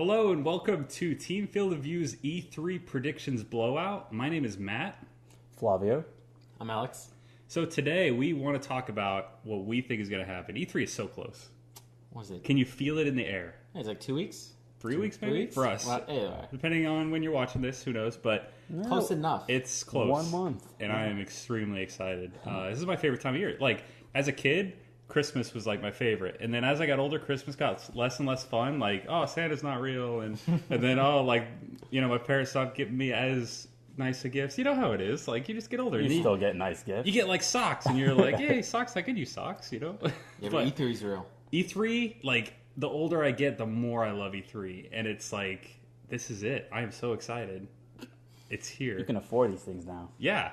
Hello and welcome to Team Field of View's E3 Predictions Blowout. My name is Matt. Flavio. I'm Alex. So today we want to talk about what we think is going to happen. E3 is so close. What is it? Can you feel it in the air? It's like 2 weeks? 3 weeks maybe? 3 weeks? For us. Well, anyway. Depending on when you're watching this, who knows, but Close enough. it's close. 1 month. And I am extremely excited. This is my favorite time of year. Like, as a kid, Christmas was like my favorite. And then as I got older, Christmas got less and less fun. Like, oh, Santa's not real. And then, oh, like, you know, my parents stopped giving me as nice of gifts. You know how it is. Like, you just get older. You still get nice gifts. You get, like, socks. And you're like, hey, socks, I could use socks, you know? Yeah, but E3's real. E3, like, the older I get, the more I love E3. And it's like, this is it. I am so excited. It's here. You can afford these things now. Yeah.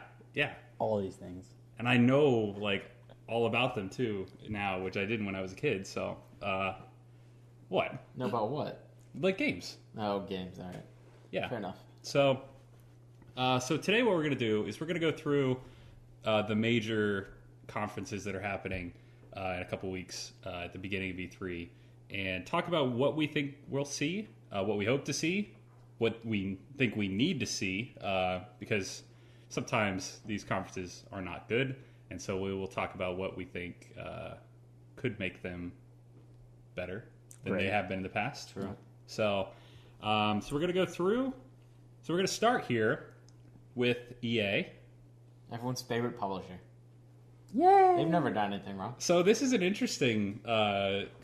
All these things. And I know, like, all about them, too, now, which I didn't when I was a kid. So, what? Know about what? Like games. Oh, games. All right. Yeah. Fair enough. So today what we're going to do is we're going to go through the major conferences that are happening in a couple weeks at the beginning of E3 and talk about what we think we'll see, what we hope to see, what we think we need to see, because sometimes these conferences are not good, and so we will talk about what we think could make them better than they have been in the past. True. So we're going to go through. So we're going to start here with EA. Everyone's favorite publisher. Yay! They've never done anything wrong. So this is an interesting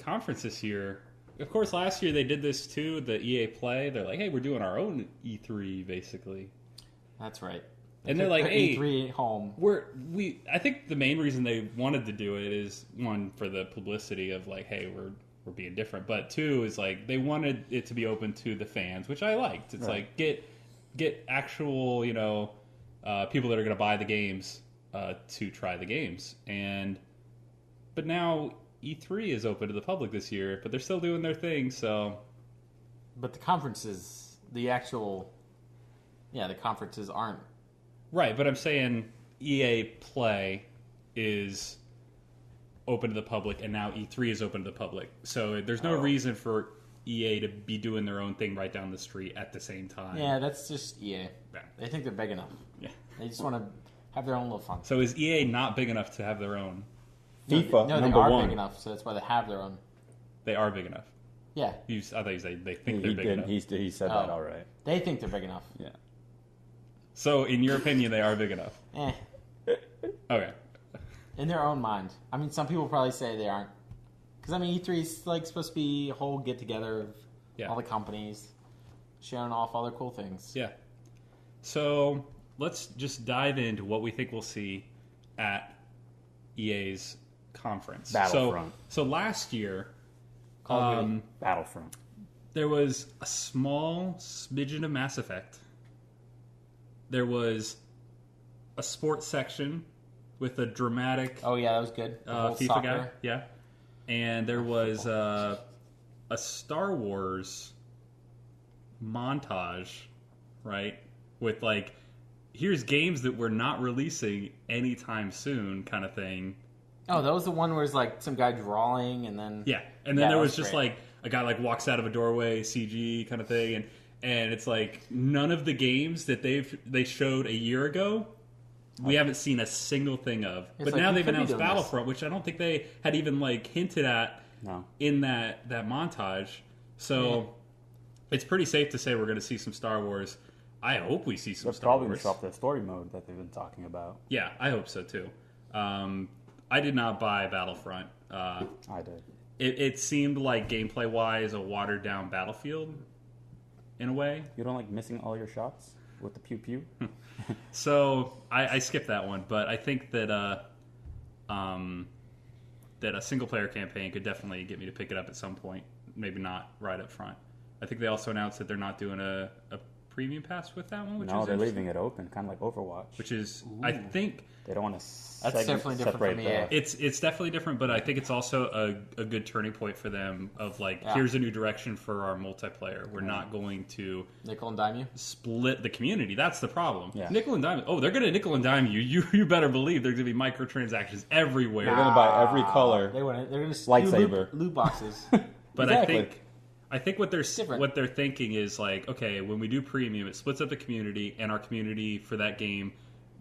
conference this year. Of course, last year they did this too, the EA Play. They're like, hey, we're doing our own E3, basically. That's right. And they're like, hey, E3 home. I think the main reason they wanted to do it is, one, for the publicity of like, hey, we're being different. But two, is like they wanted it to be open to the fans, which I liked. It's like get actual, you know, people that are going to buy the games to try the games. But now E3 is open to the public this year, but they're still doing their thing. So, But the conferences, the conferences aren't. right, but I'm saying EA Play is open to the public, and now E3 is open to the public. So there's no reason for EA to be doing their own thing right down the street at the same time. Yeah, that's just EA. Yeah. They think they're big enough. Yeah. They just want to have their own little fun. So is EA not big enough to have their own? FIFA, No, they number are one. big enough, so that's why they have their own. They are big enough. Yeah. I thought you said they think He they're big did. enough. He said that all right. They think they're big enough. Yeah. So in your opinion, they are big enough. Okay. In their own mind. I mean, some people probably say they aren't. Because, I mean, E3 is like supposed to be a whole get-together of all the companies sharing off all their cool things. Yeah. So let's just dive into what we think we'll see at EA's conference. Battlefront. So last year, Call of Duty. Battlefront. there was a small smidgen of Mass Effect. There was a sports section with a dramatic Oh, yeah, that was good. The whole FIFA soccer. guy. Yeah. And there was a Star Wars montage, right? With like, here's games that we're not releasing anytime soon kind of thing. Oh, that was the one where it's like some guy drawing and then... Yeah. And then Yeah, there that was was just great. like a guy like walks out of a doorway, CG kind of thing. And it's like none of the games that they showed a year ago, we haven't seen a single thing of. It's but like, now you they've could be announced doing this. Battlefront, which I don't think they had even like hinted at No. in that montage. So it's pretty safe to say we're going to see some Star Wars. I hope we see some They're Star probably going Wars. to drop the story mode that they've been talking about. Yeah, I hope so too. I did not buy Battlefront. I did. It seemed like gameplay-wise a watered-down Battlefield in a way. You don't like missing all your shots with the pew-pew? So I skipped that one, but I think that that a single-player campaign could definitely get me to pick it up at some point. Maybe not right up front. I think they also announced that they're not doing a premium pass with that one, which No, is they're interesting. leaving it open, kind of like Overwatch. Which is, I think, They don't want to That's definitely different separate from EA. it's definitely different, but I think it's also a good turning point for them of like, Yeah. here's a new direction for our multiplayer. We're not going to Nickel and dime you? split the community. That's the problem. Yeah. Nickel and dime. Oh, they're going to nickel and dime you. You better believe there's going to be microtransactions everywhere. They're going to buy every color. They're going to Lightsaber. loot boxes. But Exactly. I think what they're thinking is like, okay, when we do premium, it splits up the community, and our community for that game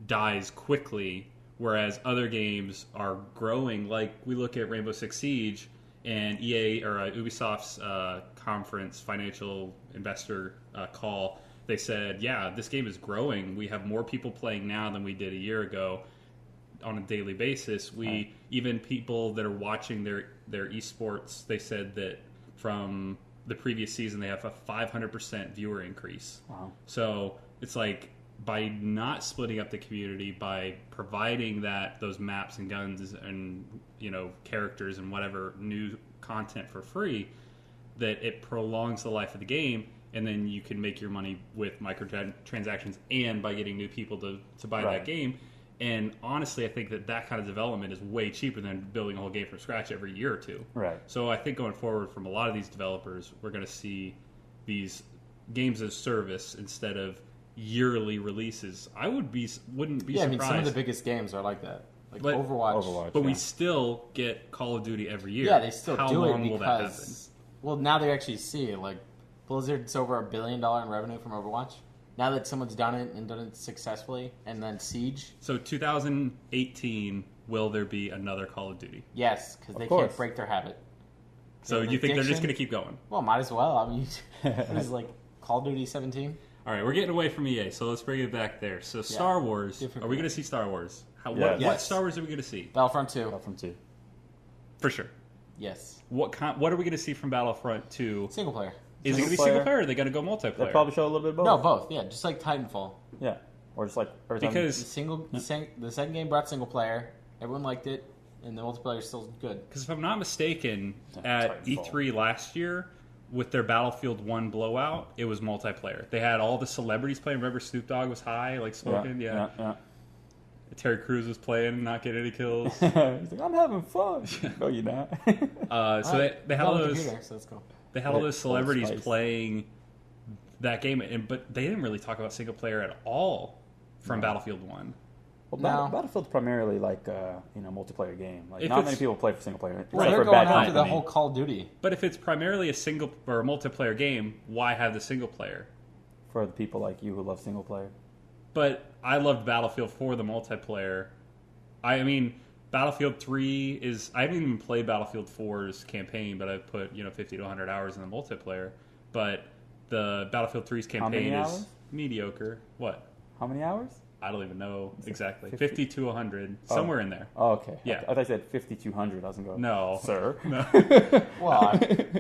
dies quickly, whereas other games are growing. Like we look at Rainbow Six Siege and EA or Ubisoft's conference financial investor call. They said, yeah, this game is growing. We have more people playing now than we did a year ago on a daily basis. Even people that are watching their esports, they said that from the previous season they have a 500% viewer increase. Wow. So it's like by not splitting up the community, by providing those maps and guns and characters and whatever new content for free, that it prolongs the life of the game. And then you can make your money with microtransactions and by getting new people to buy that game. And honestly, I think that kind of development is way cheaper than building a whole game from scratch every year or two. Right. So I think going forward from a lot of these developers, we're going to see these games as service instead of yearly releases. Wouldn't be surprised. I mean, some of the biggest games are like that. Like Overwatch. But we still get Call of Duty every year. Yeah, they still How do long it will that happen? because... Well, now they actually see it. Like, Blizzard's over $1 billion in revenue from Overwatch. Now that someone's done it and done it successfully, and then Siege. So 2018, will there be another Call of Duty? Yes, because they can't break their habit. So you think they're just going to keep going? Well, might as well. I mean, what is like Call of Duty 17? All right, we're getting away from EA, so let's bring it back there. So Star Wars, are we going to see Star Wars? What Star Wars are we going to see? Battlefront 2. Battlefront 2. For sure. Yes. What are we going to see from Battlefront 2? Single player. Is it going to be single player or are they going to go multiplayer? They'll probably show a little bit of both. No, both. Yeah, just like Titanfall. Yeah. Or just like... Because... The second game brought single player. Everyone liked it. And the multiplayer is still good. Because if I'm not mistaken, at E3 last year, with their Battlefield 1 Blowout, it was multiplayer. They had all the celebrities playing. Remember Snoop Dogg was high, like smoking? Yeah. Terry Crews was playing, not getting any kills. He's like, I'm having fun. No, you're not. So they had all those... Computer, so let's go. They had all those celebrities playing that game, but they didn't really talk about single player at all from Battlefield 1. Well, Battlefield's primarily like multiplayer game. Like not many people play for single player. Well, they're going after the whole Call of Duty. But if it's primarily a single or a multiplayer game, why have the single player? For the people like you who love single player. But I loved Battlefield for the multiplayer. I mean, Battlefield 3 is... I haven't even played Battlefield 4's campaign, but I've put 50 to 100 hours in the multiplayer. But the Battlefield 3's campaign is mediocre. What? How many hours? I don't even know exactly. 50 to 100, somewhere in there. Oh, okay. Yeah. I thought you said 5,200. I was going to go, no. Sir. No. Well,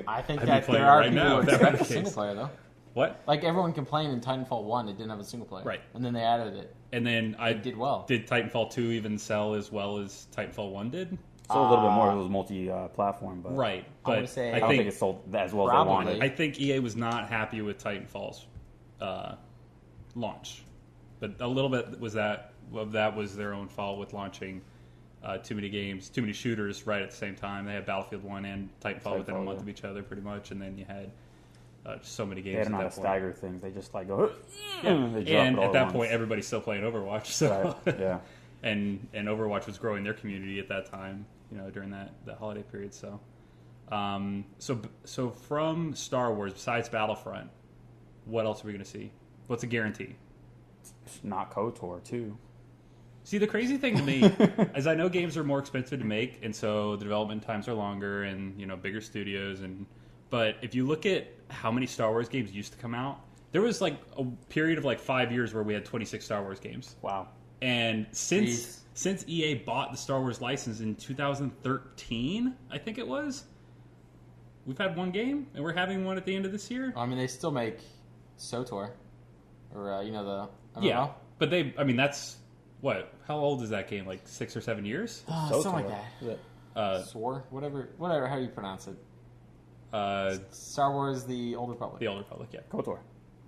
I think that there are people who expect a single player, though. What? Like, everyone complained in Titanfall 1 it didn't have a single player. Right. And then they added it. And then it did well. Did Titanfall 2 even sell as well as Titanfall 1 did? So a little bit more. It was multi-platform. But right. But I don't think it sold as well as they wanted. I think EA was not happy with Titanfall's launch. But a little bit was that was their own fault with launching too many games, too many shooters right at the same time. They had Battlefield 1 and Titanfall within a month of each other, pretty much, and then you had so many games. They didn't know how to stagger things. They just like go. And at that point, everybody's still playing Overwatch. So yeah, and Overwatch was growing their community at that time, during that holiday period. So, so from Star Wars, besides Battlefront, what else are we going to see? What's a guarantee? Not KOTOR too. See, the crazy thing to me is I know games are more expensive to make, and so the development times are longer, and bigger studios. But if you look at how many Star Wars games used to come out, there was like a period of like 5 years where we had 26 Star Wars games. Wow! And since EA bought the Star Wars license in 2013, I think it was, we've had one game, and we're having one at the end of this year. I mean, they still make SOTOR, or the MMO. Yeah, but that's. What? How old is that game? Like 6 or 7 years? Something like that. SWOR? Whatever. How do you pronounce it? Star Wars: The Old Republic. The Old Republic, yeah. KOTOR.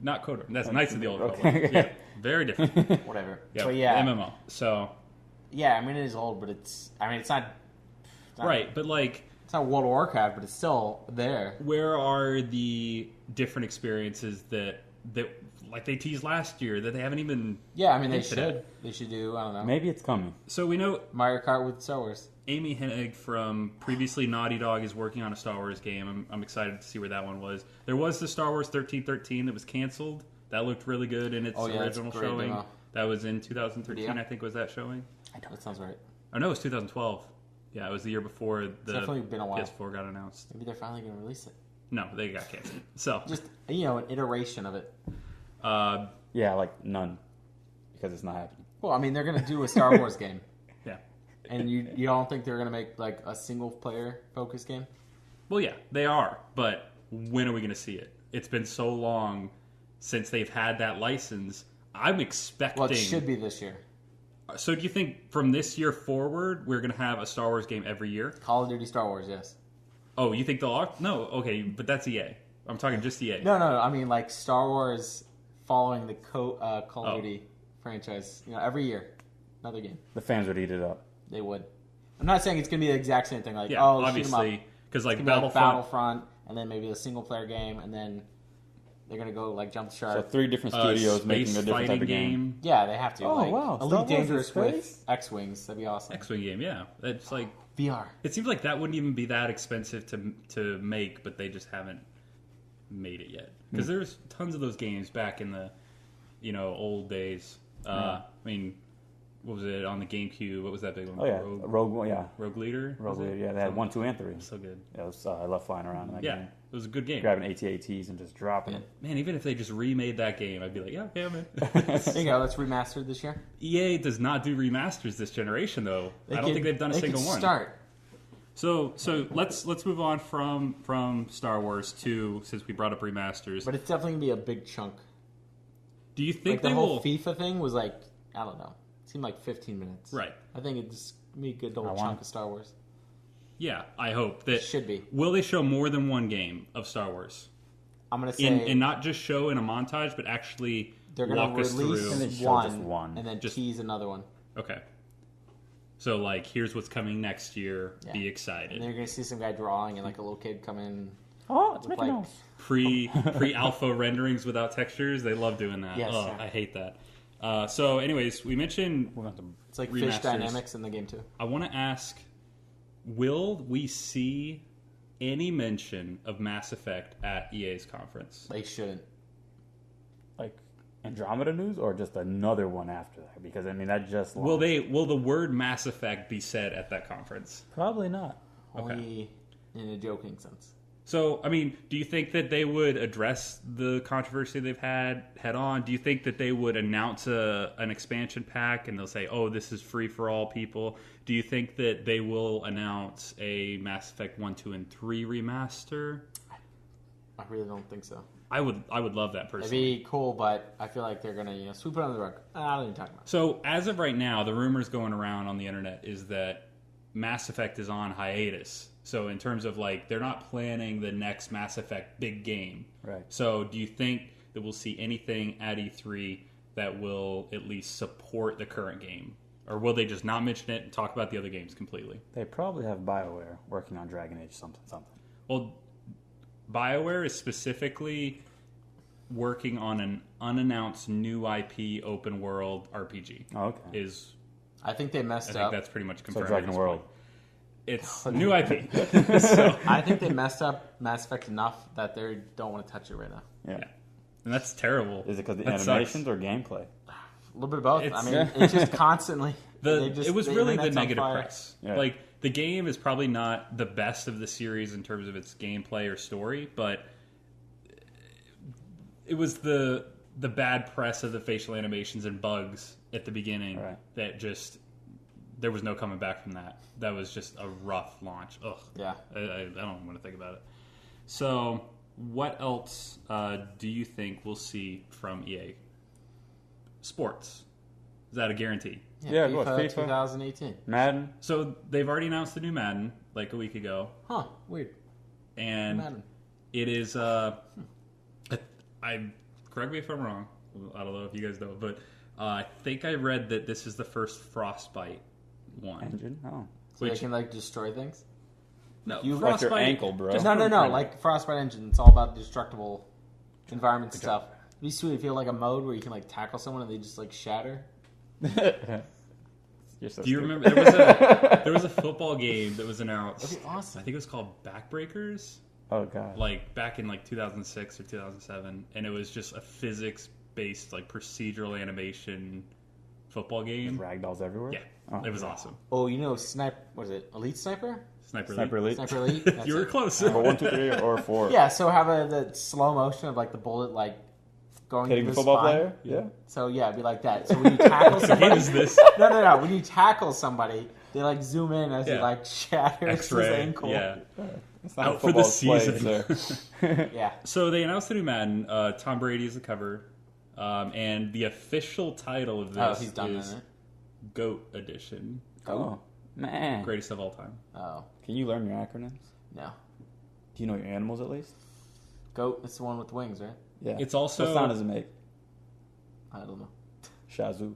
Not KOTOR. That's Knights of the Old Republic. Yeah, very different. Whatever. Yeah, but yeah, MMO. So. Yeah, I mean it is old, but it's not right, but like. It's not World of Warcraft, but it's still there. Where are the different experiences that like they teased last year that they haven't even... Yeah, I mean, they should. They should do, I don't know. Maybe it's coming. So we know... Mario Kart with Star Wars. Amy Hennig from previously Naughty Dog is working on a Star Wars game. I'm excited to see where that one was. There was the Star Wars 1313 that was canceled. That looked really good in its original showing. Demo. That was in 2013, I think, was that showing? That sounds right. Oh, no, it was 2012. Yeah, it was the year before the definitely been a while. PS4 got announced. Maybe they're finally going to release it. No, they got canceled. So just, an iteration of it. Yeah, like none. Because it's not happening. Well, I mean, they're going to do a Star Wars game. Yeah. And you don't think they're going to make like a single player focused game? Well, yeah, they are. But when are we going to see it? It's been so long since they've had that license. I'm expecting... Well, it should be this year. So do you think from this year forward, we're going to have a Star Wars game every year? Call of Duty Star Wars, yes. Oh, you think they'll... No, okay, but that's EA. I'm talking just EA. No, I mean like Star Wars following the Call of Duty franchise. Every year, another game. The fans would eat it up. They would. I'm not saying it's going to be the exact same thing. Like, obviously, because like Battlefront, and then maybe a single player game, and then they're going to go like jump the shark. So 3 different studios making a different type of game. Yeah, they have to. Oh, wow. Elite Dangerous with X-Wings. That'd be awesome. X-Wing game, yeah. It's like... VR. It seems like that wouldn't even be that expensive to make, but they just haven't made it yet. Because there's tons of those games back in the old days. I mean, what was it on the GameCube? What was that big one? Oh yeah, Rogue Leader. Rogue Leader. Yeah, they had 1, 2, and 3. So good. Yeah, I love flying around in that game. It was a good game. Grabbing AT-ATs and just dropping it. Man, even if they just remade that game, I'd be like, yeah, okay, I'm in. There you go. Let's remaster it this year. EA does not do remasters this generation, though. I don't think they've done a single one. Start. So let's move on from Star Wars to, since we brought up remasters. But it's definitely gonna be a big chunk. Do you think the whole FIFA thing was like, I don't know, it seemed like 15 minutes. Right. I think it's gonna be a good old chunk of Star Wars. Yeah, I hope that should be. Will they show more than one game of Star Wars? I'm gonna say, and not just show in a montage, but actually they're gonna walk us release through one, and then tease another one. Okay. So, like, here's what's coming next year. Yeah. Be excited. And then you're going to see some guy drawing and, like, a little kid come in. Oh, it's Mickey Mouse. Pre-alpha renderings without textures. They love doing that. Yes, I hate that. So, anyways, we mentioned it's like remasters. fish dynamics in the game, too. I want to ask, will we see any mention of Mass Effect at EA's conference? They shouldn't. Like... Andromeda news, or just another one after that? Because I mean, that just launched. Will the word Mass Effect be said at that conference? Probably not. Only in a joking sense. So, I mean, do you think that they would address the controversy they've had head on? Do you think that they would announce an expansion pack and they'll say, "Oh, this is free for all people"? Do you think that they will announce a Mass Effect 1, 2, and 3 remaster? I really don't think so. I would love that personally. It'd be cool, but I feel like they're gonna sweep it under the rug. I don't even talk about it. So as of right now, the rumors going around on the internet is that Mass Effect is on hiatus. So in terms of like they're not planning the next Mass Effect big game. Right. So do you think that we'll see anything at E3 that will at least support the current game, or will they just not mention it and talk about the other games completely? They probably have BioWare working on Dragon Age something. Well, BioWare is specifically working on an unannounced new IP open world RPG. Oh, okay. I think they messed up. I think that's pretty much confirmed. So Dragon World. Point. It's new IP. So. I think they messed up Mass Effect enough that they don't want to touch it right now. Yeah. And that's terrible. Is it because the animations or gameplay? A little bit of both. It's just constantly... it was really the negative press. Yeah. Like, the game is probably not the best of the series in terms of its gameplay or story, but it was the bad press of the facial animations and bugs at the beginning that just there was no coming back from that. That was just a rough launch. Ugh. Yeah. I don't want to think about it. So, what else do you think we'll see from EA? Sports. Is that a guarantee? Yeah, FIFA 2018. Madden. So they've already announced the new Madden like a week ago. Huh, weird. And Madden. It is I correct me if I'm wrong. I don't know if you guys know, but I think I read that this is the first Frostbite one. Engine? Oh. So they can like destroy things? No, like your ankle, bro. No. Like Frostbite Engine. It's all about destructible environment stuff. It'd be sweet if you had like a mode where you can like tackle someone and they just like shatter. So Do you stupid. remember there was a football game that was announced? That'd be awesome. I think it was called Backbreakers. Oh god. Like back in like 2006 or 2007, and it was just a physics-based like procedural animation football game. Ragdolls everywhere. Yeah, Oh, it was awesome. Oh, you know, what is it? Elite Sniper? Sniper Elite. Sniper Elite? That's You were it. close. Number 1, 2, 3, or 4. Yeah, so have the slow motion of like the bullet like going Hitting through the the football spine. player. Yeah. So yeah, it'd be like that. So when you tackle What somebody, is this? no. When you tackle somebody, they like zoom in as he Yeah. like shatters his X-ray. ankle. Yeah. It's not Out for the football, it's played, season. so. Yeah. So they announced the new Madden. Tom Brady is the cover, and the official title of Oh, this he's done is it. GOAT Edition, Oh man. greatest of all time. Oh Can you learn your acronyms? no. Do you know your animals at least? Goat. It's the one with wings, right? Yeah. It's also- What sound does it make? I don't know. Shazoo.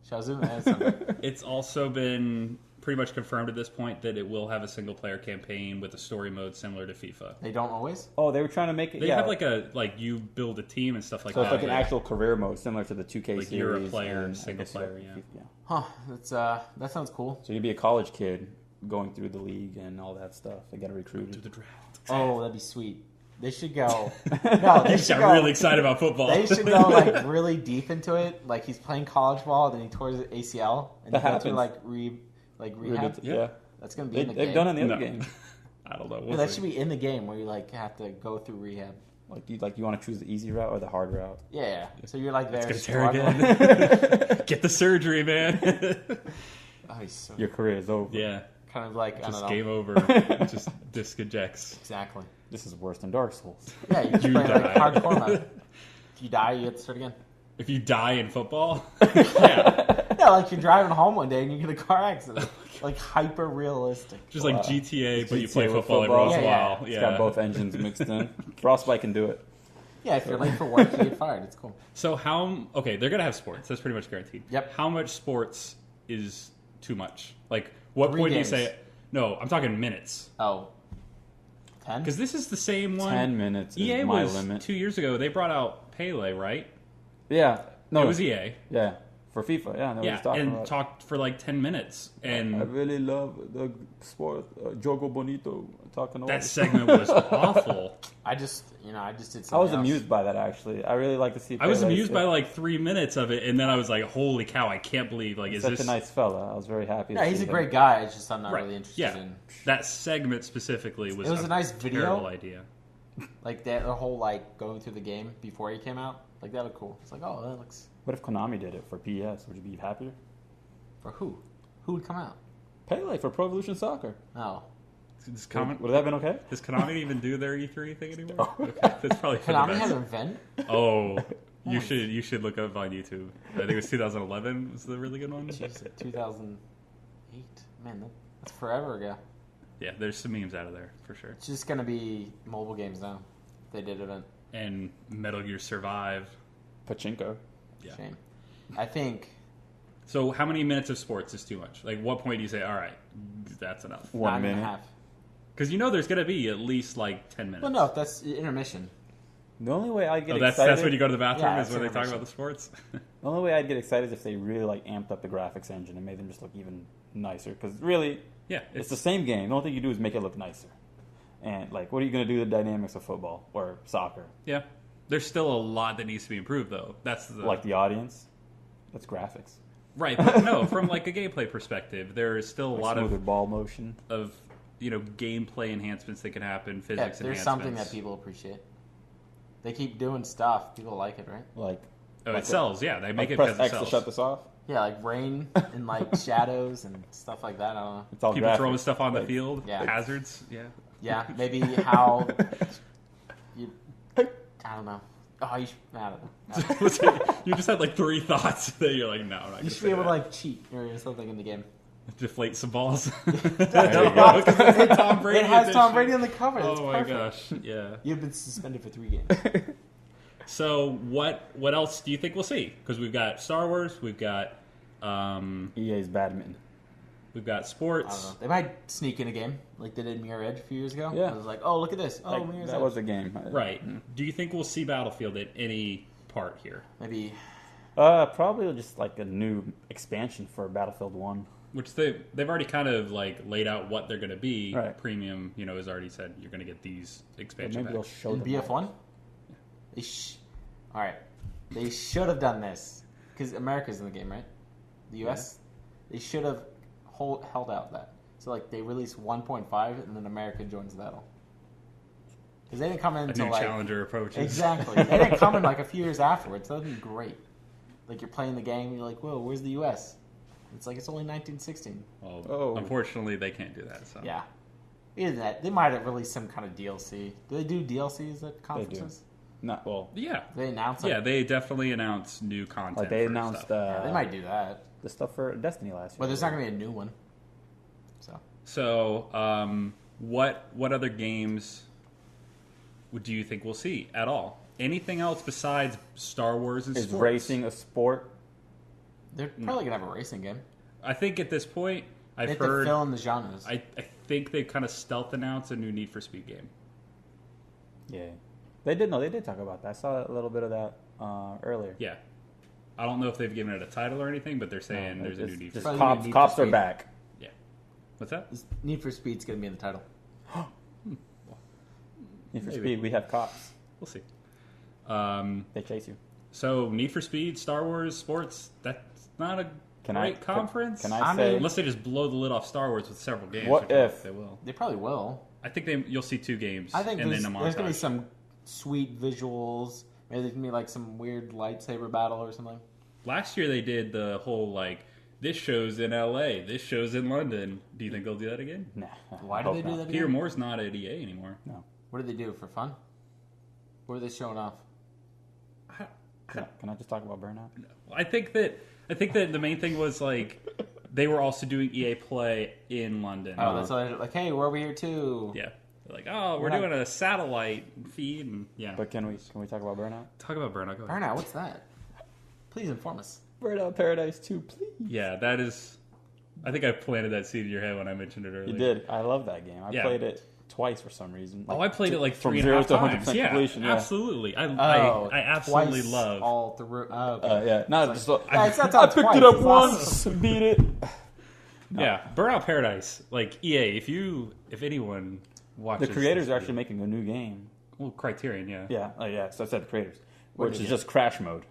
Shazoo. That's something. It's also been pretty much confirmed at this point that it will have a single player campaign with a story mode similar to FIFA. They don't always. Oh, they were trying to make it. They yeah. have like you build a team and stuff like So that. it's like an but- actual career mode, similar to the 2K Like series. you're a player, and I single guess player, you're- yeah. Huh. That's that sounds cool. So you'd be a college kid going through the league and all that stuff. They got to recruited. the draft. Oh, that'd be sweet. They should go. No, they You should got go. really excited about football. They should go like really deep into it. Like he's playing college ball, then he tore his ACL, and That he goes through happens. rehab. Yeah. That's gonna be in the They've game. done it in the No. other games. I don't know. Yeah, We'll that see. should be in the game where you like have to go through rehab. Like you want to choose the easy route or the hard route? Yeah. So you're like there Gonna tear struggling. again. Get the surgery, man. Oh, he's so Your career is over. Yeah, kind of like I just don't know. game over. Just disc ejects. Exactly. This is worse than Dark Souls. Yeah, you just You play like die. hardcore mode. If you die, you have to start again. If you die in football, yeah, Yeah, like you're driving home one day and you get a car accident. Like hyper realistic. just like Wow. GTA, but you GTA play with football every football. once in a Yeah, while. It's got both engines mixed in. Frostbite can do it. Yeah, if you're late for work, you get fired. It's cool. So okay, they're gonna have sports. That's pretty much guaranteed. Yep. How much sports is too much? Like, what 3 point games. do you say? No, I'm talking minutes. Oh. 10? Because this is the same one. 10 minutes is EA my was limit. 2 years ago. They brought out Pele, right? Yeah. No, It was EA. Yeah. For FIFA, yeah. No, Yeah, talking and about. talked for like 10 minutes, I and really love the sport, Jogo Bonito. Talking all that this. segment was awful. I just did I something was else. amused by that actually. I really like to see. I was Pele amused sit. by like 3 minutes of it, and then I was like, "Holy cow! I can't believe like is Such this a nice fella. I was very happy. Yeah, to he's see a him. great guy. It's just I'm not right?" really interested Yeah, in. that segment specifically was. It was a nice video. Terrible idea. Like that, the whole like going through the game before he came out. Like that looked cool. It's like, oh, that looks What if Konami did it for PS? Would you be happier? for who? Who would come out? Pele for Pro Evolution Soccer. Oh, Does Would that have been okay? Does Konami even do their E3 thing anymore? Oh. Okay, that's probably for the Konami best. had an event. Oh, you Nice. should look up on YouTube. I think it was 2011 was the really good one. Jeez, 2008. Man, that's forever ago. Yeah, there's some memes out of there for sure. It's just gonna be mobile games now. They did event. And Metal Gear Survive. Pachinko. Yeah. Shame. I think So how many minutes of sports is too much? Like, what point do you say, all right, that's enough? 1 9 and a minute. half. Because you know there's going to be at least like 10 minutes. Well, no, that's intermission. The only way I'd get Oh, that's excited. when you go to the bathroom Yeah, is when they it's talk intermission. about the sports. The only way I'd get excited is if they really like amped up the graphics engine and made them just look even nicer. Because really, Yeah, it's the same game. The only thing you do is make it look nicer. And like, what are you going to do to the dynamics of football or soccer? yeah. There's still a lot that needs to be improved, though. That's the Like the audience, that's graphics. right. But no, from like a gameplay perspective, there is still a Like lot smoother ball motion. of gameplay enhancements that can happen. Yeah, Physics there's enhancements. something that people appreciate. They keep doing stuff. People like it, right? Like, Oh, like it sells. Yeah, they make like it press because it X to sells. shut this off. Yeah, like rain and like shadows and stuff like that. I don't know. It's all People graphics. throwing stuff on the Like, field. Yeah. Hazards. Yeah. Yeah, maybe how you. I don't know. Oh, you should, I don't know. You just had like 3 thoughts that you're like, no, I'm not You gonna should say be able to that. like cheat or something in the game. Deflate some balls. you go. No, 'cause it's a Tom Brady It has Tom edition. Brady on the cover. That's Oh my perfect. gosh, yeah. You've been suspended for 3 games. So what else do you think we'll see? Because we've got Star Wars, we've got EA's badminton. we've got I don't sports. know. They might sneak in a game like they did Mirror Edge a few years ago. Yeah. It was like, oh, look at this. Oh, Like, Mirror's that Edge. was a game. Right. Do you think we'll see Battlefield at any part here? Maybe. Probably just like a new expansion for Battlefield 1. which they've already kind of like laid out what they're going to be. Right. Premium, has already said you're going to get these expansion Maybe they'll packs. show In them BF1? All right. They should have done this. Because America's in the game, right? The U.S.? Yeah. They should have held out that. So, like, they release 1.5, and then America joins the battle. Because they didn't come in until, like... challenger approaches. Exactly. They didn't come in, like, a few years afterwards. That would be great. Like, you're playing the game, and you're like, whoa, where's the U.S.? It's like, it's only 1916. Well, unfortunately, they can't do that, so... Yeah. Either that. They might have released some kind of DLC. Do they do DLCs at conferences? Not well. Yeah. They announce Yeah, they definitely announce new content. Like they announced yeah, they might do that. the stuff for Destiny last year. But there's not going to be a new one. So, what other games do you think we'll see at all? Anything else besides Star Wars and Is sports? racing a sport? They're probably going to have a racing game. I think at this point, They I've have heard... to fill in the genres. I think they kind of stealth announced a new Need for Speed game. Yeah. They did talk about that. I saw a little bit of that earlier. Yeah. I don't know if they've given it a title or anything, but they're saying there's a new Need for just Speed. Probably Need for cops are Speed. back. Yeah. What's that? Need for Speed's going to be in the title. Need for Maybe. Speed, we have cops. We'll see. They chase you. So, Need for Speed, Star Wars, sports, that's not a great conference. Can I say... Unless they just blow the lid off Star Wars with several games. What which I if- think they will? They probably will. I think you'll see 2 games. I think and there's then a going to be montage. some sweet visuals. Maybe there's going to be like some weird lightsaber battle or something. Last year they did the whole like this show's in LA, this show's in London. Do you think they'll do that again? Nah. Why do they do that Peter again? Moore's not at EA anymore. No. What did they do? For fun? What are they showing off? Can I just talk about Burnout? I think that the main thing was like they were also doing EA Play in London. Oh, that's why they're like, hey, we're over here too. Yeah. They're like, oh, we're doing a satellite feed. And, yeah. But can we talk about Burnout? Talk about Burnout. Go ahead. Burnout, what's that? Please inform us. Burnout Paradise 2, please. Yeah, that is... I think I planted that seed in your head when I mentioned it earlier. You did. I love that game. I Yeah. played it twice for some reason. I played it like from 3.5 0 to times. 100% Yeah, completion. Yeah, absolutely. I absolutely twice love... all through. Oh, okay. yeah. Not It's just. Yeah, it's not I twice, picked it up it's once, awesome. beat it. No. Yeah, Burnout Paradise. Like EA, if anyone watches, The creators this are actually video- making a new game. well, Criterion, yeah. Yeah, yeah. So I said the creators, What which did is they just crash mode.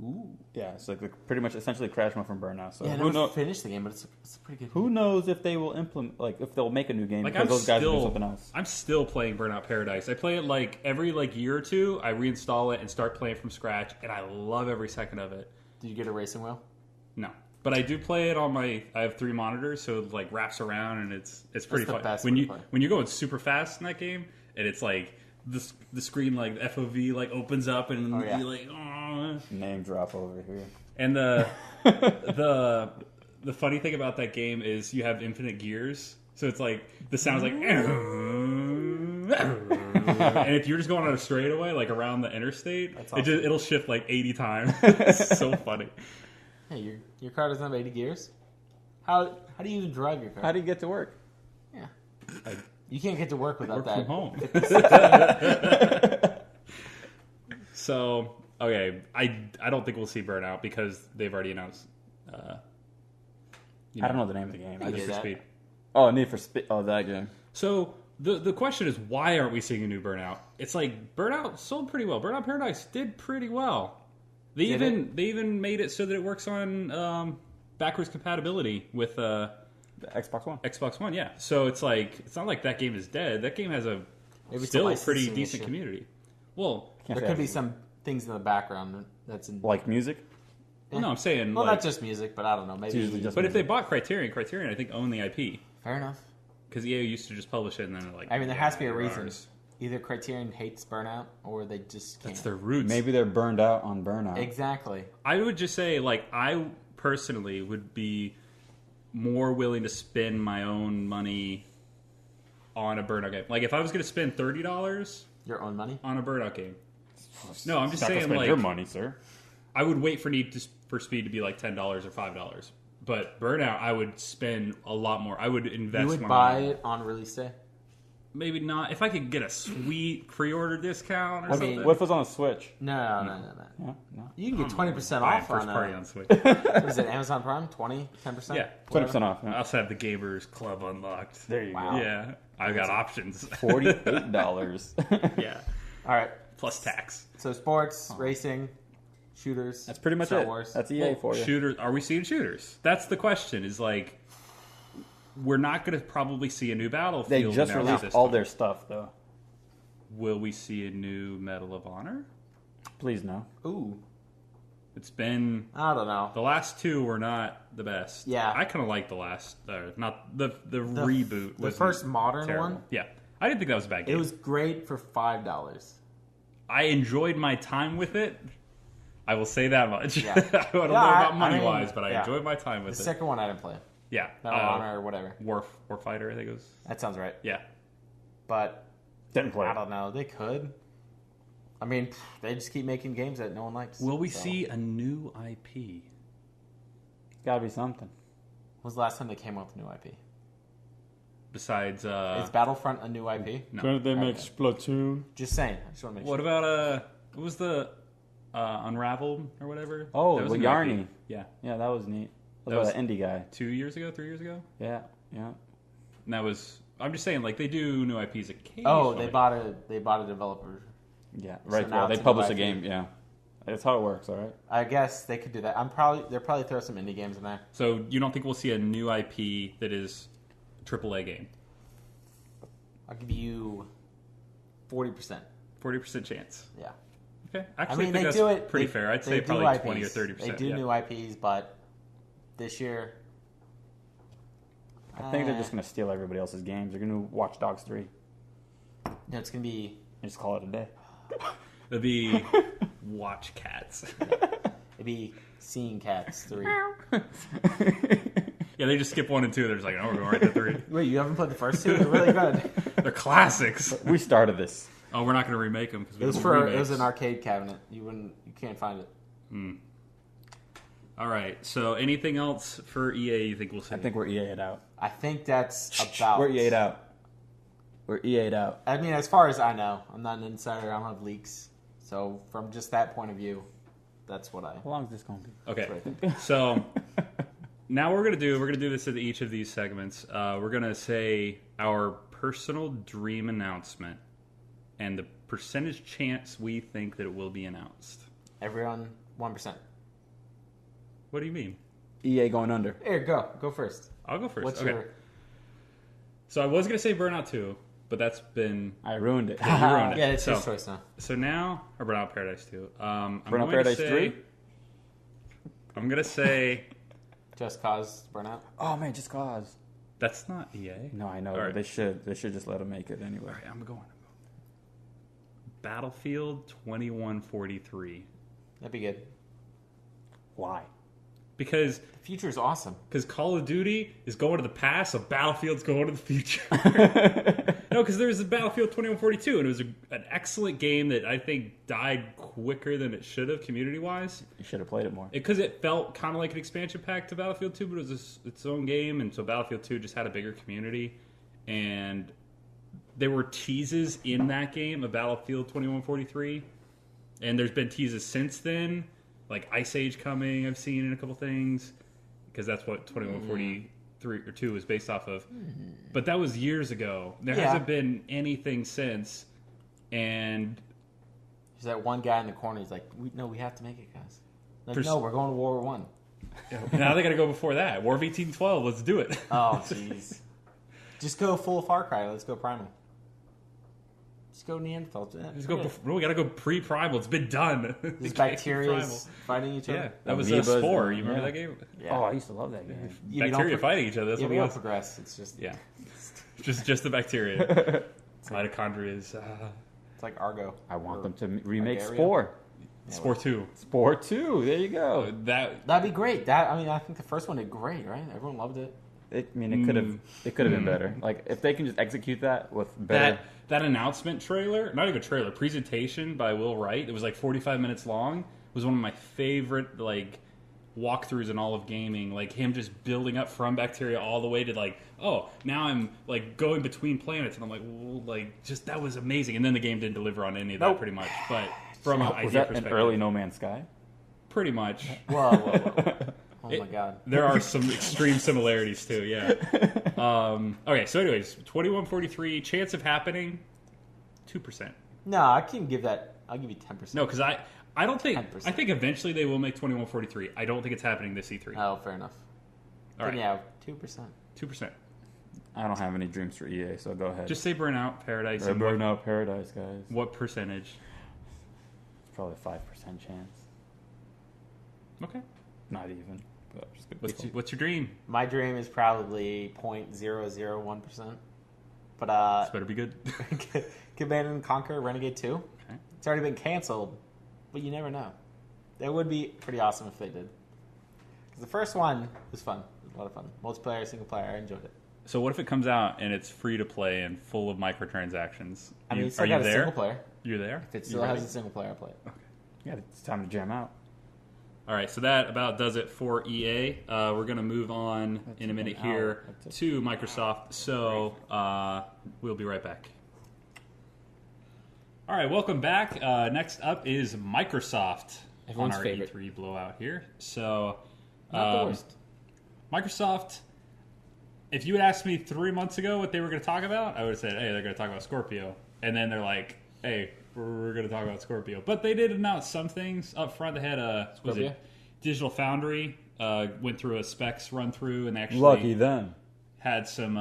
Ooh. Yeah, it's like pretty much essentially crash mode from Burnout. So Yeah, I who, never finished the game, but it's a pretty good. who knows if they will implement, like if they'll make a new game Like because those guys will do something else. I'm still playing Burnout Paradise. I play it like every year or two. I reinstall it and start playing from scratch, and I love every second of it. Did you get a racing wheel? No, but I do play it on my. I have 3 monitors, so it like wraps around, and it's pretty the fun. best When way you to play. when you're going super fast in that game, and it's like the screen like FOV like opens up, and Oh, yeah. you're like, oh. Name drop over here. And the funny thing about that game is you have infinite gears, so it's like the sounds like, and if you're just going on a straightaway like around the interstate, That's awesome. it'll shift like 80 times. It's so funny. Hey, your car doesn't have 80 gears. How do you even drive your car? How do you get to work? Yeah. You can't get to work without Work that. from home. So okay, I don't think we'll see Burnout because they've already announced. I don't know the name of the game. I Need just for Speed. Oh, Need for Speed. Oh, that game. So the question is, why aren't we seeing a new Burnout? It's like Burnout sold pretty well. Burnout Paradise did pretty well. They even made it so that it works on backwards compatibility with The Xbox One. Xbox One. Yeah, so it's not like that game is dead. That game has Maybe it's a still a pretty licensing decent issue. community. Well, Can't There say could be that. some things in the background that's in. Like music. well, no, I'm saying Well, like, not just music, but I don't know. Maybe. usually just- but if they bought Criterion I think owned the IP Fair enough. because EA used to just publish it and then they're like, I mean, there has to be a they're reason. ours. Either Criterion hates Burnout, or they just can't. That's their roots. Maybe they're burned out on Burnout. Exactly. I would just say, like, I personally would be more willing to spend my own money on a Burnout game. Like, if I was going to spend $30 Your own money. on a Burnout game, no, I'm just Not to saying, spend like, your money, sir. I would wait for for Speed to be like $10 or $5. But Burnout, I would spend a lot more. I would invest You would more buy money. it on release day. maybe not. If I could get a sweet pre-order discount or something. What if it was on a Switch? No. Yeah, no. You can get 20% Buying off first on party on Switch. what is it, Amazon Prime? 20, 10%? Yeah, 20% off. I Yeah. also have the Gamers Club unlocked. There you Wow. Yeah, I've got options. $48. Yeah, All right. plus tax. So sports, racing, shooters. That's pretty much Star it. Wars. That's EA for you. Shooters? Are we seeing shooters? That's the question. Is like, we're not going to probably see a new Battlefield. They just announced released this all time. their stuff, though. Will we see a new Medal of Honor? Please no. Ooh. It's been I don't know. the last two were not the best. Yeah. I kind of like the last, not the reboot. The was first modern terrible. one, Yeah, I didn't think that was a bad game. it was great for $5. I enjoyed my time with it. I will say that much. Yeah. I don't know Yeah, about I money mean, wise, but I yeah. enjoyed my time The with it. second one I didn't play. Yeah, Medal of Honor or whatever. Warfighter, I think it was. That sounds right. Yeah, But Didn't play. I don't know. They could. I mean, they just keep making games that no one likes. will we so. see a new IP? Gotta be something. When was the last time they came up with a new IP? Besides, Is Battlefront a new IP? no. Couldn't they make Splatoon? Just saying. I just want to make What sure. about what was the Unraveled or whatever? Oh, That was with a new IP. Yarny. Yeah, Yeah, that was neat. That That was was- an indie guy. 3 years ago. Yeah. And that was. I'm just saying, like they do new IPs occasionally. Oh, they bought a developer. Yeah, So right. now Well, they it's a new publish a IP. game. Yeah, that's how it works. All right. I guess they could do that. They'll probably throw some indie games in there. So you don't think we'll see a new IP that is AAA game? I'll give you 40%. 40% chance. Yeah. Okay, I actually, mean, think they that's do it. pretty they- fair. I'd they say do probably IPs. 20 or 30%. They do yeah. new IPs, but this year, I think they're just gonna steal everybody else's games. They're gonna do Watch Dogs 3. it's gonna be. And just call it a day. It'd be Watch Cats. It'd be Seeing Cats 3. Yeah, they just skip 1 and 2. They're just like, oh, we're going right to 3. Wait, you haven't played the first two? They're really good. They're classics. We started this. Oh, we're not going to remake them because It was an arcade cabinet. You can't find it. All right. So, anything else for EA you think we'll see? I think we're EA'd out. I think that's about. We're EA'd out. We're EA'd out. I mean, as far as I know, I'm not an insider. I don't have leaks. So from just that point of view, that's what I. How long is this gonna be? Okay. Right. So now we're gonna do this at each of these segments. We're gonna say our personal dream announcement and the percentage chance we think that it will be announced. Everyone, 1%. What do you mean? EA going under. Here, go first. I'll go first. What's okay. your? So I was gonna say Burnout 2, but that's been I ruined it. Yeah, you ruined it. Yeah, it's So- his choice now. so now or Burnout Paradise 2. I'm Burnout going to Paradise say, 3? I'm gonna say Just Cause Burnout. Oh man, Just Cause. that's not EA. No, I know. All right. They should just let them make it anyway. All right, I'm going. Battlefield 2143. That'd be good. Why? Because The future is awesome. Call of Duty is going to the past, so Battlefield's going to the future. No, because there was a Battlefield 2142, and it was an excellent game that I think died quicker than it should have, community-wise. You should have played it more. Because it felt kind of like an expansion pack to Battlefield 2, but it was its own game, and so Battlefield 2 just had a bigger community. And there were teases in that game of Battlefield 2143, and there's been teases since then, like Ice Age coming, I've seen in a couple things, because that's what 2143 or 2 is based off of. But that was years ago. There Yeah. hasn't been anything since, and There's that one guy in the corner. He's like, we have to make it, guys. Like, Pers- no, we're going to World War I. now they got to go before that. War of 1812, let's do it. Oh, jeez. Just go full Far Cry. Let's go Primal. Just go Neanderthal. Just go. No, we gotta go pre-primal. It's been done. These Primal. bacteria fighting each other. Yeah, that was Amoebas Spore. and- You remember yeah. that game? Yeah. Oh, I used to love that game. Yeah, we Bacteria don't fighting each other. That's Yeah, what we it don't was. progress. It's just Yeah, just the bacteria. Mitochondria is it's like Argo. I want Or- them to remake Bulgaria? Spore. Spore 2. Spore 2. There you go. That That'd be great. I think the first one did great, right? Everyone loved it. It could have been better. Like if they can just execute that with better. that announcement trailer, not even trailer, presentation by Will Wright. It was like 45 minutes long. Was one of my favorite walkthroughs in all of gaming, like him just building up from bacteria all the way to like, oh, now I'm like going between planets, and I'm like, well, like just that was amazing. And then the game didn't deliver on any of that pretty much. But from an Was idea that perspective, an early No Man's Sky? pretty much. Whoa. Oh my god. There are some extreme similarities too. Yeah. Okay. So, anyways, 2143 chance of happening, 2%. No, I can give that. I'll give you 10%. No, because I don't think 10%. I think eventually they will make 2143. I don't think it's happening this E3. Oh, fair enough. All right. Yeah, 2%. 2%. I don't have any dreams for EA, so go ahead. Just say Burnout Paradise. They're and burning out Paradise, guys. what percentage? Probably 5% chance. Okay. Not even. But just gonna be What's your dream? My dream is probably 0.001%. But This better be good. Command and Conquer Renegade 2. Okay. It's already been canceled, but you never know. That would be pretty awesome if they did. Because the first one was fun. It was a lot of fun. Multiplayer, single player, I enjoyed it. So what if it comes out and it's free to play and full of microtransactions? I mean, You- it's still are got you a there? single player. You're there? If it You still ready? has a single player, I'll play it. Yeah, it's time to jam out. All right, so that about does it for EA. We're going to move on in a minute an here hour. to Microsoft. So we'll be right back. All right, welcome back. Next up is Microsoft Everyone's on our favorite. E3 blowout here. So Not the worst. Microsoft, if you had asked me 3 months ago what they were going to talk about, I would have said, hey, they're going to talk about Scorpio. And then they're like, hey, we're going to talk about Scorpio. But they did announce some things up front. They had was Scorpio? it Digital Foundry, went through a specs run through, and they actually Lucky them. had some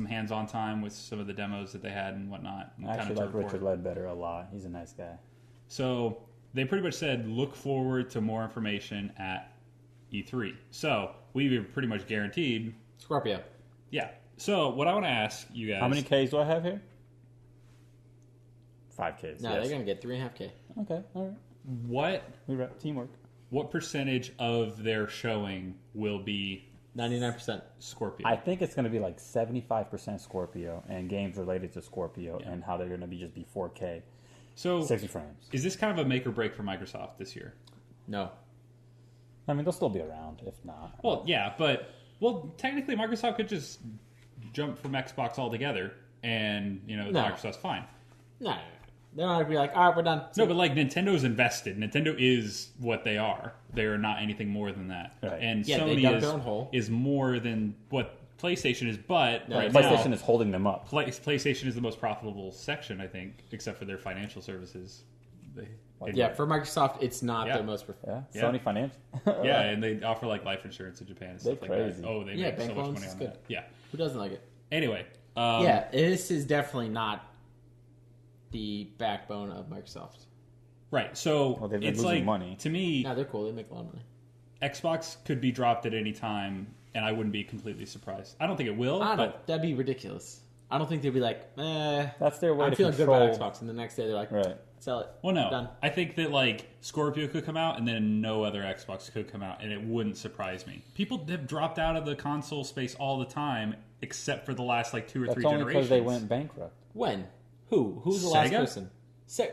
hands-on time with some of the demos that they had and whatnot. And I kind actually of like to report. Richard Ledbetter a lot. He's a nice guy. So they pretty much said, look forward to more information at E3. So we pretty much guaranteed. Scorpio. Yeah. So what I want to ask you guys. How many Ks do I have here? 5 Ks. No, yes. they're going to get 3.5K. Okay, all right. Teamwork. What percentage of their showing will be 99%. Scorpio? I think it's going to be like 75% Scorpio and games related to Scorpio and how they're going to be just be 4K, So 60 frames. is this kind of a make or break for Microsoft this year? No. I mean, they'll still be around if not. Well, yeah, but technically Microsoft could just jump from Xbox altogether, and No. Microsoft's fine. No. They're not going to be like, all right, we're done. No, but like Nintendo's invested. Nintendo is what they are. They are not anything more than that. Right. And Yeah, they dug their own Sony hole. is more than what PlayStation is. But No, right PlayStation now, is holding them up. PlayStation is the most profitable section, I think, except for their financial services. Yeah, for Microsoft, it's not Yeah. their most Yeah, Yeah. Sony Financial. Yeah, and they offer like life insurance in Japan and stuff They're like crazy. that. Oh, they Yeah, make so bank much loans money is on good. that. Yeah. Who doesn't like it? Anyway, Yeah, this is definitely not the backbone of Microsoft. right. So Well, they've been it's losing like money. to me, No, they're cool. They make a lot of money. Xbox could be dropped at any time, and I wouldn't be completely surprised. I don't think it will. I don't know. But That'd be ridiculous. I don't think they'd be like, That's their way I'm to feeling control. good about Xbox. And the next day they're like, Right. sell it. well, no. Done. I think that like Scorpio could come out, and then no other Xbox could come out, and it wouldn't surprise me. People have dropped out of the console space all the time, except for the last like 2 or That's 3 only generations. because they went bankrupt. When? Who? Who's the last Sega? person?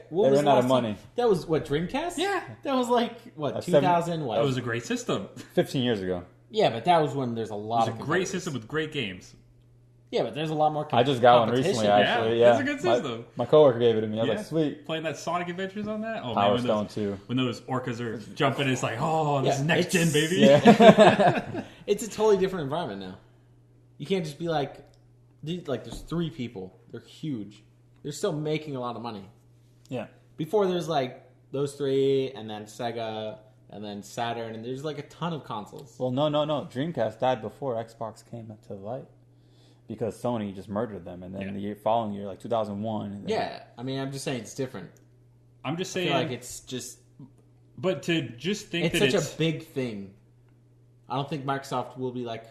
What They was ran the out last of time? money. That was what, Dreamcast? Yeah. That was like what, 7 2000? What? That was a great system. 15 years ago. Yeah, but that was when there's a lot It of was a great competitors. system with great games. Yeah, but there's a lot more. I just got one competition. recently, Yeah, actually. Yeah, that's a good system. My coworker gave it to me. I was Yeah. like, sweet. Playing that Sonic Adventures on that? Oh, Power man, Stone 2. when those orcas are jumping, it's like, oh, this Yeah, is next gen, it's- baby. Yeah. It's a totally different environment now. You can't just be like there's 3 people. They're huge. They're still making a lot of money. Yeah. Before there's like those 3, and then Sega, and then Saturn, and there's like a ton of consoles. Well, no. Dreamcast died before Xbox came into light because Sony just murdered them, and then Yeah. the following year, like 2001. Yeah, I mean, I'm just saying it's different. I'm just I saying, feel like it's just but to just think it's that such a big thing. I don't think Microsoft will be like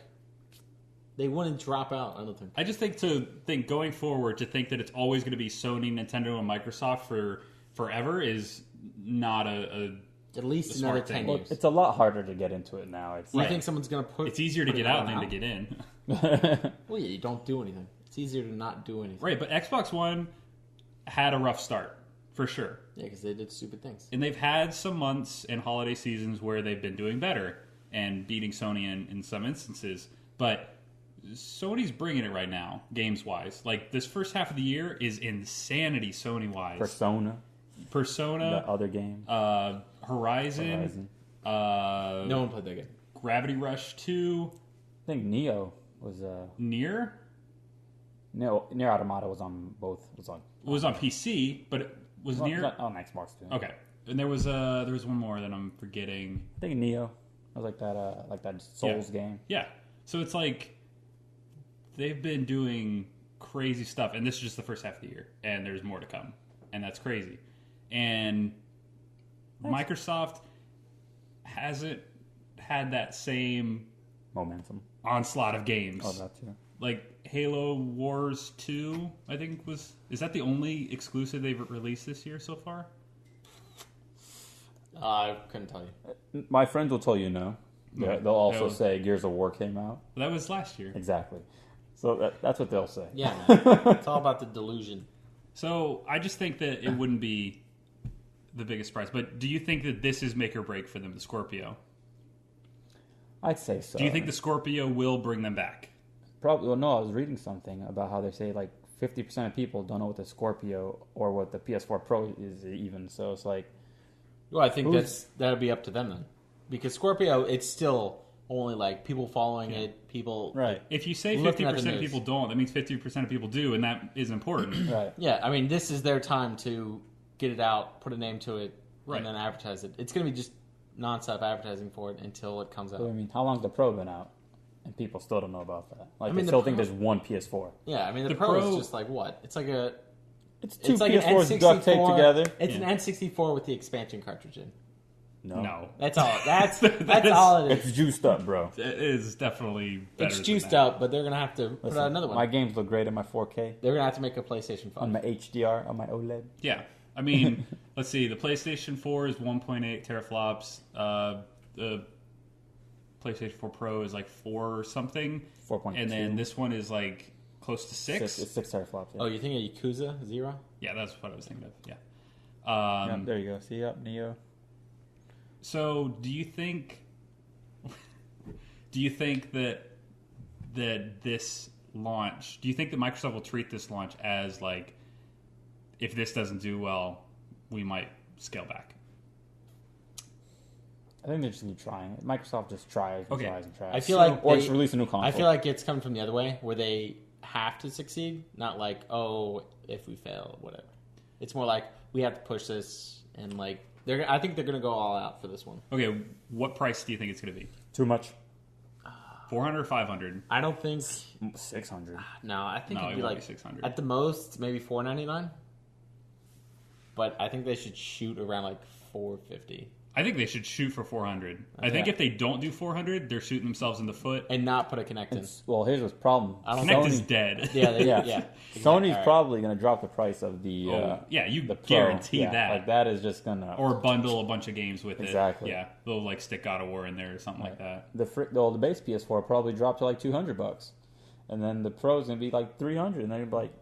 they wouldn't drop out. I don't think. I just think going forward to think that it's always going to be Sony, Nintendo, and Microsoft for forever is not a At least a another smart 10 thing. Well, years. it's a lot harder to get into it now. It's You Right. think someone's gonna put? it's easier to put get it out on than to now? get in. Well, yeah, you don't do anything. It's easier to not do anything. Right, but Xbox One had a rough start. for sure. Yeah, because they did stupid things. And they've had some months and holiday seasons where they've been doing better and beating Sony in some instances. But Sony's bringing it right now, games-wise. Like, this first half of the year is insanity Sony-wise. Persona. The other game. Horizon. No one played that game. Gravity Rush 2. I think Neo was... Nier? Nier Automata was on both. It was on PC, but it was Nier... on Xbox, too. Okay. And there was one more that I'm forgetting. I think Neo. It was like that Souls game. Yeah. So it's like they've been doing crazy stuff, and this is just the first half of the year, and there's more to come, and that's crazy. And Microsoft hasn't had that same momentum onslaught of games. Oh, that too. Like Halo Wars 2, I think is that the only exclusive they've released this year so far? I couldn't tell you. My friends will tell you no. They'll also say Gears of War came out. That was last year. Exactly. So that's what they'll say. Yeah, man. It's all about the delusion. So I just think that it wouldn't be the biggest surprise. But do you think that this is make or break for them, the Scorpio? I'd say so. Do you think the Scorpio will bring them back? Probably. Well, no, I was reading something about how they say like 50% of people don't know what the Scorpio or what the PS4 Pro is even. So it's like... Well, I think that'll be up to them then. Because Scorpio, it's still only like people following it, people... Right. If you say 50% of people don't, that means 50% of people do, and that is important. Right. Yeah, I mean, this is their time to get it out, put a name to it, and then advertise it. It's going to be just nonstop advertising for it until it comes out. So, I mean, how long's the Pro been out? And people still don't know about that. Like, I mean, they still think there's one PS4. Yeah, I mean, the Pro is just like what? It's like a... It's two like PS4s duct taped together. It's an N64 with the expansion cartridge in. No. That's all. That's all it is. It's juiced up, bro. It is definitely better. It's juiced up, but they're gonna have to put out another one. My games look great in my 4K. They're gonna have to make a PlayStation 5 on my HDR, on my OLED. Yeah, I mean, let's see. The PlayStation 4 is 1.8 teraflops. The PlayStation 4 Pro is like 4 or something. 4.2. And then this one is like close to 6. It's 6 teraflops. Yeah. Oh, you think of Yakuza 0? Yeah, that's what I was thinking of. Yeah. Yep, there you go. See, Neo. So, do you think that this launch? Do you think that Microsoft will treat this launch as like, if this doesn't do well, we might scale back? I think they just keep trying. Microsoft just tries and tries and tries. I feel like or just release a new console. I feel like it's coming from the other way, where they have to succeed, not like, oh, if we fail, whatever. It's more like we have to push this, and like I think they're going to go all out for this one. Okay, what price do you think it's going to be? Too much. 400 or 500? I don't think 600. No, I think No, it'd it be won't like be 600. at the most maybe $499. But I think they should shoot around like $450. I think they should shoot for 400. I think if they don't do 400, they're shooting themselves in the foot. And not put a Kinect in. Well, here's what's the problem. Kinect is dead. Yeah, yeah. Exactly. Sony's probably going to drop the price of the you the guarantee that. Like that is just going to... Or bundle a bunch of games with it. Exactly. Yeah, they'll like stick God of War in there or something like that. The base PS4 probably dropped to like $200. And then the Pro's going to be like $300. And then you're like,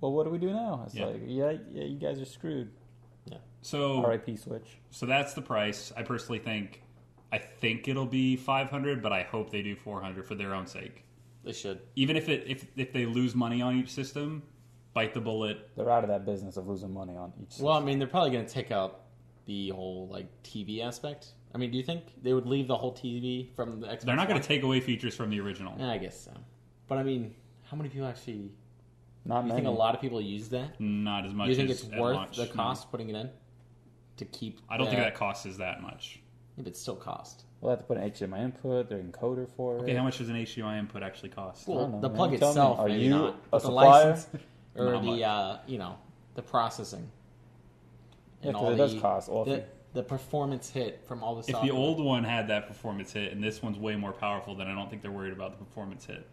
well, what do we do now? It's like, yeah, you guys are screwed. Yeah. So RIP Switch. So that's the price. I personally think it'll be 500, but I hope they do 400 for their own sake. They should. Even if they lose money on each system, bite the bullet. They're out of that business of losing money on each system. Well, I mean, they're probably going to take out the whole like TV aspect. I mean, do you think they would leave the whole TV from the Xbox? They're not going to take away features from the original. Yeah, I guess so. But I mean, how many people actually? Not many. You think a lot of people use that? Not as much. You think as it's worth launch? the cost putting it in to keep? I don't think that cost is that much. Yeah, but it still cost. We'll have to put an HDMI input, their encoder for it. Okay, how much does an HDMI input actually cost? Well, know, the man. plug Tell itself, me, are maybe you not. a But the supplier? license or the the processing. Yeah, because it does cost awfully. The performance hit from all the If software. the old one had that performance hit and this one's way more powerful, then I don't think they're worried about the performance hit.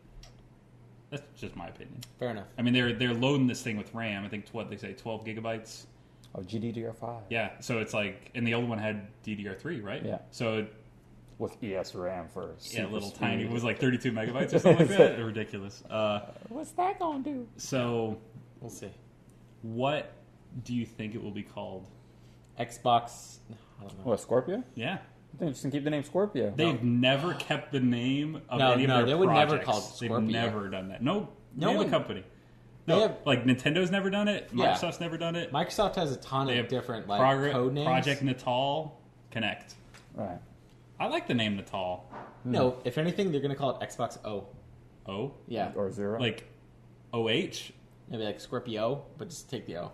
That's just my opinion. Fair enough. I mean, they're loading this thing with RAM. I think what they say, 12 gigabytes. Oh, GDDR5. Yeah, so it's like, and the old one had DDR3, right? Yeah. So with ES RAM for little speed. Tiny. It was like 32 megabytes or something like that. Ridiculous. What's that gonna do? So we'll see. What do you think it will be called? Xbox. I don't know. What, Scorpio? Yeah. I think just gonna keep the name Scorpio. They've never kept the name of No, any no, of their they would never projects. call it Scorpio. They've never done that. No No name one- a company. They No, have- like Nintendo's never done it. Yeah. Microsoft's never done it. Microsoft has a ton They of have different like Progr- code names. Project Natal, Connect. Right. I like the name Natal. No, if anything, they're gonna call it Xbox O. Oh, Yeah, Or Zero. like OH. maybe like Scorpio, but just take the O.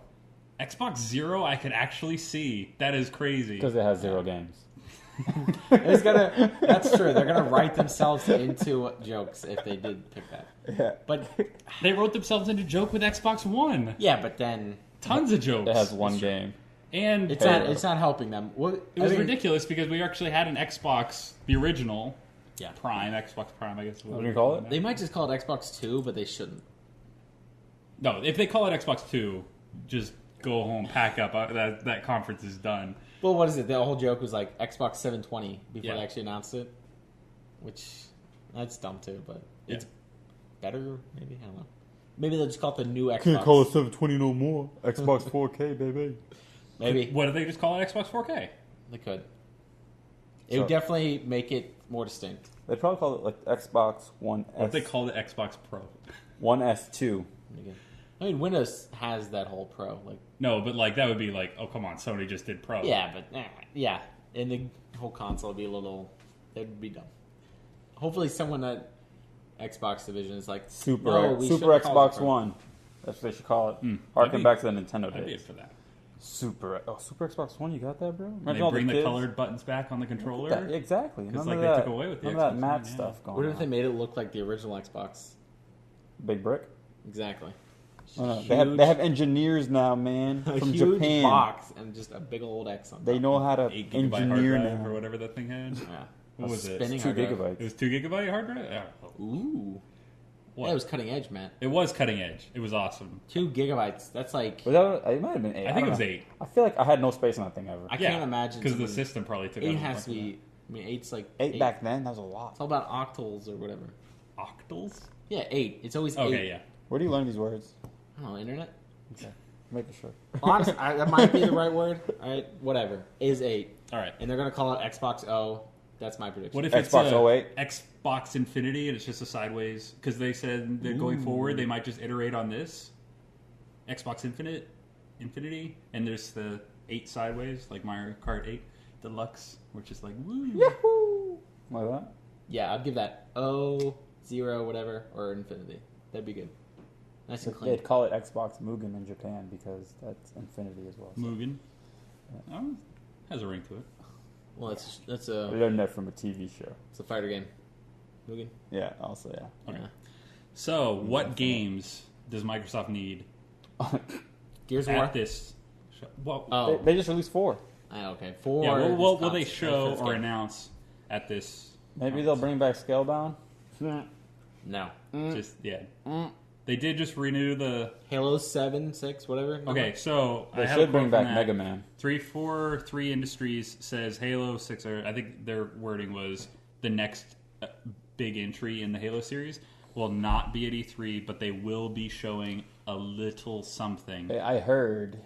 Xbox Zero, I could actually see. That is crazy. Because it has 0 games. It's gonna. That's true. They're gonna write themselves into jokes if they did pick that. Yeah. But They wrote themselves into joke with Xbox One. yeah, but then Tons of jokes. It has 1 game. And it's Halo. not. It's not helping them. What it was ridiculous because we actually had an Xbox, the original Yeah, Prime, Xbox Prime, I guess. What do you call it? they might just call it Xbox 2, but they shouldn't. No, if they call it Xbox 2, just go home, pack up. That conference is done. Well, what is it? The whole joke was like Xbox 720 before Yeah. they actually announced it, which that's dumb too. But Yeah. it's better, maybe. I don't know. Maybe they'll just call it the new Xbox. 720 no more. Xbox 4K, baby. Maybe What if they just call it Xbox 4K? they could. It So- would definitely make it more distinct. They'd probably call it like Xbox One What if S. they called it Xbox Pro? One S2. Again. I mean, Windows has that whole Pro. Like, No, but like that would be like, oh come on, Sony just did Pro. yeah, but yeah, and the whole console would be a little. It'd be dumb. Hopefully, someone at Xbox division is like Super no, we Super shouldn't call it Xbox Pro. One. That's what they should call it. I'd Harken be- back to the Nintendo I'd be days. for that. Super Xbox One, you got that, bro? And Imagine they all bring the kids. colored buttons back on the controller. That- exactly. Because None like of they that, took away with the none of that Xbox matte One, yeah. stuff going What if on. they made it look like the original Xbox? Big brick? Exactly. Oh, no. Huge- They have engineers now, man, a from huge Japan. box and just a big old X on top. They know how to 8 gigabyte hard engineer drive or now. whatever that thing had. Yeah. What A was it? spinning 2 hard drive. It gigabytes. was 2 gigabyte hard drive. Yeah. Ooh. What? Yeah, it was cutting edge, man. It was cutting edge. It was awesome. 2 gigabytes. That's like Was that? It might have been 8. I think it don't was know. 8. I feel like I had no space on that thing ever. I can't imagine because the someone- system probably took. 8 up a has to bunch of be. I mean, 8's like 8 back then, that was a lot. It's all about octals or whatever. that. Octals. Yeah, 8. It's always 8. Okay, yeah. Where do you learn these words? I don't know, internet. Okay, making sure. Honestly, that might be the right word. All right, whatever. Is 8, All right. and they're gonna call it Xbox O. That's my prediction. What if Xbox it's 08? Xbox Infinity and it's just a sideways? Because they said that going forward they might just iterate on this Xbox Infinity, and there's the 8 sideways, like Mario Kart 8 Deluxe, which is like woo. Yahoo! Like that? Yeah, I'd give that O, 0, whatever, or Infinity. That'd be good. Nice and clean. They'd call it Xbox Mugen in Japan because that's Infinity as well. So. Mugen. Oh, has a ring to it. Well, that's I a learned that from a TV show. it's a fighter game. Mugen. Yeah, also, yeah. Okay. Yeah. So, what games does Microsoft need Gears of War. at this show? Well, Oh, They just released 4. okay. 4. yeah. is What will they constant. show First or game. announce at this? Maybe they'll bring back Scalebound. No. Just yeah. They did just renew the. Halo 7, 6, whatever. Okay, so They I have a should bring quote back from Mega that. Man. 343 Industries says Halo 6. I think their wording was the next big entry in the Halo series will not be at E3, but they will be showing a little something. I heard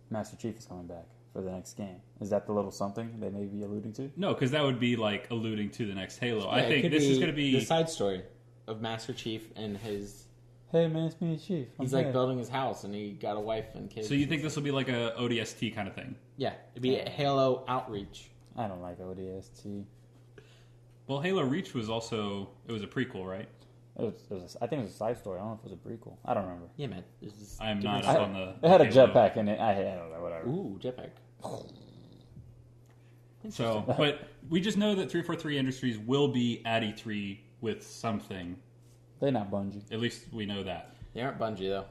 Master Chief is coming back for the next game. Is that the little something they may be alluding to? No, because that would be like alluding to the next Halo. Yeah, I it think could this is going to be the side story of Master Chief and his. Hey man, it's me, Chief. He's like building his house and he got a wife and kids. So you think this will be like a ODST kind of thing? Yeah, it'd be a Halo Outreach. I don't like ODST. Well, Halo Reach was also it was a prequel, right? I think it was a side story. I don't know if it was a prequel. I don't remember. Yeah, man. This is I am different not stuff. on the. It had a Halo. jetpack in it. I don't know, whatever. Ooh, jetpack. So, but we just know that 343 Industries will be at E3 with something. They're not Bungie. At least we know that. They aren't Bungie though.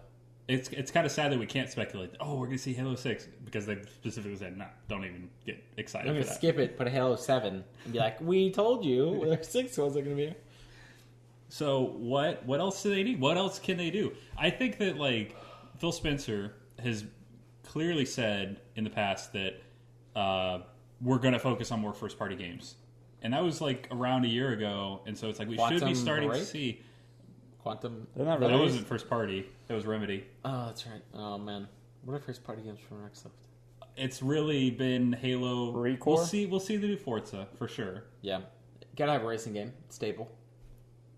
It's kind of sad that we can't speculate. Oh, we're going to see Halo 6 because they specifically said, no, don't even get excited I'm for gonna that. skip it, put a Halo 7, and be like, "We told you, their 6 wasn't gonna be." So what else do they need? What else can they do? I think that like Phil Spencer has clearly said in the past that we're going to focus on more first party games, and that was like around a year ago. And so it's like we should be Quantum starting to Break? see. Quantum. They're not That really. wasn't first party. That was Remedy. Oh, that's right. Oh man. What are first party games from Microsoft? It's really been Halo. Recore? We'll see the new Forza for sure. Yeah. Gotta have a racing game. It's staple.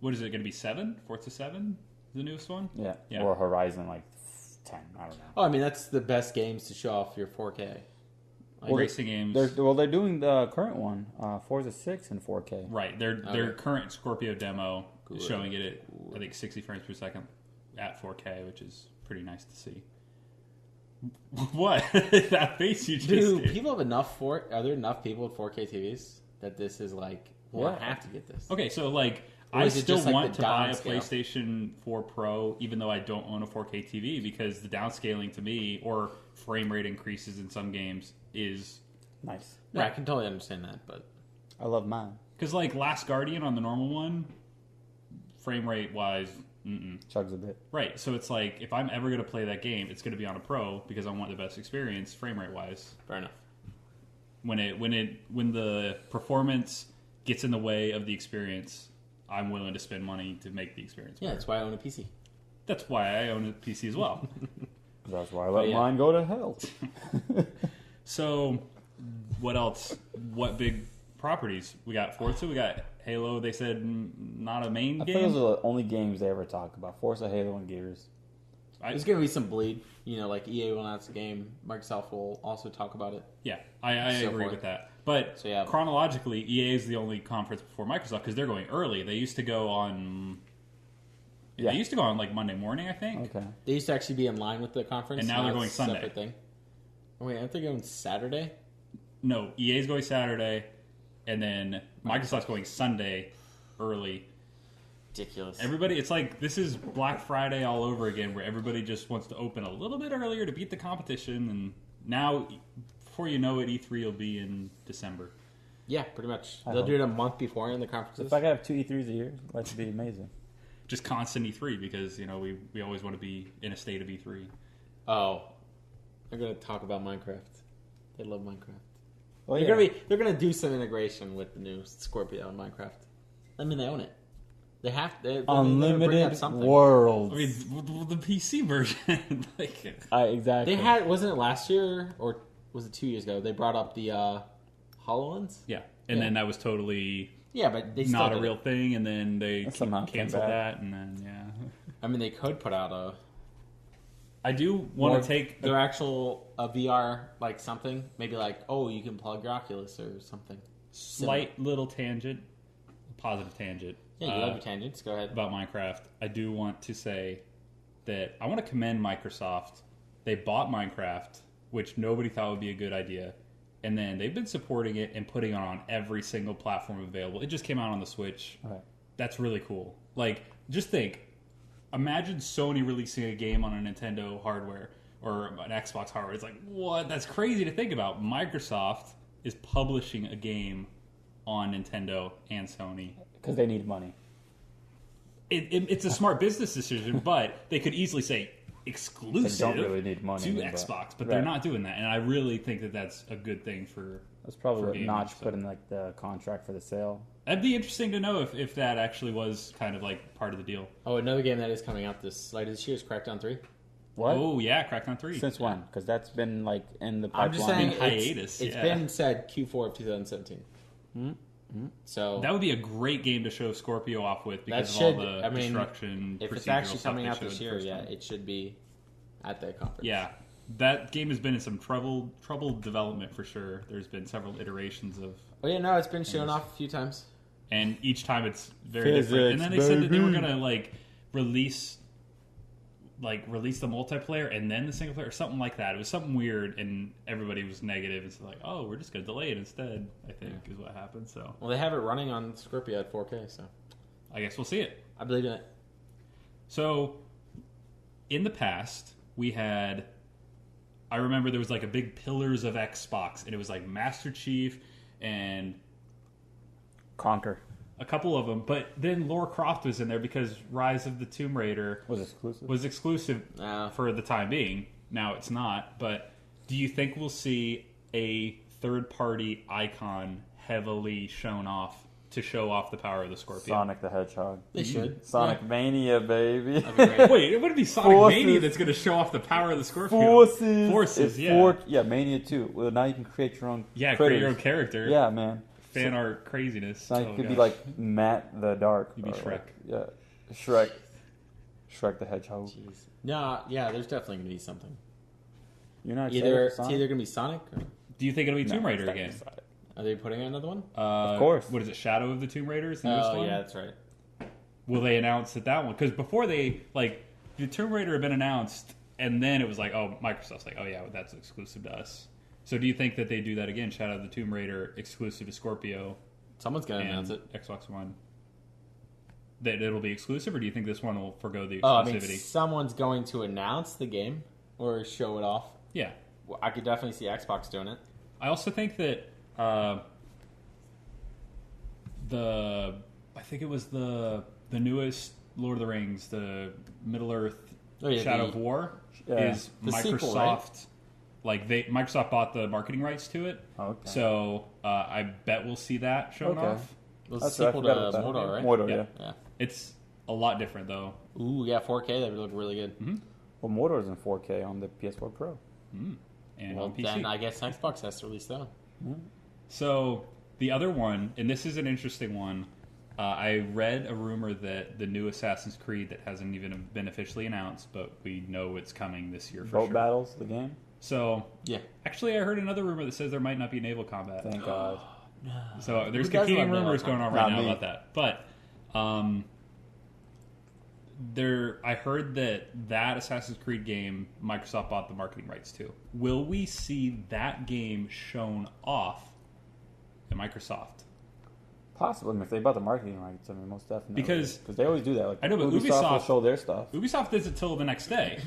What is it going to be? 7? Forza 7? The newest one? Yeah. Yeah. Or Horizon 10. I don't know. Oh, I mean, that's the best games to show off your 4K. Well, racing games. They're doing the current one, Forza 6 in 4K. Right. Their current Scorpio demo is showing it at, I think, 60 frames per second at 4K, which is pretty nice to see. What? That face you just Dude, did. people have enough are there enough people with 4K TVs that this is like, well, I have to get this. Okay, so like, Or I is it still just, like, want the to buy a downscale? PlayStation 4 Pro, even though I don't own a 4K TV, because the downscaling to me, or frame rate increases in some games, is... Nice. Yeah, I can totally understand that, but I love mine. Because like Last Guardian on the normal one, frame rate wise, Chugs a bit. right. So it's like, if I'm ever going to play that game, it's going to be on a Pro, because I want the best experience, frame rate wise. fair enough. When the performance gets in the way of the experience, I'm willing to spend money to make the experience Yeah, better. that's why I own a PC. That's why I own a PC as well. That's why I let yeah. mine go to hell. So, what else? What big properties? We got Forza, we got Halo. They said not a main I think game. those are the only games they ever talk about. Forza, Halo, and Gears. There's going to be some bleed. You know, like EA will announce a game. Microsoft will also talk about it. Yeah, I So agree forth. with that. But So, yeah. chronologically, EA is the only conference before Microsoft because they're going early. They used to go on. Yeah. They used to go on like Monday morning, I think. Okay. They used to actually be in line with the conference. And now they're it's going a Sunday. separate thing. Oh, wait, aren't they going Saturday? No, EA's going Saturday, and then Microsoft's going Sunday early. Ridiculous. Everybody, it's like this is Black Friday all over again, where everybody just wants to open a little bit earlier to beat the competition, and now, before you know it, E3 will be in December. Yeah, pretty much. I They'll hope. do it a month before in the conferences. If I could have 2 E3s a year, that'd be amazing. Just constant E3 because we always want to be in a state of E3. Oh, they're going to talk about Minecraft. They love Minecraft. Oh, They're gonna do some integration with the new Scorpio and Minecraft. I mean, they own it. They have they bring up Unlimited something. worlds. I mean, the PC version, like, Exactly. They had, wasn't it last year or was it 2 years ago? They brought up the HoloLens. yeah, and then that was totally Yeah, but they still not a did real it. thing, and then they Somehow came canceled back. that, and then I mean, they could put out a I do want to take their actual VR like something. Maybe like, oh, you can plug your Oculus or something. slight little tangent, positive tangent. Yeah, you love your tangents. Go ahead. About Minecraft. I do want to say that I want to commend Microsoft. They bought Minecraft, which nobody thought would be a good idea, and then they've been supporting it and putting it on every single platform available. It just came out on the Switch. Right. That's really cool. Like, just think. Imagine Sony releasing a game on a Nintendo hardware or an Xbox hardware. It's like, what? That's crazy to think about. Microsoft is publishing a game on Nintendo and Sony. Because they need money. It's a smart business decision, but they could easily say exclusive They don't really need money, to but- Xbox, but right. they're not doing that. And I really think that that's a good thing for... That's probably for what gaming, Notch so. put in like the contract for the sale. That'd be interesting to know if that actually was kind of like part of the deal. Oh, another game that is coming out this later this year is Crackdown 3. What? Oh, yeah, Crackdown 3. Since when? Because that's been like in the pipeline. I'm just saying, Been hiatus, it's yeah. been said Q4 of 2017. So That would be a great game to show Scorpio off with because That of all should- the I mean, destruction, if it's procedural actually stuff coming they out showed this the year, first yeah, time. it should be at that conference. Yeah, that game has been in some troubled development for sure. There's been several iterations of... Oh yeah, no, it's been shown off a few times. And each time it's very Physics, different. And then they said that they were baby. gonna release the multiplayer and then the single player or something like that. It was something weird, and everybody was negative. It's like, oh, we're just gonna delay it instead. I think is what happened. So Well, they have it running on Scorpio at 4K, so I guess we'll see it. I believe in it. So in the past, we had. I remember there was like a big Pillars of Xbox, and it was like Master Chief and Conquer a couple of them. But then Lara Croft was in there because Rise of the Tomb Raider was exclusive. was exclusive Uh, for the time being. Now it's not. But do you think we'll see a third-party icon heavily shown off to show off the power of the Scorpio. Sonic the Hedgehog. They should. Sonic Mania, baby. That'd be great. Wait, it wouldn't be Sonic Forces. Mania that's going to show off the power of the Scorpio. Forces. It's yeah. Yeah, Mania 2. Well, now you can create your own Yeah, critters. create your own character. Yeah, man. Fan art craziness. So you could be like Matt the Dark. You'd be or Shrek. Like, yeah, Shrek. Shrek the Hedgehog. Jeez. No, yeah, there's definitely going to be something. You're not It's either going to be Sonic or... Do you think it'll be Tomb Raider it's again? not- Are they putting out another one? Of course. What is it, Shadow of the Tomb Raiders? The newest Oh, one? yeah, that's right. Will they announce that one? Because before they, like, the Tomb Raider had been announced, and then it was like, oh, Microsoft's like, oh yeah, that's exclusive to us. So do you think that they do that again? Shadow of the Tomb Raider exclusive to Scorpio Someone's going to and announce it. Xbox One? That it'll be exclusive, or do you think this one will forgo the Oh, I mean, exclusivity? someone's going to announce the game or show it off. Yeah. Well, I could definitely see Xbox doing it. I also think that I think it was the newest Lord of the Rings, the Middle Earth Shadow of War, is The Microsoft. sequel, right? Like Microsoft bought the marketing rights to it, Okay. so I bet we'll see that shown Okay. off. It was That's a right, I sequel to forgot about that. Mordor, right? Mordor, Yeah. yeah. Yeah. It's a lot different though. Ooh, yeah, 4K. That would look really good. Mm-hmm. Well, Mordor's in 4K on the PS4 Pro. And Well, on PC. then I guess Xbox has to release that. So the other one, and this is an interesting one. I read a rumor that the new Assassin's Creed that hasn't even been officially announced, but we know it's coming this year for Boat sure. Battles, the game. So Yeah. actually, I heard another rumor that says there might not be naval combat. Thank God. So there's Who does competing love naval rumors going on combat? right Not now me. about that. But I heard that Assassin's Creed game Microsoft bought the marketing rights to. Will we see that game shown off at Microsoft? Possibly. I mean, if they bought the marketing rights, I mean, most definitely. Because they always do that. Like, I know, but Ubisoft will Ubisoft- show their stuff. Ubisoft does it till the next day.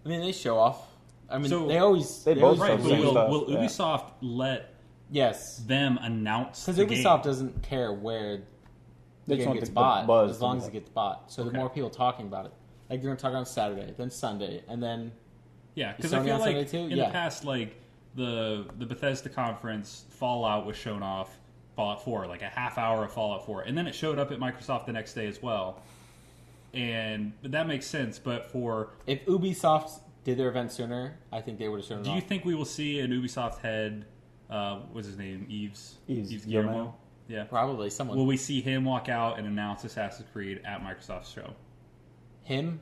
I mean, they show off. I mean, So- they always... They both always Right, show but the same will, stuff, will yeah. Ubisoft let Yes. them announce Because the Ubisoft game? doesn't care where They the just game want gets the bought, buzz as to long be as it like- gets bought. So Okay. the more people talking about it. Like, they're going to talk on Saturday, then Sunday, and then... Yeah, because Sony I feel on like Sunday too? in Yeah. the past, like the Bethesda conference, Fallout was shown off, Fallout 4, like a half hour of Fallout 4, and then it showed up at Microsoft the next day as well. And that makes sense, but If Ubisoft did their event sooner, I think they would have shown it do off. you think we will see an Ubisoft head? What's his name? Yves Yves Guillemot. Guillemot. Yeah. Probably someone. Will we see him walk out and announce Assassin's Creed at Microsoft's show? Him?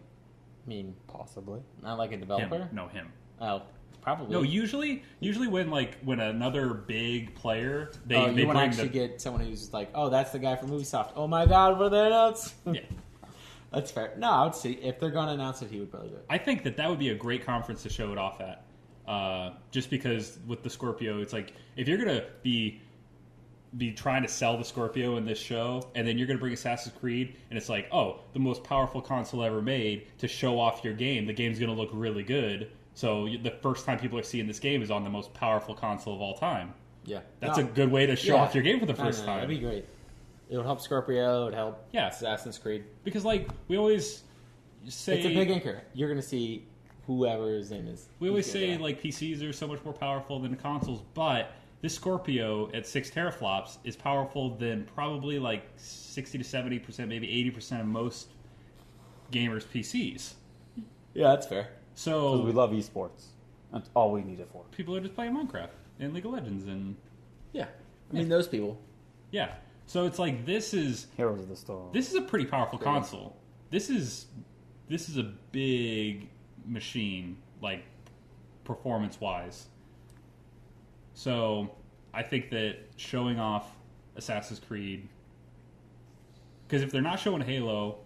I mean, Possibly. not like a developer? Him. No, him. Oh, probably. No, usually when another big player they you they want to bring actually the get someone who's like, oh, that's the guy from Ubisoft. Oh my god, what are they announced? yeah. That's fair. No, I would see if they're going to announce it, he would probably do it. I think that would be a great conference to show it off at. Just because with the Scorpio, it's like if you're gonna be trying to sell the Scorpio in this show, and then you're gonna bring Assassin's Creed, and it's like, oh, the most powerful console ever made to show off your game. The game's gonna look really good. So the first time people are seeing this game is on the most powerful console of all time. Yeah, That's a good way to show off your game for the first time. That'd be great. It would help Scorpio. It would help Yeah. Assassin's Creed. Because like we always say, It's a big anchor. You're going to see whoever his name is. we always He's say gonna- like PCs are so much more powerful than consoles, but this Scorpio at 6 teraflops is powerful than probably like 60 to 70%, maybe 80% of most gamers' PCs. Yeah, that's fair. Because we So love esports. That's all we need it for. people are just playing Minecraft and League of Legends and Yeah, I mean those people. yeah. So it's like this is Heroes of the Storm. a pretty powerful Sure. console. This is a big machine, like performance wise. So I think that showing off Assassin's Creed, because if they're not showing Halo,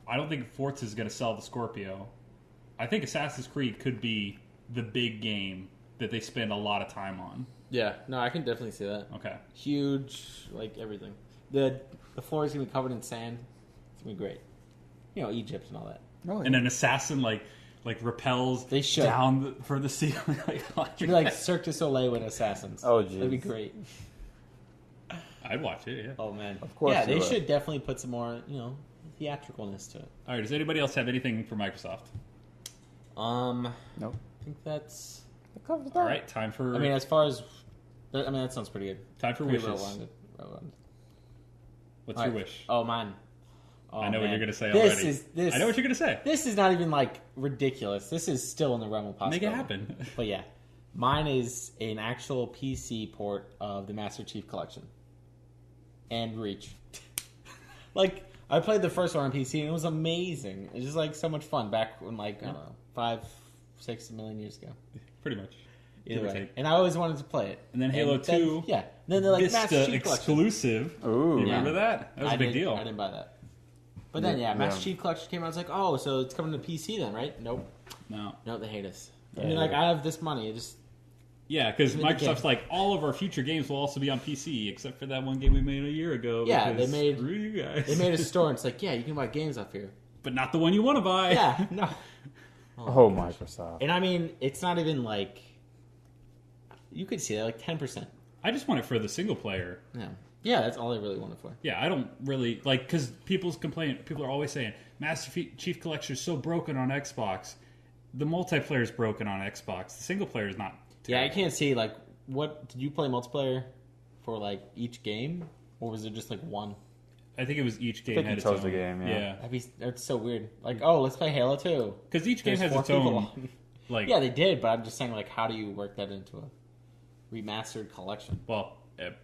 I don't think Forza is going to sell the Scorpio. I think Assassin's Creed could be the big game that they spend a lot of time on. Yeah, no, I can definitely see that. Okay. Huge, like everything. The floor is gonna be covered in sand. It's gonna be great. You know, Egypt and all that. Oh, And an assassin like repels They should. down for the ceiling. It'd be like Cirque du Soleil with assassins. Oh, that'd be jeez. great. I'd watch it. Yeah. Oh man, Of course Yeah, you they would. should definitely put some more, theatricalness to it. All right. Does anybody else have anything for Microsoft? Nope. I think that's. That covers All right. Time for I mean, as far as, that sounds pretty good. time for Pretty wishes. well-rounded. What's your wish? Oh, mine. Oh, I know what man. you're going to say This already. is this. I know what you're going to say. This is not even like ridiculous. This is still in the realm of possibility. Make it happen. But yeah, mine is an actual PC port of the Master Chief Collection and Reach. Like, I played the first one on PC and it was amazing. It was just like so much fun back when I don't know, 5-6 million years ago. Pretty much. Either way. And I always wanted to play it. And then Halo 2. Yeah. And then they're like Vista Master Chief Collection. exclusive. Ooh. You remember that? That was a big deal. I didn't buy that. But then, Master Chief Collection came out. I was like, oh, so it's coming to PC then, right? Nope. No, they hate us. Yeah, I mean, like, I have this money. It just... Yeah, because Microsoft's like, all of our future games will also be on PC, except for that one game we made a year ago. Yeah, because they made... Screw you guys. They made a store, and it's like, yeah, you can buy games off here. But not the one you want to buy. Yeah, no. Oh, Microsoft. And I mean, it's not even like... You could see that, like 10%. I just want it for the single player. Yeah. Yeah, that's all I really want it for. Yeah, I don't really like because people are always saying Master Chief Collection is so broken on Xbox. The multiplayer is broken on Xbox. The single player is not. Yeah, I can't see like what did you play multiplayer for like each game, or was it just like one? I think it was each game think had you its chose own. the game, yeah. That's so weird. Like, oh, let's play Halo 2. Because each game There's has its 4 people own. on. Like, Yeah, they did, but I'm just saying, like, how do you work that into a remastered collection? well,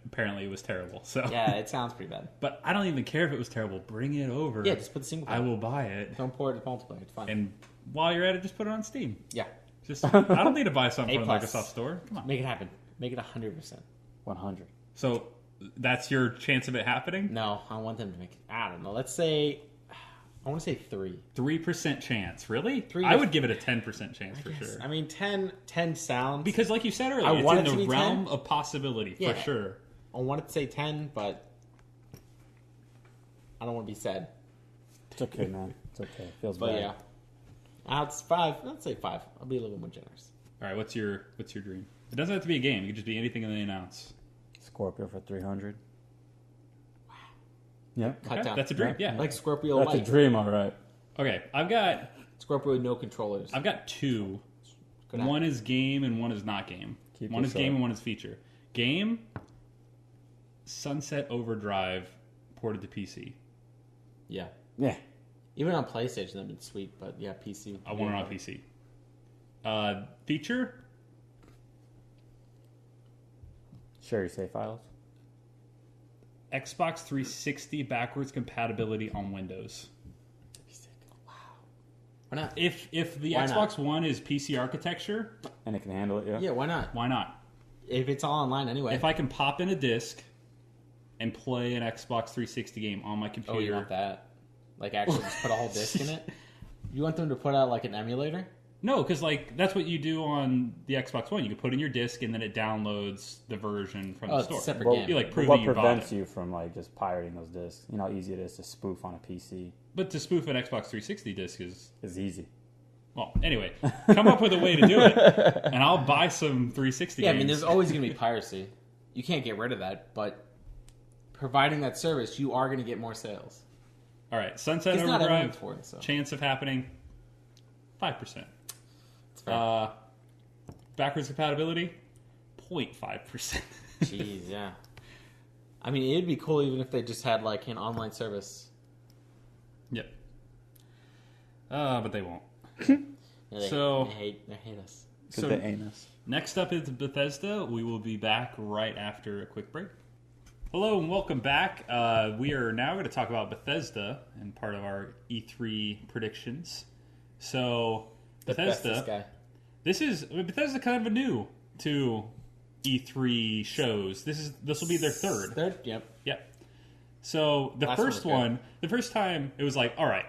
apparently it was terrible. So Yeah, it sounds pretty bad. but I don't even care if it was terrible. Bring it over. Yeah, just put the single I player. will buy it. Don't port it to multiplayer. It's fine. And while you're at it, just put it on Steam. Yeah, Just I don't need to buy something from the A+. Microsoft Store. Come on. make it happen. Make it 100%. 100. So that's your chance of it happening. No, I want them to make it. I don't know. Let's say, I want to say 3. 3% chance, really? 3 I to- would give it a 10% chance for Yes. sure. I mean, 10 sounds. Because, like you said earlier, I it's want in it to the be realm 10. of possibility Yeah. for sure. I wanted to say 10, but I don't want to be sad. It's okay, man. It's okay. Feels But bad. yeah, it's 5. Let's say 5. I'll be a little bit more generous. All right, what's your dream? It doesn't have to be a game. It could just be anything they announce. Scorpio for 300. Yeah. Cut Okay, down. that's a dream. Yeah. Like Scorpio That's a Light. dream, all right. Okay, I've got Scorpio with no controllers. 2. Good One is game and one is not game. Keep One it is game short. and one is feature. Game, Sunset Overdrive ported to PC. Yeah. Yeah. Even on PlayStation, that'd been sweet, but yeah, PC. I want it on PC. Feature, Share your save files. Xbox 360 backwards compatibility on Windows. Why not? If the Why Xbox not? One is PC architecture, And it can handle it, yeah? Yeah, why not? why not? If it's all online anyway. If I can pop in a disc and play an Xbox 360 game on my computer, Oh, you want that? Like, actually just put a whole disc in it? You want them to put out, like, an emulator? no, because like that's what you do on the Xbox One. You can put in your disc and then it downloads the version from Oh, the it's a store. separate Well, game. You like prove what that you bought prevents it. you from like just pirating those discs? You know how easy it is to spoof on a PC. But to spoof an Xbox 360 disc is It's easy. well. Anyway, come up with a way to do it, and I'll buy some 360. Yeah, I games. mean, there's always going to be piracy. You can't get rid of that, but providing that service, you are going to get more sales. All right, Sunset It's not everyone's Overdrive for it, so. chance of happening 5%. It's fair. Backwards compatibility 0.5%. Jeez, yeah. I mean, it'd be cool even if they just had, like, an online service. Yep. But they won't. Yeah, So- they hate us. Because So- they ain't us. Next up is Bethesda. We will be back right after a quick break. Hello and welcome back. We are now going to talk about Bethesda and part of our E3 predictions. So Bethesda, guy. Bethesda kind of new to E3 shows. This will be their third. Third? Yep. Yep. So the Last first one was one, the first time it was like, all right,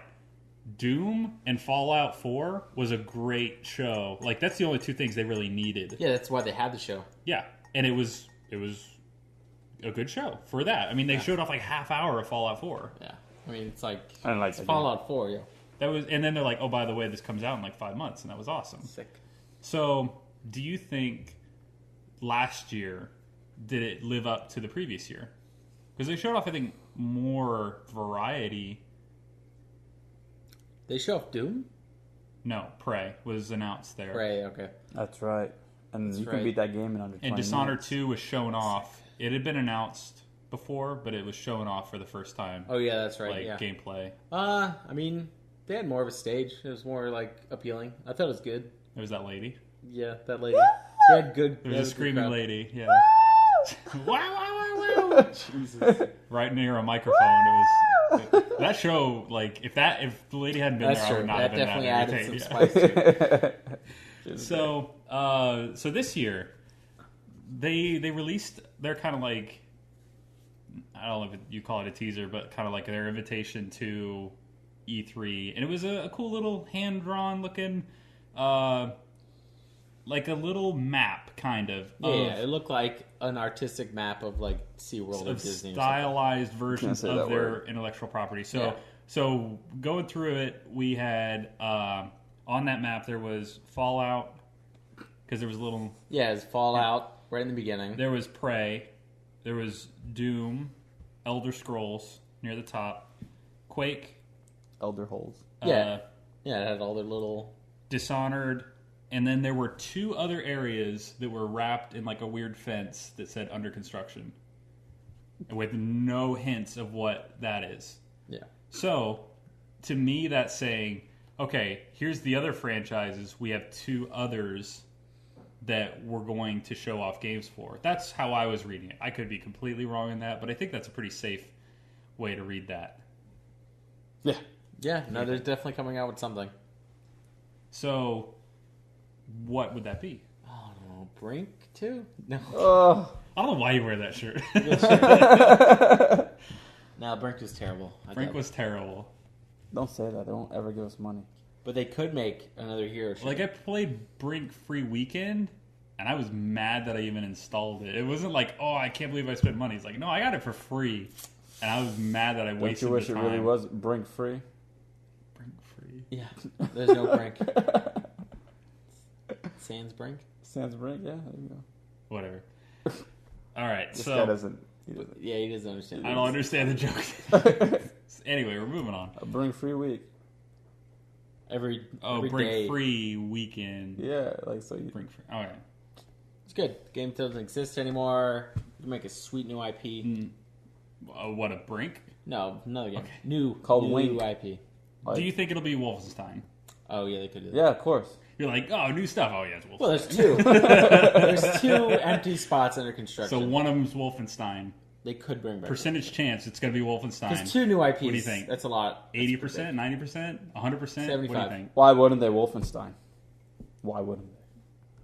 Doom and Fallout 4 was a great show. Like that's the only two things they really needed. Yeah, that's why they had the show. Yeah, and it was a good show for that. I mean, they showed off like half hour of Fallout 4. Yeah. I mean, it's like I didn't like it's the Fallout 4, yeah. That was, and then they're like, oh, by the way, this comes out in like 5 months, and that was awesome. Sick. So, do you think last year did it live up to the previous year? Because they showed off, I think, more variety. They show off Doom? No, Prey was announced there. Prey, okay. That's right. And you right. can beat that game in under 20 And Dishonored minutes. 2 was shown off. It had been announced before, but it was showing off for the first time. Oh yeah, that's right. Like Yeah. gameplay. I mean, they had more of a stage. It was more like appealing. I thought it was good. There was that lady. Yeah, that lady. They had good. There they was had a good screaming crowd. lady. Yeah. Wow! Wow! Wow! Wow! Jesus. Right near a microphone. It was that show. Like if the lady hadn't been That's there, I true. would not That have been definitely that added some entertained. spice to it. So this year, they released their kind of like, I don't know if you call it a teaser, but kind of like their invitation to E3, and it was a cool little hand drawn looking, like a little map kind of. Yeah, it looked like an artistic map of like SeaWorld or Of Disney. stylized versions say of that their word. intellectual property. So Yeah. so going through it, we had on that map there was Fallout because there was a little. Yeah, it's Fallout right in the beginning. There was Prey, there was Doom, Elder Scrolls near the top, Quake, Elder holes. Yeah. Yeah, it had all their little. Dishonored, and then there were two other areas that were wrapped in like a weird fence that said under construction, with no hints of what that is. Yeah. So, to me, that's saying, okay, here's the other franchises. We have two others that we're going to show off games for. That's how I was reading it. I could be completely wrong in that, but I think that's a pretty safe way to read that. Yeah. Yeah, no, they're definitely coming out with something. So, what would that be? Oh no, Brink too? No. Oh. I don't know why you wear that shirt. No, Brink was terrible. Frank was terrible. Don't say that. They won't ever give us money. But they could make another hero show. Like, I played Brink Free Weekend, and I was mad that I even installed it. It wasn't like, oh, I can't believe I spent money. It's like, no, I got it for free. And I was mad that I Don't wasted you wish the it time. really was Brink free? Brink Free. Yeah, there's no Brink. Sans Brink? Sans Brink, yeah, there you go. Whatever. All right, This so guy doesn't. He doesn't. Yeah, he doesn't understand. I don't understand the joke. Anyway, we're moving on. A Brink free week. Every Brink day. Free Weekend. Yeah, like so. You, Brink Free. All right. It's good. Game doesn't exist anymore. You make a sweet new IP. What, a Brink? No, another game. Okay. New Called new Wink. IP. like, Do you think it'll be Wolfenstein? Oh yeah, they could do that. yeah, of course. You're like, oh, new stuff. Oh, yeah, it's Wolfenstein. Well, there's two. There's two empty spots under construction. So one of them's Wolfenstein. They could bring back. Percentage chance it's going to be Wolfenstein. There's two new IPs. What do you think? That's a lot. 80%, 90%, 100%? What do you 75. think? Why wouldn't they Wolfenstein? Why wouldn't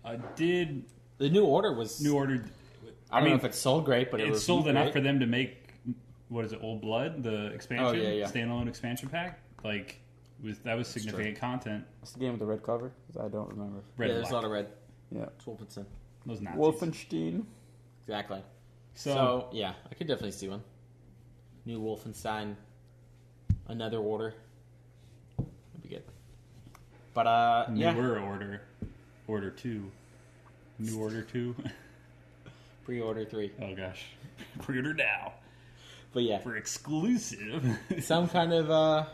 they? Did The New Order was. New Order... I don't know if it sold great, but it It was sold enough great. for them to make, what is it, Old Blood? The expansion? Oh, yeah, yeah. Standalone expansion pack? Like, that was significant content. What's the game with the red cover? 'Cause I don't remember. Red Yeah, and there's a black. lot of red. Yeah. It's Wolfenstein. Those Nazis. Wolfenstein. Exactly. So, So, yeah, I could definitely see one. New Wolfenstein. Another Order. That'd be good. But, yeah. newer order. Order 2. New Order 2. Pre-order 3. Oh, gosh. Pre-order now. But, yeah. For exclusive. Some kind of, I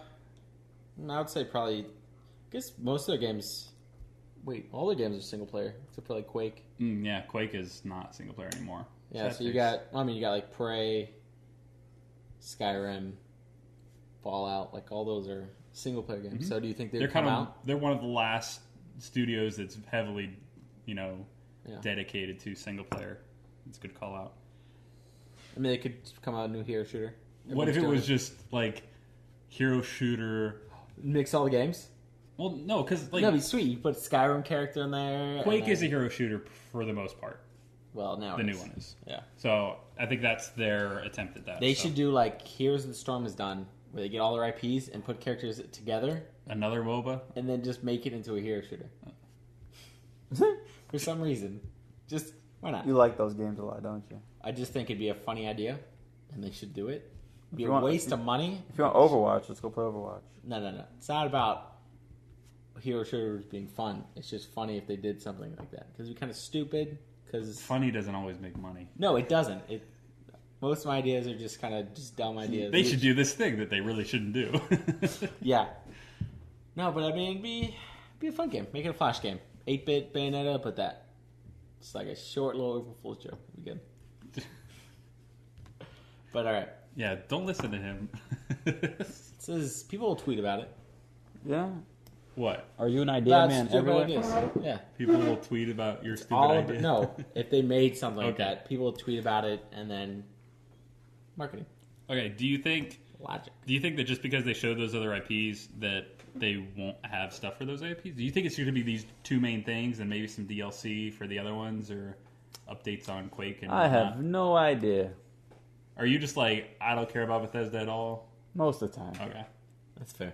would say probably, I guess most of their games, all their games are single player, except for like Quake. Yeah, Quake is not single player anymore. Yeah, so you got like Prey, Skyrim, Fallout, like all those are single player games. So do you think They're they're kind come of out? they're one of the last studios that's heavily, Yeah. dedicated to single player. It's a good call out. I mean, they could come out a new hero shooter. What if it Everyone's was just like hero shooter? doing it. Mix all the games? Well, no, because like That'd be sweet. You put Skyrim character in there. Quake and is a then- hero shooter for the most part. Well, now The it new is. one is. Yeah. So I think that's their attempt at that. They So, should do like Heroes of the Storm is done, where they get all their IPs and put characters together, another MOBA. and then just make it into a hero shooter. For some reason. Just, why not? You like those games a lot, don't you? I just think it'd be a funny idea, and they should do it. It'd be If a you want- waste of money. If you want Overwatch, let's go play Overwatch. No. It's not about hero shooters being fun. It's just funny if they did something like that. Because it'd be kind of stupid. Because Funny doesn't always make money. no, it doesn't. Most of my ideas are just kind of just dumb ideas. They should do this thing that they really shouldn't do. Yeah. No, but I mean, it'd be a fun game. Make it a flash game. 8-bit Bayonetta, put that. It's like a short little April Fool's joke. It'd be good. But all right. Yeah, don't listen to him. It says people will tweet about it. Yeah. What? Are you an idea man stupid everywhere? ideas. Yeah. People will tweet about your stupid All of idea? it. No. If they made something like Okay. that, people will tweet about it and then marketing. Okay, do you think Logic. that just because they showed those other IPs that they won't have stuff for those IPs? Do you think it's going to be these two main things and maybe some DLC for the other ones or updates on Quake and I whatnot? have no idea. Are you just like, I don't care about Bethesda at all? Most of the time. Okay. That's fair.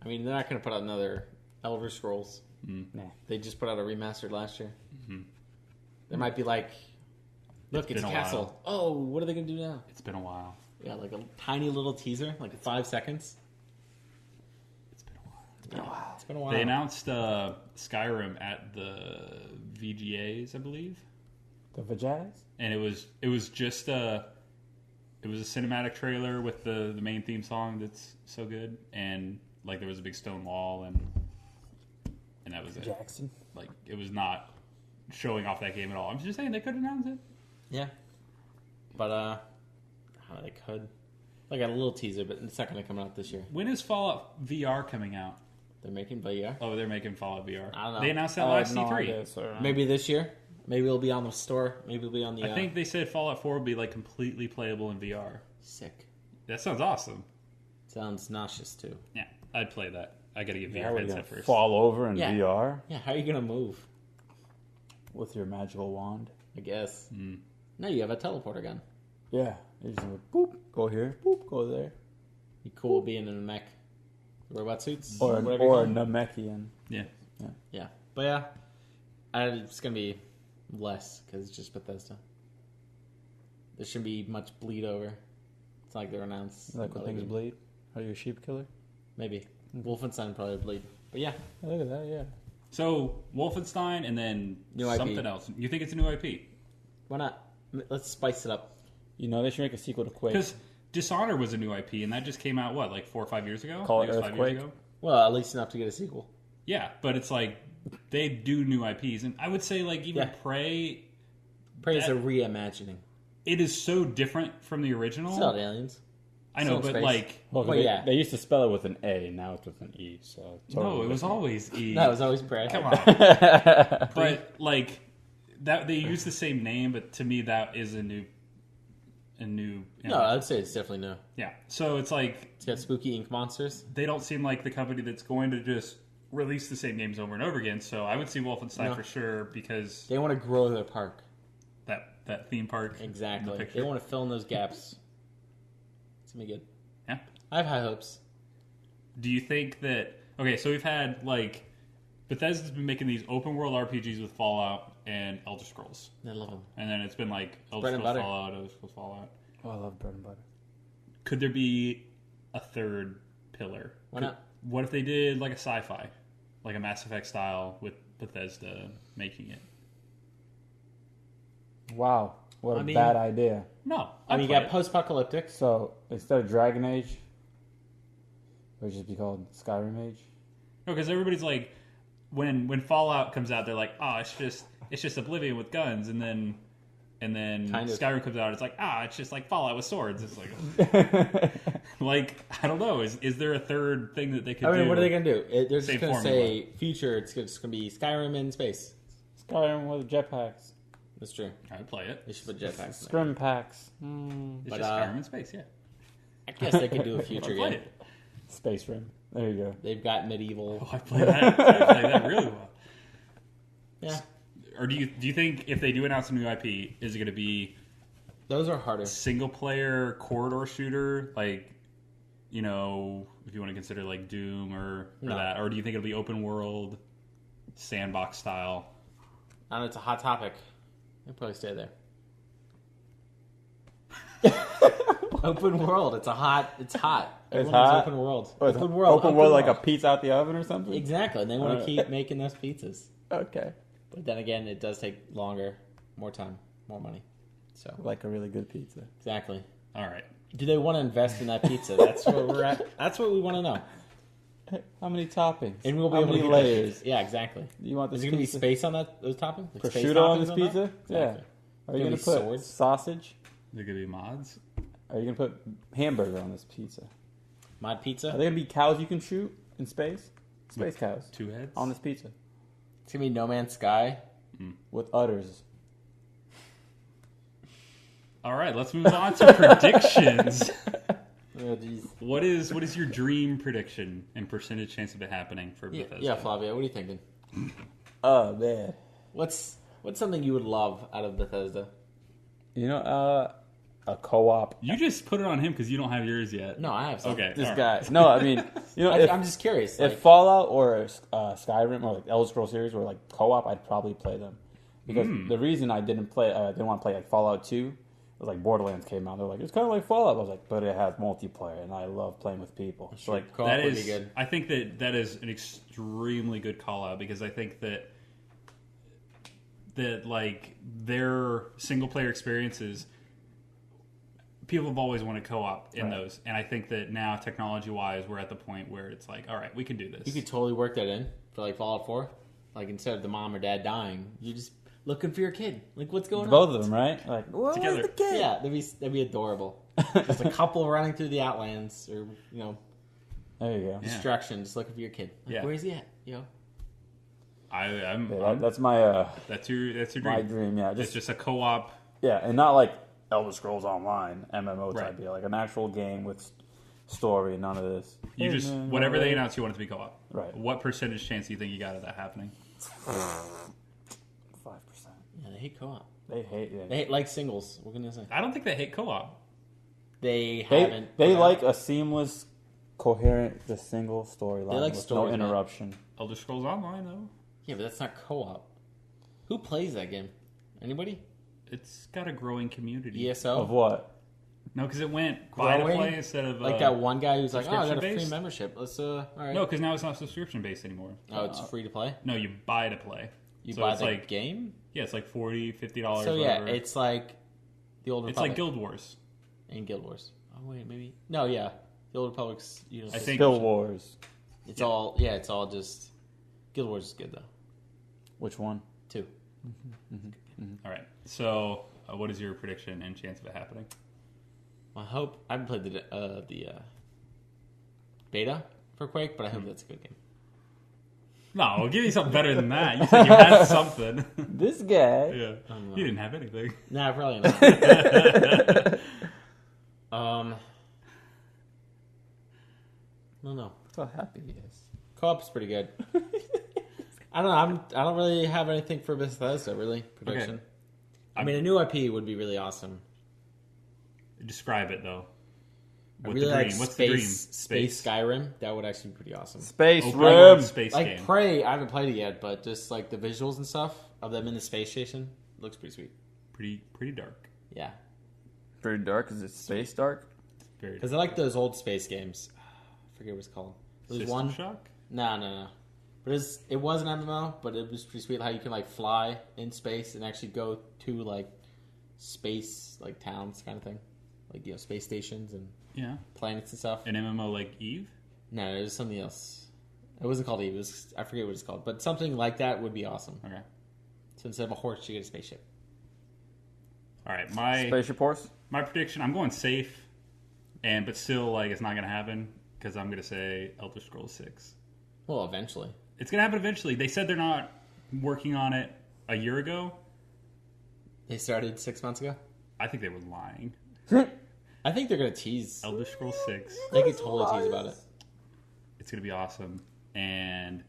I mean, they're not going to put out another Elder Scrolls. Nah. They just put out a remastered last year. They might be like, look, it's been a castle. Oh, what are they going to do now? It's been a while. Yeah, like a tiny little teaser, like 5 seconds. It's been a while. It's been a while. They announced Skyrim at the VGAs, I believe. The Vajaz? And it was just a cinematic trailer with the main theme song that's so good, and like there was a big stone wall, and that was it. Jackson. Like it was not showing off that game at all. I'm just saying they could announce it. Yeah. But, they could. Like a little teaser, but it's not going to come out this year. When is Fallout VR coming out? They're making VR. Oh, they're making Fallout VR. I don't know. They announced that I last have no C3. idea, sir. Maybe this year. Maybe it'll be on the store. Maybe it'll be on the... I think they said Fallout 4 will be like completely playable in VR. Sick. That sounds awesome. Sounds nauseous, too. Yeah, I'd play that. I gotta get Yeah, VR we're gonna headset first. fall over in Yeah. VR Yeah, how are you going to move? with your magical wand. I guess. No, you have a teleporter gun. Yeah. You just go, boop, go here, boop, go there. You cool being in a mech. Robot suits? Or whatever you call a them. Namekian. Yeah. Yeah. But yeah, it's going to be less because it's just Bethesda. There shouldn't be much bleed over. It's not like they're announced. You like when things bleed? Are you a sheep killer? Maybe. Wolfenstein probably bleed. But yeah. Look at that, yeah. So Wolfenstein and then New IP. something else. You think it's a new IP? Why not? Let's spice it up. You know they should make a sequel to Quake. Because Dishonored was a new IP, and that just came out what, like 4 or 5 years ago? Call I think it was 5 Earthquake? years ago. Well, at least enough to get a sequel. Yeah, but it's like they do new IPs, and I would say like even Yeah. Prey, Prey is a reimagining. it is so different from the original. It's not aliens. I know, still in but space. like Well, Well, they, yeah. they used to spell it with an A, now it's with an E. So totally no, it was different. always E. No, it was always Prey. Come on, but like that they use the same name, but to me that is a new. You No, know, I would say it's definitely new. yeah. So it's like It's got spooky ink monsters. they don't seem like the company that's going to just release the same games over and over again. So I would see Wolfenstein No. for sure because They want to grow their park. that theme park. in the Exactly. picture. They want to fill in those gaps. It's going to be good. Yeah. I have high hopes. Do you think that? Okay, so we've had like Bethesda's been making these open world RPGs with Fallout and Elder Scrolls, I love them. and then it's been like Elder bread and Scrolls butter. Fallout, Elder Scrolls Fallout. Oh, I love bread and butter. Could there be a third pillar? Why not? What if they did like a sci-fi, like a Mass Effect style with Bethesda making it? Wow, what I a mean- bad idea. No, I mean, you I'd got play post-apocalyptic. So instead of Dragon Age, it would just be called Skyrim Age. No, because everybody's like, when Fallout comes out, they're like, oh, it's just Oblivion with guns, and then Kind of. Skyrim comes out, it's like, it's just like Fallout with swords. It's like, like I don't know, is there a third thing that they could I mean, do? what are they going to do? They're just Same going to formula. say future. It's just going to be Skyrim in space. Skyrim with jetpacks. That's true. I'd play it. They should put jetpacks in there. Scrim packs. It's But, just Skyrim in space, yeah. I guess they could do a I'd future play game. it. Space Rim. There you go. They've got medieval. Oh, I play that. I play that really well. Yeah. Or do you think if they do announce a new IP, is it going to be Those are harder. single player corridor shooter, like, you know, if you want to consider like Doom or No. that, or do you think it'll be open world, sandbox style? I know it's a hot topic. I'll probably stay there. Open world. It's hot. Everyone loves hot? open world. Oh, it's Open world. Open world like a pizza out the oven or something? Exactly. And they want to keep making those pizzas. Okay. But then again, it does take longer, more time, more money. So Like a really good pizza. exactly. All right. Do they want to invest in that pizza? That's where we're at. That's what we want to know. How many toppings? And we'll be How able to many get that layers? pizza. Yeah, exactly. You want this Is there going to be pizza? space on those toppings? Like space Prosciutto on toppings this pizza? that? Yeah. Exactly. Are you Gonna going be to put swords? sausage? There could be mods. Are you gonna put hamburger on this pizza? Mod pizza. Are there gonna be cows you can shoot in space? Space cows 2 heads on this pizza It's gonna be No Man's Sky. with udders. All right, let's move on to predictions. Oh, geez. What is your dream prediction and percentage chance of it happening for Bethesda? Yeah, Flavio, what are you thinking? Oh man, What's something you would love out of Bethesda? you know, a co-op. You just put it on him because you don't have yours yet. No, I have some. Okay. This all guy. right. No, I mean, you know, I'm just curious. if Like, Fallout or Skyrim or like Elder Scrolls series were like co-op, I'd probably play them. Because the reason I didn't want to play like Fallout 2 was like Borderlands came out. They're like, it's kind of like Fallout. I was like, but it has multiplayer, and I love playing with people. So like, co-op That would is, be good. I think that is an extremely good call out because I think that like their single player experiences, people have always wanted co-op in those, and I think that now technology wise, we're at the point where it's like, all right, we can do this. You could totally work that in for like Fallout 4. Like instead of the mom or dad dying, you just looking for your kid. Like what's going on? both of them, right? Like, where's Together. the kid? Yeah, that'd be adorable. Just a couple running through the Outlands, or There you go. Yeah. distraction, just looking for your kid. Like, Yeah. where's he at? Yeah, that's my that's your dream. my dream. Yeah, It's just a co-op. yeah, and not like Elder Scrolls Online MMO type Right. deal, like an actual game with story. None of this. You Hey, just man, whatever they alright. announce, you want it to be co-op. Right. What percentage chance do you think you got of that happening? 5%. Yeah, they hate co-op. They hate it. They hate like singles. What can I say? I don't think they hate co-op. They They haven't. they put like out- a seamless, coherent, just single storyline They like with stories, no man. interruption. Elder Scrolls Online though, Yeah, but that's not co-op. Who plays that game? Anybody? it's got a growing community. ESO? Of what? No, because it went buy to Growing? play instead of Like that one guy who's like, oh, I got a free subscription-based? membership. Let's all right. No, because now it's not subscription based anymore. Oh, it's free to play. No, you buy to play. You So buy it's the like game. yeah, it's like $40, $50. So yeah, whatever. it's like the old It's Republic like Guild Wars. and Guild Wars. Oh wait, maybe no, yeah, the old Republic's. I think- Guild Wars. it's all yeah, it's all just Guild Wars is good though. Which one? 2. All right. So, what is your prediction and chance of it happening? I hope I haven't played the beta for Quake, but I hope that's a good game. No, we'll give you something better than that. You said you had something. This guy. Yeah, you didn't have anything. Nah, probably not. No. Look how happy he is. Co-op's pretty good. I don't know. I don't really have anything for Bethesda really prediction. Okay. I mean, a new IP would be really awesome. Describe it though. I With really the dream. like What's the dream? Space Skyrim. That would actually be pretty awesome. Space Open Rim. world space Like game. Prey, I haven't played it yet, but just like the visuals and stuff of them in the space station looks pretty sweet. Pretty dark. Yeah, Very dark. Is it space dark? Very. because I like those old space games. I forget what it's called. There was System one. Shock. No. But it was an MMO, but it was pretty sweet how you can like fly in space and actually go to like space like towns kind of thing, like space stations and Yeah. planets and stuff. An MMO like Eve. No, it was something else. It wasn't called Eve. I forget what it's called, but something like that would be awesome. Okay. So instead of a horse, you get a spaceship. All right. My Spaceship Horse. my prediction. I'm going safe, but still like it's not gonna happen because I'm gonna say Elder Scrolls 6. Well, eventually. It's gonna happen eventually. They said they're not working on it a year ago. They started 6 months ago. I think they were lying. I think they're gonna tease. Elder Scrolls 6. They could totally tease about it. It's gonna be awesome, and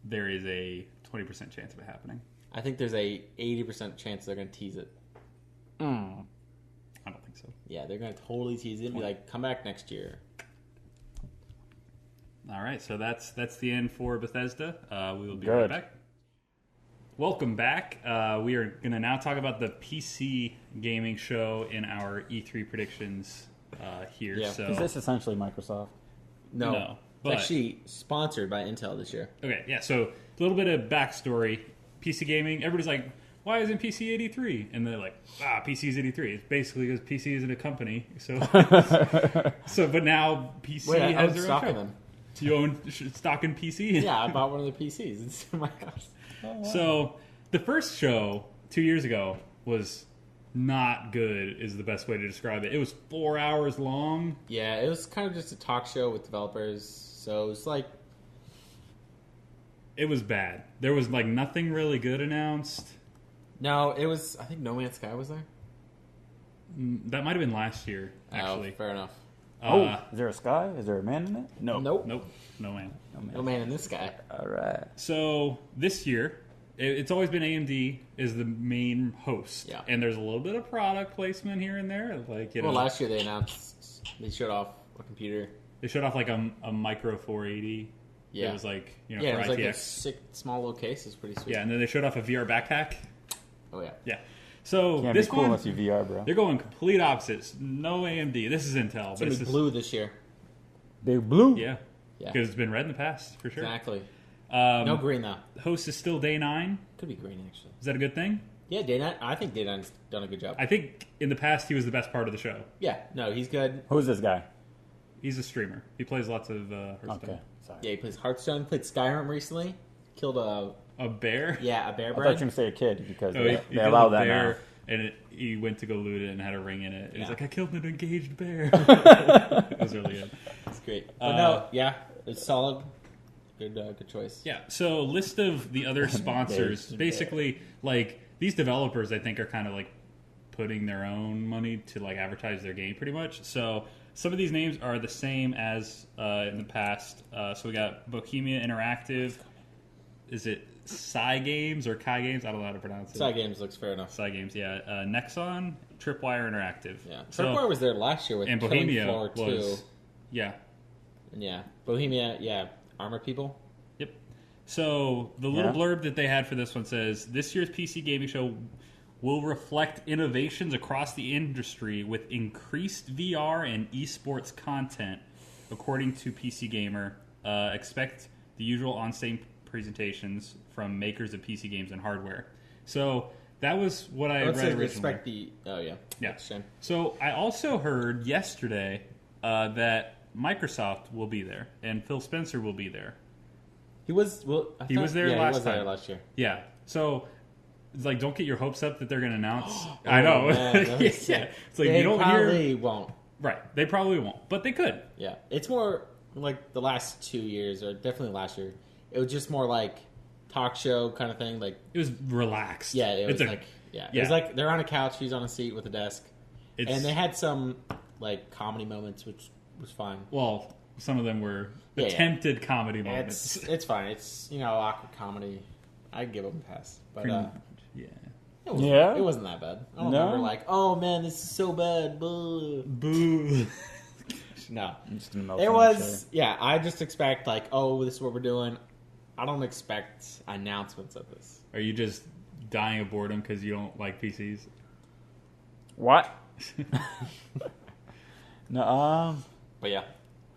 there is a 20% chance of it happening. I think there's a 80% chance they're gonna tease it. I don't think so. Yeah, they're gonna totally tease it and be like, "Come back next year." All right, so that's the end for Bethesda. We will be Good. right back. Welcome back. We are going to now talk about the PC gaming show in our E3 predictions here. Yeah. So Is this essentially Microsoft? No, It's but- actually sponsored by Intel this year. okay, yeah. So a little bit of backstory. PC gaming. Everybody's like, why isn't PC 83? And they're like, PC is 83. It's basically because PC isn't a company. So, but now PC Wait, I has own their stock own in show. them. You own stock in PC? Yeah, I bought one of their PCs. It's, oh my gosh. So the first show 2 years ago was not good is the best way to describe it. It was 4 hours long. Yeah, it was kind of just a talk show with developers. So it was like... It was bad. There was like nothing really good announced. No, it was... I think No Man's Sky was there. That might have been last year, actually. Oh, fair enough. Is there a sky? Is there a man in it? No. Nope. Nope. No man. No man in this guy. All right. So this year, it's always been AMD is the main host. Yeah. And there's a little bit of product placement here and there. Like, you know, Well, last year they announced... They showed off a computer. they showed off like a micro 480. Yeah. It was like, you know, Yeah, for it was like a ITX. sick, small little case. It's pretty sweet. Yeah, and then they showed off a VR backpack. Oh, yeah. Yeah. So Can't this be cool one, unless you VR, bro. they're going complete opposites. No AMD. This is Intel. It's But going it's to be just, blue this year. Big blue. Yeah. Yeah. Because it's been red in the past, for sure. Exactly. No No green, though. Host is still day 9. Could be green, actually. Is that a good thing? Yeah, Day9. I think Day9's done a good job. I think in the past he was the best part of the show. Yeah, no, he's good. Who's this guy? He's a streamer. He plays lots of Hearthstone. Okay. Sorry. Yeah, he plays Hearthstone. Played Skyrim recently. Killed a A bear? bear I thought you were brain. going to say a kid because Oh, they, he they killed allow a that bear, now. and he went to go loot it and had a ring in it. And he's Yeah. like, I killed an engaged bear. It was really good. It's great. But no, yeah, it's solid. Good choice. Yeah, so list of the other sponsors. Engaged Basically, like, these developers, I think, are kind of like putting their own money to like advertise their game pretty much. So some of these names are the same as in the past. So we got Bohemia Interactive. Is it Psy Games or Kai Games? I don't know how to pronounce it. Side Games looks fair enough. Psy Games, yeah. Nexon, Tripwire Interactive. Yeah, So- Tripwire was there last year with and Killing Bohemia Floor 2. was, yeah. And yeah, Bohemia, yeah, Armor People. Yep. So the little Yeah. blurb that they had for this one says, this year's PC gaming show will reflect innovations across the industry with increased VR and esports content, according to PC Gamer. Expect the usual on-stage presentations from makers of PC games and hardware. So that was what I read originally. Expect the... Oh, yeah. Yeah. That's a shame. So I also heard yesterday that Microsoft will be there and Phil Spencer will be there. He was... Well, He was there last he was there time. last year. Yeah. So it's like, don't get your hopes up that they're going to announce. I know. Man, that yeah. was sick. It's like They you don't probably hear. won't. Right. They probably won't, but they could. Yeah. It's more like the last 2 years, or definitely last year. It was just more like talk show kind of thing. Like, It was relaxed. yeah, it was It's a- like... Yeah. It yeah. was like they're on a couch, he's on a seat with a desk. It's, And they had some, like, comedy moments, which was fine. well, some of them were Yeah, yeah. attempted comedy moments. It's fine. It's, awkward comedy. I'd give them a pass. But yeah. it wasn't that bad. I don't No? remember like, oh man, this is so bad. Boo. Boo. No. Just an It was, yeah, I just expect like, oh, this is what we're doing. I don't expect announcements of this. Are you just dying of boredom because you don't like PCs? What? No, But yeah,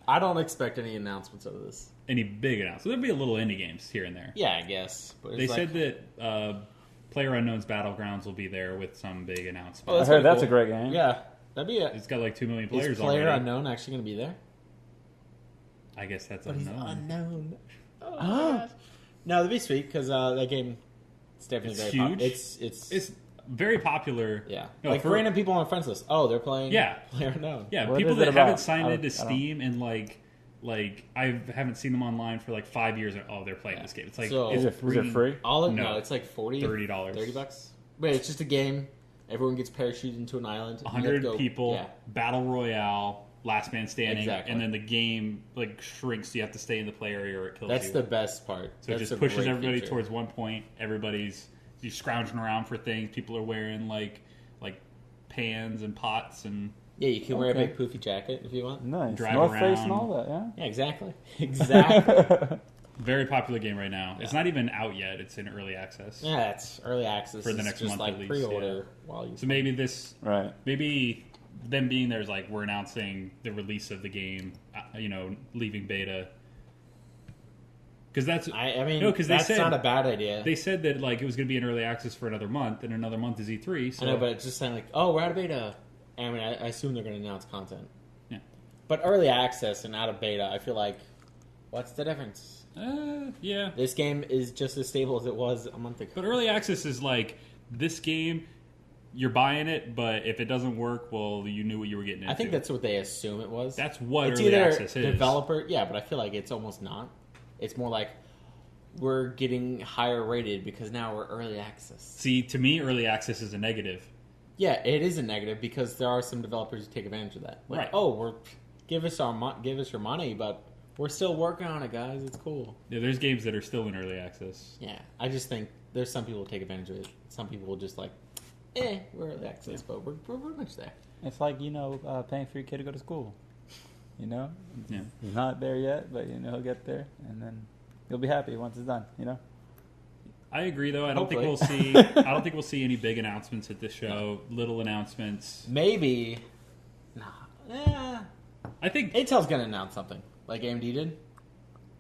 I don't expect any announcements of this. Any big announcements? There'll be a little indie games here and there. Yeah, I guess. But it's They like, said that PlayerUnknown's Battlegrounds will be there with some big announcement. Oh, I that's heard kinda that's cool. a great game. Yeah, that'd be it. It's got like 2 million Is players Player already. Unknown actually going to be there? I guess that's But he's unknown. unknown. Oh, my gosh. No, that'd be sweet because that game, it's definitely It's very huge. It's It's very popular. yeah, No, like for- random people on my friends list. Oh, they're playing. Yeah. Player Unknown. Yeah, What people is it that about? haven't signed I into don't- Steam and like I haven't seen them online for like 5 years. And, oh, they're playing this game. It's like So- it's Is it free? All of, No. no, it's like $40, $30. $30. But it's just a game. Everyone gets parachuted into an island. You have to 100 go- people, Yeah, battle royale, last man standing, Exactly. and then the game like shrinks. So you have to stay in the play area or it kills that's you. the best part. So it That's just a pushes great everybody feature. towards one point. Everybody's you're scrounging around for things. People are wearing like pans and pots and Yeah, you can wear a Okay. big poofy jacket if you want. Nice. Drive North Face around. and all that, yeah. Yeah, exactly. Exactly. very popular game right now. It's Yeah. not even out yet. It's in early access. Yeah, it's early access For the It's next just month like at least, pre-order while you. So maybe this Right. maybe them being there is like we're announcing the release of the game, leaving beta. Because that's I mean, No, 'cause they that's said- not a bad idea. they said that like it was going to be in early access for another month, and another month is E3. So I know, but it's just saying like, oh, we're out of beta. I mean, I assume they're going to announce content. Yeah. But early access and out of beta, I feel like, what's the difference? yeah. This game is just as stable as it was a month ago. But early access is like this game. you're buying it, but if it doesn't work, well, you knew what you were getting into. I think that's what they assume it was. That's what it's early either access is. developer, yeah, but I feel like it's almost not. It's more like we're getting higher rated because now we're early access. See, to me, early access is a negative. Yeah, it is a negative because there are some developers who take advantage of that. Like, Right. oh, give us your money, but we're still working on it, guys. It's cool. Yeah, there's games that are still in early access. Yeah, I just think there's some people who take advantage of it. Some people will just like, we're early access, but we're pretty much there. It's like, paying for your kid to go to school. Yeah. He's not there yet, but he'll get there, and then you'll be happy once it's done. I agree, though. I don't think Hopefully. we'll see any big announcements at this show. Little announcements. Maybe. Nah. I think. Intel's gonna announce something like AMD did.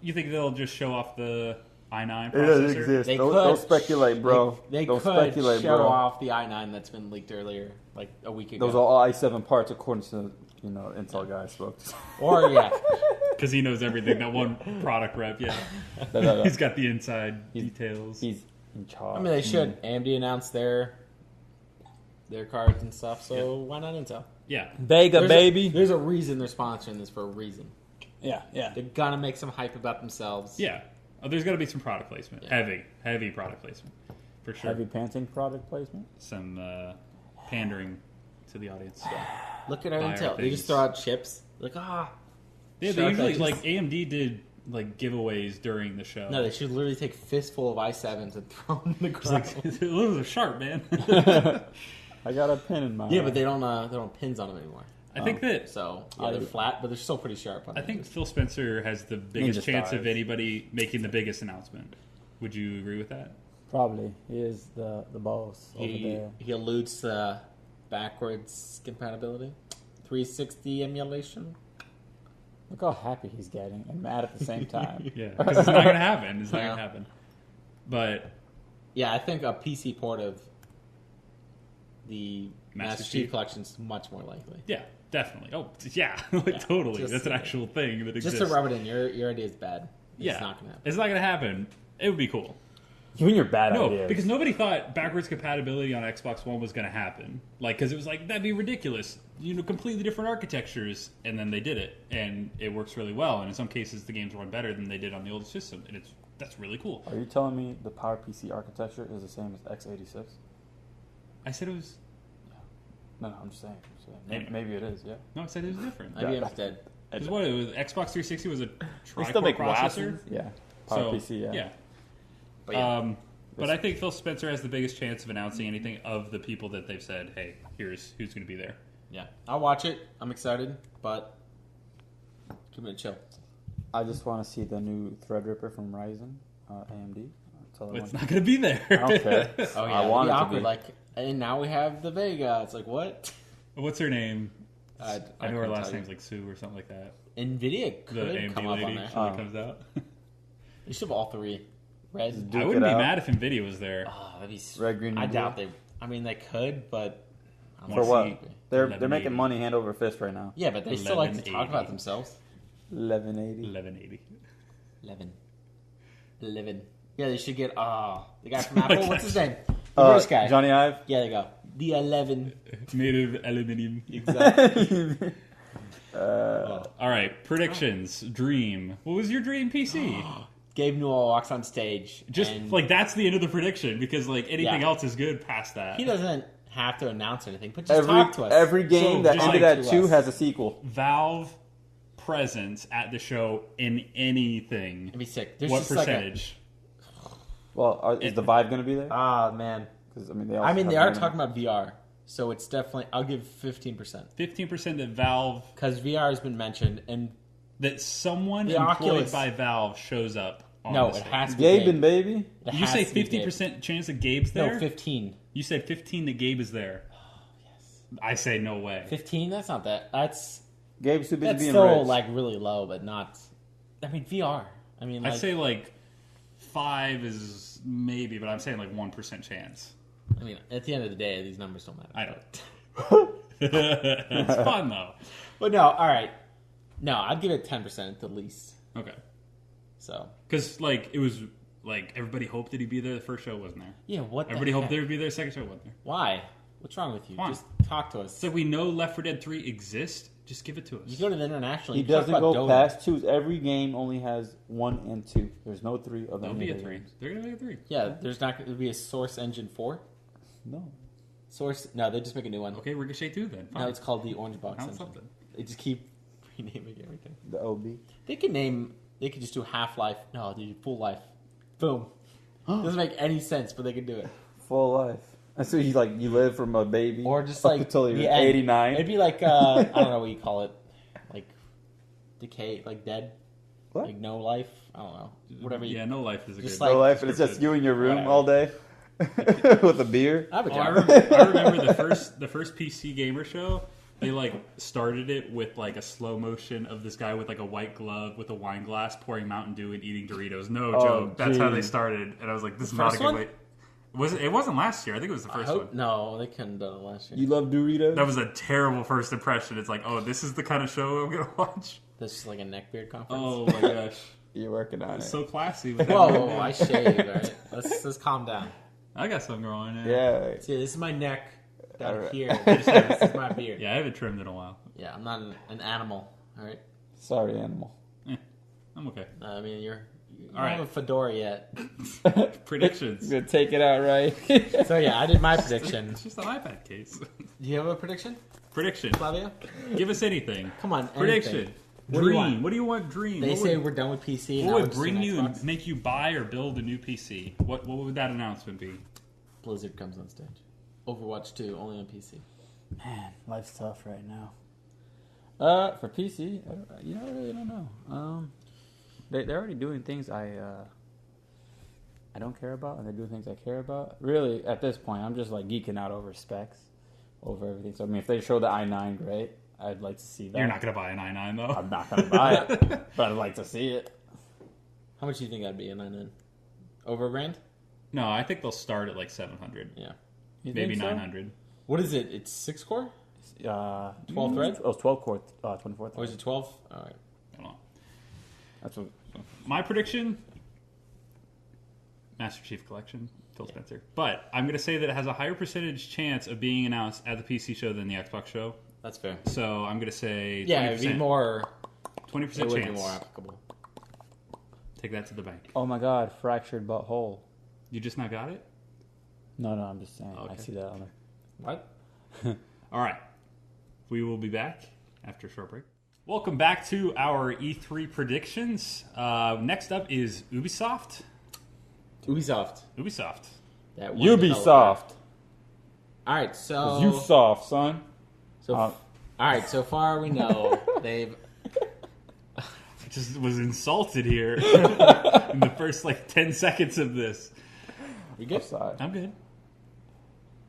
You think they'll just show off the i9 It doesn't processor? exist. They Don't could speculate, bro. They Don't could speculate, show bro. off the i9 that's been leaked earlier, like a week ago. Those are all i7 parts, according to Intel guy spoke to. Or yeah, Because he knows everything. That one product rep, yeah. No. He's got the inside details. He's in charge. I mean they should. AMD announced their cards and stuff, so why not Intel? Yeah. Vega, baby. There's a reason they're sponsoring this for a reason. Yeah. They're gonna make some hype about themselves. Yeah. Oh, there's got to be some product placement. Yeah. Heavy product placement. For sure. Heavy panting product placement. Some pandering to the audience. Look at our Buy our Intel. They things. just throw out chips. Like Yeah, they sharp usually, edges. like, AMD did, like, giveaways during the show. No, they should literally take a fistful of i7s and throw them in the It's ground. like, those are sharp, man. I got a pin in my Yeah, but they don't have pins on them anymore. I think that... So Yeah, they're they- flat, but they're still pretty sharp. On I the think edges. Phil Spencer has the biggest Ninja chance stars. of anybody making the biggest announcement. Would you agree with that? Probably. He is the boss over there. he alludes to backwards compatibility, 360 emulation. Look how happy he's getting and mad at the same time. Yeah, because it's not going to happen. It's not Yeah. going to happen. But Yeah, I think a PC port of the Master Chief Chief? Collection is much more likely. yeah, definitely. Oh, yeah, like, totally. just- That's an actual thing that exists. Just to rub it in, your idea is bad. yeah, It's not going to happen. It's not going to happen. It would be cool. You and your bad No, ideas. because nobody thought backwards compatibility on Xbox One was going to happen. Like, because it was like, that'd be ridiculous. Completely different architectures. And then they did it. And it works really well. And in some cases, the games run better than they did on the old system. And that's really cool. Are you telling me the PowerPC architecture is the same as x86? I said it was... No, I'm just saying. Anyway. Maybe it is, yeah. No, I said it was different. IBM's dead. Because what, it was Xbox 360 was a They tri-core still make processor? glasses. Yeah. PowerPC, yeah. But yeah. But I think Phil Spencer has the biggest chance of announcing anything of the people that they've said, hey, here's who's going to be there. Yeah, I'll watch it. I'm excited, but keep it chill. I just want to see the new Threadripper from Ryzen, AMD. That's all I But want. it's not going to be there. I don't care. Oh yeah, I it'd want be it to awkward. be. Like, and now we have the Vega. It's like what? What's her name? I I know her couldn't last tell you. name's like Sue or something like that. Nvidia The could AMD come up on lady there. actually comes out. You should have all three. Red. Duke I wouldn't it be out. mad if NVIDIA was there. Oh, that'd be. Red, green, I and doubt blue. they. I mean, they could, but I don't For see what? it. They're 1180. making money hand over fist right now. Yeah, but they still like to talk 1180. about themselves. 1180. 1180. 11. Yeah, they should get. The guy from Apple. Like What's his that. name? The British guy. Johnny Ive. Yeah, there you go. The 11. Made of aluminium. Exactly. All right, predictions. Dream. What was your dream PC? Gabe Newell walks on stage. Just and like that's the end of the prediction because like anything Yeah. else is good past that. he doesn't have to announce anything, but just talk to us. Every game So, that just ended like at to 2 us. has a sequel. Valve presence at the show in anything. It'd be sick. There's What just percentage? Well, is the Vive going to be there? Man. Because they also They have are gaming. talking about VR, so it's definitely. I'll give 15% 15% that Valve because VR has been mentioned, and that someone The employed Oculus. by Valve shows up on no, the it stage. has to be Gabe and baby. It You has say to be Gabe. 50% chance that Gabe's there? No, 15. You said 15 that Gabe is there. I say no way. 15? That's not that. That's Gabe's too busy being still rich. like really low, but not. I mean VR. I mean, like, I'd say like 5 is maybe, but I'm saying like 1% chance. I mean, at the end of the day, these numbers don't matter. I don't. It's fun though. But no, all right. No, I'd give it 10% at the least. Okay. So Because like it was like everybody hoped that he'd be there. The first show wasn't there. yeah, what? Everybody the hoped heck? there would be there. The second show wasn't there. Why? What's wrong with you? Come on. Just talk to us. So we know Left 4 Dead 3 exists. Just give it to us. You go to the international. He you talk doesn't about go Dota. past 2. Every game only has 1 and 2. There's no 3 of them. There'll be a 3. They're gonna make a 3. Yeah, there's not going to be a Source Engine 4. No. Source. No, they just make a new one. Okay, Ricochet 2 then. Fine. Now it's called the Orange Box Found Engine. something. They just keep renaming everything. The OB. They could name. They could just do Half-Life. No, they do Full Life. Boom. Doesn't make any sense, but they could do it. Full life. And so you live from a baby, Or just up like until you're the end. 89. It'd be like I don't know what you call it, like decay, like dead, What? like no life. I don't know. Whatever. Yeah, no life is a Just good. like- No life, and it's just you in your room Whatever. all day with a beer. I have a Oh, I job. remember the first PC gamer show. They started it with a slow motion of this guy with a white glove with a wine glass pouring Mountain Dew and eating Doritos. No Oh, joke. That's how they geez. started, and I was like, "This is The not a first good one? way." It wasn't last year. I think it was the I first hope, one. no, they couldn't have done it last year. You love Doritos? That was a terrible first impression. It's like, oh, this is the kind of show I'm gonna watch. This is like a neckbeard conference. Oh my gosh, You're working on it. so classy. With that Whoa, beard. I shaved. All right, let's calm down. I got some growing. Yeah. See, this is my neck down All right. here. This is my beard. Yeah, I haven't trimmed in a while. Yeah, I'm not an animal. All right. Sorry, animal. I'm okay. I mean, you All don't right. have a fedora yet. Predictions. You're gonna take it out right. So yeah, I did my prediction. It's just an iPad case. Do you have a prediction, Prediction. Flavio? Give us anything. Come on, Prediction. anything. What do you want? Dream. What do you want? Dream. They What say would- we're done with PC. What now would we're just bring doing you Xbox. and make you buy or build a new PC? What would that announcement be? Blizzard comes on stage. Overwatch 2, only on PC. Man, life's tough right now. For PC, I really don't know. They're already doing things I don't care about, and they're doing things I care about. Really, at this point, I'm just geeking out over specs, over everything. So I mean, if they show the i9, great. I'd like to see that. You're not going to buy an i9 though. I'm not gonna buy it, but I'd like to see it. How much do you think that'd be in 9 Over $1,000? No, I think they'll start at 700, Yeah. You maybe think so? 900. What is it? It's 6 core? 12 thread? Oh, it's 12 core, 24 Or thread. is it 12? All right. I don't know. That's what. My prediction: Master Chief Collection, Phil Spencer. But I'm going to say that it has a higher percentage chance of being announced at the PC show than the Xbox show. That's fair. So I'm going to say 20%. Yeah, it'd be more. 20% It would be chance. more applicable. Take that to the bank. Oh my God, fractured butthole. You just not got it? No, I'm just saying. Okay. I see that on there. What? All right. We will be back after a short break. Welcome back to our E3 predictions. Next up is Ubisoft. Ubisoft. That one Ubisoft. developer. All right, so You soft, son. all right. So far, we know they've. I just was insulted here in the first 10 seconds of this. You good? Sorry. I'm good.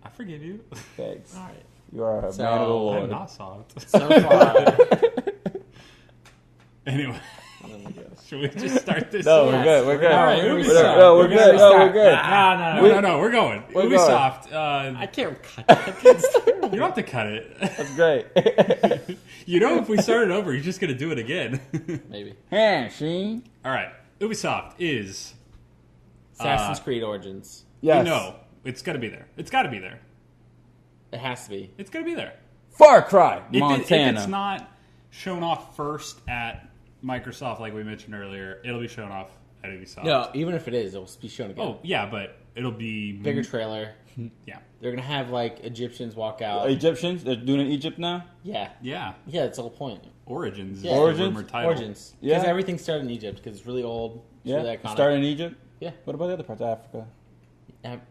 I forgive you. Thanks. All right. You are a So, man of the I'm Lord. not soft. So far, Anyway, oh my gosh. should we just start this? No, Yes. we're good. We're good. All right, We're Ubisoft. good. No, we're We're good. gonna No, we're start. good. No, we're going. We're Ubisoft. I can't cut that. You don't have to cut it. That's great. If we started over, you're just going to do it again. Maybe. Hey, Sheen. All right. Ubisoft is. Assassin's Creed Origins. Yes. No, it's got to be there. It's got to be there. It has to be. It's got to be there. Far Cry, If Montana. it's not shown off first at Microsoft, like we mentioned earlier, it'll be shown off at Ubisoft. No, even if it is, it'll be shown again. Oh, yeah, but it'll be Bigger trailer. Yeah. They're gonna have Egyptians walk out. Egyptians, they're doing it in Egypt now? Yeah. Yeah. Yeah, that's the whole point. Origins. Yeah. Is the Origins? rumored title. Origins. Yeah. Because everything started in Egypt because it's really old. It's really iconic. Started in Egypt? Yeah. What about the other parts of Africa?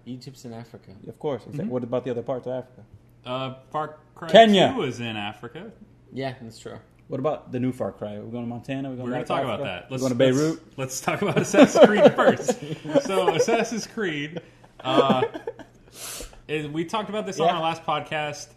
Egypt's in Africa. Of course. What about the other parts of Africa? Far Cry Kenya. 2 is in Africa. Yeah, that's true. What about the new Far Cry? We're going to Montana? We're going going to talk about that. We're going to Beirut? Let's talk about Assassin's Creed first. So, Assassin's Creed. We talked about this on our last podcast.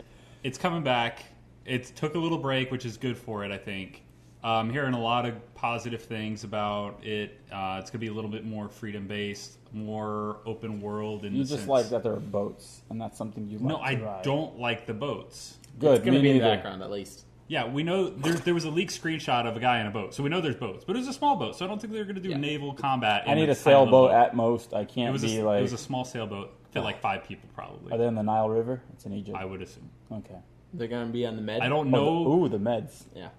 It's coming back. It took a little break, which is good for it, I think. I'm hearing a lot of positive things about it. It's going to be a little bit more freedom-based, more open world. You just like that there are boats, and that's something you like No, to I ride. don't like the boats. Good, It's gonna me be in the neither. background at least. Yeah, we know there was a leaked screenshot of a guy in a boat, so we know there's boats. But it was a small boat, so I don't think they're going to do naval combat. I need a tiny little sailboat boat. at most. I can't It be like. was a small sailboat, fit like 5 people probably. Are they in the Nile River? It's in Egypt. I would assume. Okay. They're gonna be on the Med. I don't know. The Meds. Yeah.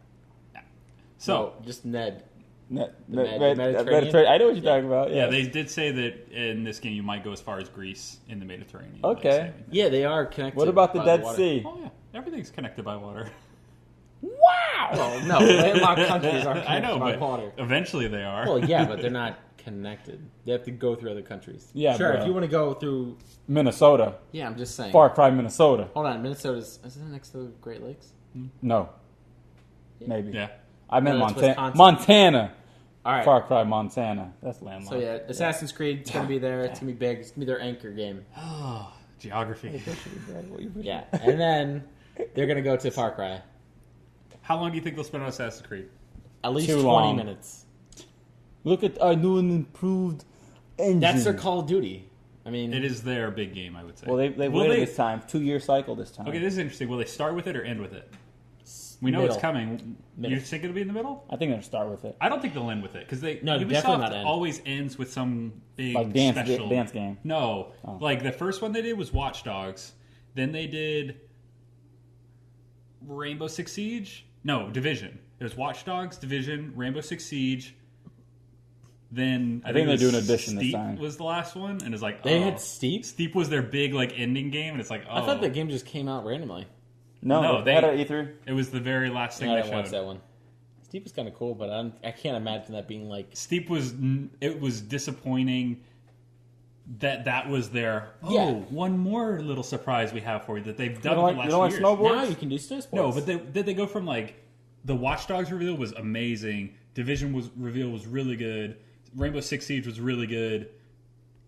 So No, just Ned. Mediterranean. Mediterranean? I know what you're talking about. yeah, they did say that in this game you might go as far as Greece in the Mediterranean. Okay. like sailing. Yeah, they are connected. What about the by Dead water. Sea? Oh yeah, everything's connected by water. Wow. Well, no, landlocked countries aren't I connected know, by but water. eventually they are. Well, yeah, but they're not connected. They have to go through other countries. Yeah, sure. bro. If you want to go through, Minnesota. yeah, I'm just saying. Far Cry, Minnesota. Hold on, Minnesota's isn't it next to the Great Lakes? No. Maybe. Yeah. I meant No, that's Wisconsin. Montana. All right. Far Cry, Montana. That's landlocked. So yeah, Assassin's Creed is gonna be there. It's gonna be big. It's gonna be their anchor game. Oh, geography. Yeah, and then they're gonna go to Far Cry. How long do you think they'll spend on Assassin's Creed? At least Too 20 long. minutes. Look at our new and improved engine. That's their Call of Duty. I mean, It is their big game, I would say. Well, they Will waited they- this time. 2-year cycle this time. Okay, this is interesting. Will they start with it or end with it? We know Middle. it's coming. Middle. You think it'll be in the middle? I think they're gonna start with it. I don't think they'll end with it because No, Ubisoft definitely not end. always ends with some big Like dance special game. No, Oh. like the first one they did was Watch Dogs. Then they did Rainbow Six Siege. No, Division. It was Watch Dogs, Division, Rainbow Six Siege. Then I think it they was do an addition this Steep time. was the last one, and it's like they oh. had Steep. Steep was their big like ending game, and it's like oh, I thought that game just came out randomly. No, they had an E3. It was the very last thing I they didn't watch showed. that one. Steep was kind of cool, but I can't imagine that being like. Steep was it was disappointing that was their Yeah. one more little surprise we have for you that they've You done don't for like, the you last don't few like years. snowboards? Now you can do snow sports. No, but did they go from like the Watch Dogs reveal was amazing, Division reveal was really good, Rainbow Six Siege was really good,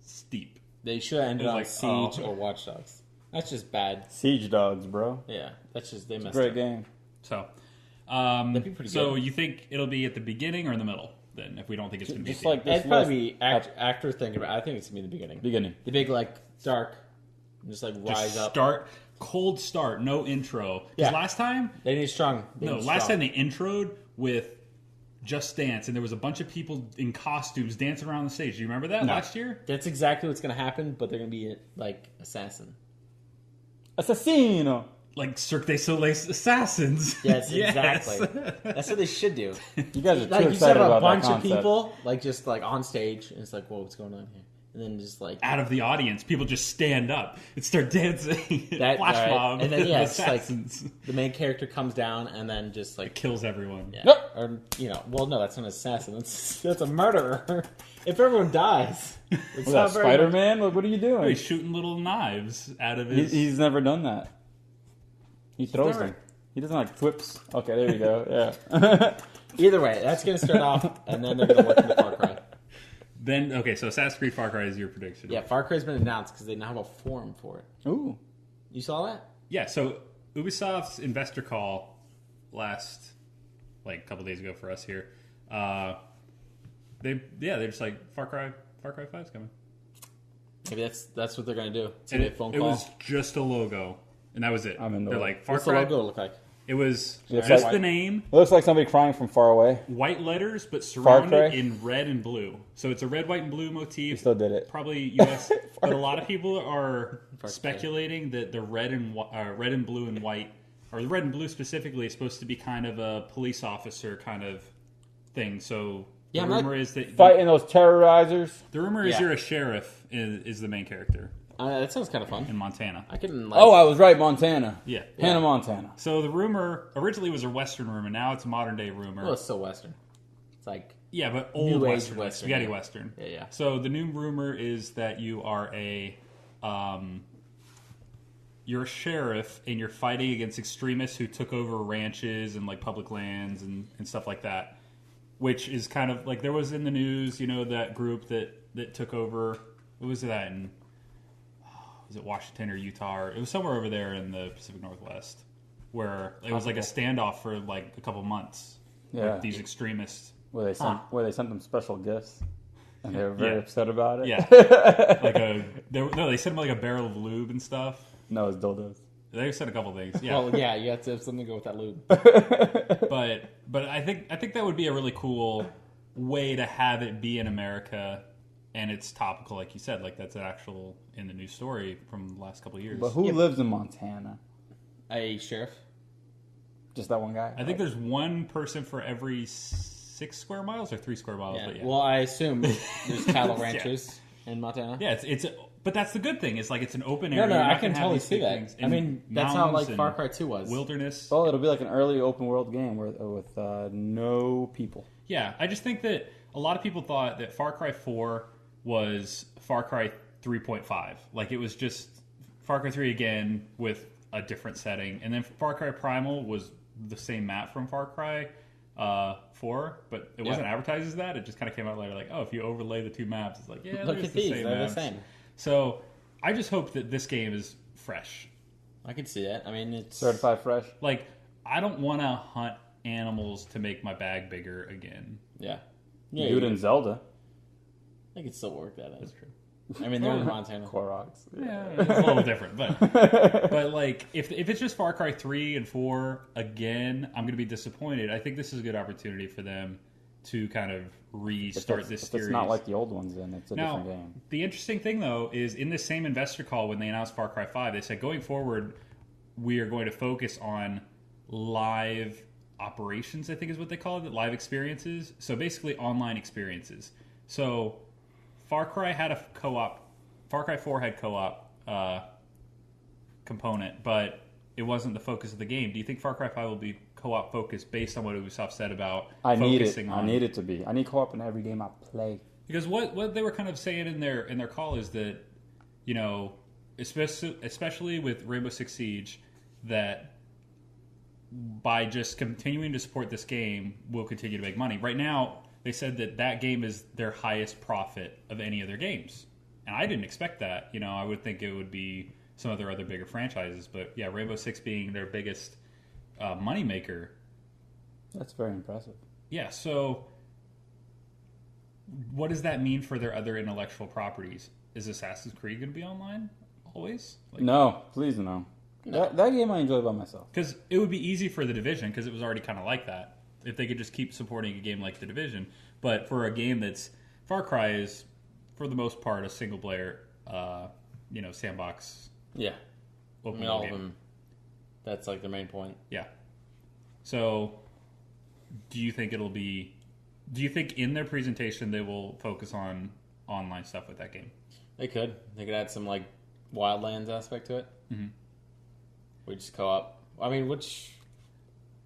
Steep. they should have ended It on was Siege like, oh. or Watch Dogs. That's just bad. Siege Dogs, bro. Yeah, that's just they messed Great up. game. So, That'd be pretty so good. you think it'll be at the beginning or in the middle? Then, if we don't think it's going to be Just at the like this It'd probably list. be actor thinking about. I think it's gonna be the beginning. Beginning. The big like dark, just like end. rise Just up. start cold start, no intro. 'Cause Yeah. last time They need strong. They No, need last strong. time they introed with Just Dance, and there was a bunch of people in costumes dancing around the stage. Do you remember that last year? That's exactly what's gonna happen, but they're gonna be like assassin. Assassino. Like Cirque du Soleil's assassins. Yes, exactly. That's what they should do. You guys are too Like you excited said, a about bunch that of concept. people like just like on stage, and it's like, whoa, what's going on here? And then just like Out of the audience, people just stand up and start dancing. That- Flash right. mob. And then, yeah, of it's like- assassins. the main character comes down, and then just like Kills everyone. yeah, Yep. or well, no, that's not an assassin. That's a murderer. If everyone dies, it's Was not that very Spider much- Man? Look, what are you Oh, doing? he's shooting little knives out of his. He's never done that. He throws never- them. He doesn't like whips. Okay, there you go. Yeah. Either way, that's gonna start off, and then they're gonna work into Far Cry. Then okay, so Assassin's Creed Far Cry is your prediction. Yeah, Far Cry's been announced because they now have a forum for it. Ooh. You saw that? Yeah, so Ubisoft's investor call last like a couple days ago for us here. They're just like Far Cry 5's coming. Maybe that's what they're gonna do. It's And gonna be a phone it call. was just a logo, and that was it. I'm in the They're way. like Far What's the Cry. logo look like? It was It's just like- the name, It looks like somebody crying from far away. white letters, but Far surrounded Cry? in red and blue. So it's a red, white, and blue He motif. still did it. Probably U.S., but a lot of people are Cry. speculating that the red and blue and white, or the red and blue specifically, is supposed to be kind of a police officer kind of thing. So Yeah, the I'm not- rumor is that Fighting those terrorizers. the rumor is Yeah. you're a sheriff is the main character That sounds kind of fun. in Montana. I can. Like, Oh, I was right. Montana. Yeah. Hannah, Montana. So the rumor originally was a Western rumor. Now it's a modern day rumor. well, it's still Western. It's like Yeah, but old New Age Western, like Western, spaghetti yeah. Western. Yeah. So the new rumor is that you're a sheriff and you're fighting against extremists who took over ranches and like public lands and stuff like that. Which is kind of like there was in the news, that group that took over. What was that in? Was it Washington or Utah? Or, it was somewhere over there in the Pacific Northwest, where it was like a standoff for like a couple months. Yeah. With these extremists. Where they sent them special gifts, and they were very Yeah. upset about it. Yeah, like they sent him like a barrel of lube and stuff. No, it's dildos. They've said a couple things. Yeah. Well, yeah, you have to have something to go with that lube. But I think that would be a really cool way to have it be in America, and it's topical, like you said. Like that's an actual in the news story from the last couple of years. But who lives in Montana? A sheriff. Just that one guy? I think there's one person for every 6 square miles or 3 square miles. Yeah. But yeah. Well, I assume there's cattle ranchers in Montana. Yeah, but that's the good thing. It's like it's an open No, area. no, You're I not can gonna have totally these see big that. things I in mean, that's how mountains like Far and Cry 2 was. wilderness. Oh, it'll be like an early open world game with no people. Yeah, I just think that a lot of people thought that Far Cry 4 was Far Cry 3.5. Like it was just Far Cry 3 again with a different setting. And then Far Cry Primal was the same map from Far Cry 4, but it wasn't advertised as that. It just kind of came out later like, oh, if you overlay the two maps, it's like, yeah, Look there's at the these. same They're maps. the same. So I just hope that this game is fresh. I can see that. I mean, it's... Certified fresh. Like, I don't want to hunt animals to make my bag bigger again. Yeah. You do it in Zelda. I could still work that out. That's true. I mean, they're in Montana. Koroks. Yeah, it's a little different, but like if it's just Far Cry 3 and 4 again, I'm going to be disappointed. I think this is a good opportunity for them to kind of restart this series. If it's not like the old ones, then it's a different game. The interesting thing though is in this same investor call when they announced Far Cry 5, they said going forward we are going to focus on live operations, I think is what they call it, live experiences. So basically online experiences. So Far Cry had a co-op. Far Cry 4 had co-op component, but it wasn't the focus of the game. Do you think Far Cry 5 will be co-op focused based on what Ubisoft said about focusing on? I need it to be. I need co-op in every game I play. Because what they were kind of saying in their call is that, you know, especially with Rainbow Six Siege, that by just continuing to support this game, we'll continue to make money. Right now, they said that game is their highest profit of any of their games. And I didn't expect that. You know, I would think it would be some of their other bigger franchises. But yeah, Rainbow Six being their biggest moneymaker. That's very impressive. Yeah, so what does that mean for their other intellectual properties? Is Assassin's Creed going to be online always? No, please no. That game I enjoy by myself. Because it would be easy for The Division, because it was already kind of like that. If they could just keep supporting a game like The Division. But for a game that's... Far Cry is, for the most part, a single-player, sandbox. Yeah. Open I mean, all game. of them. That's like the main point. Yeah. So, do you think it'll be... Do you think in their presentation they will focus on online stuff with that game? They could. They could add some, like, Wildlands aspect to it. Mm-hmm. We just co-op. I mean, which...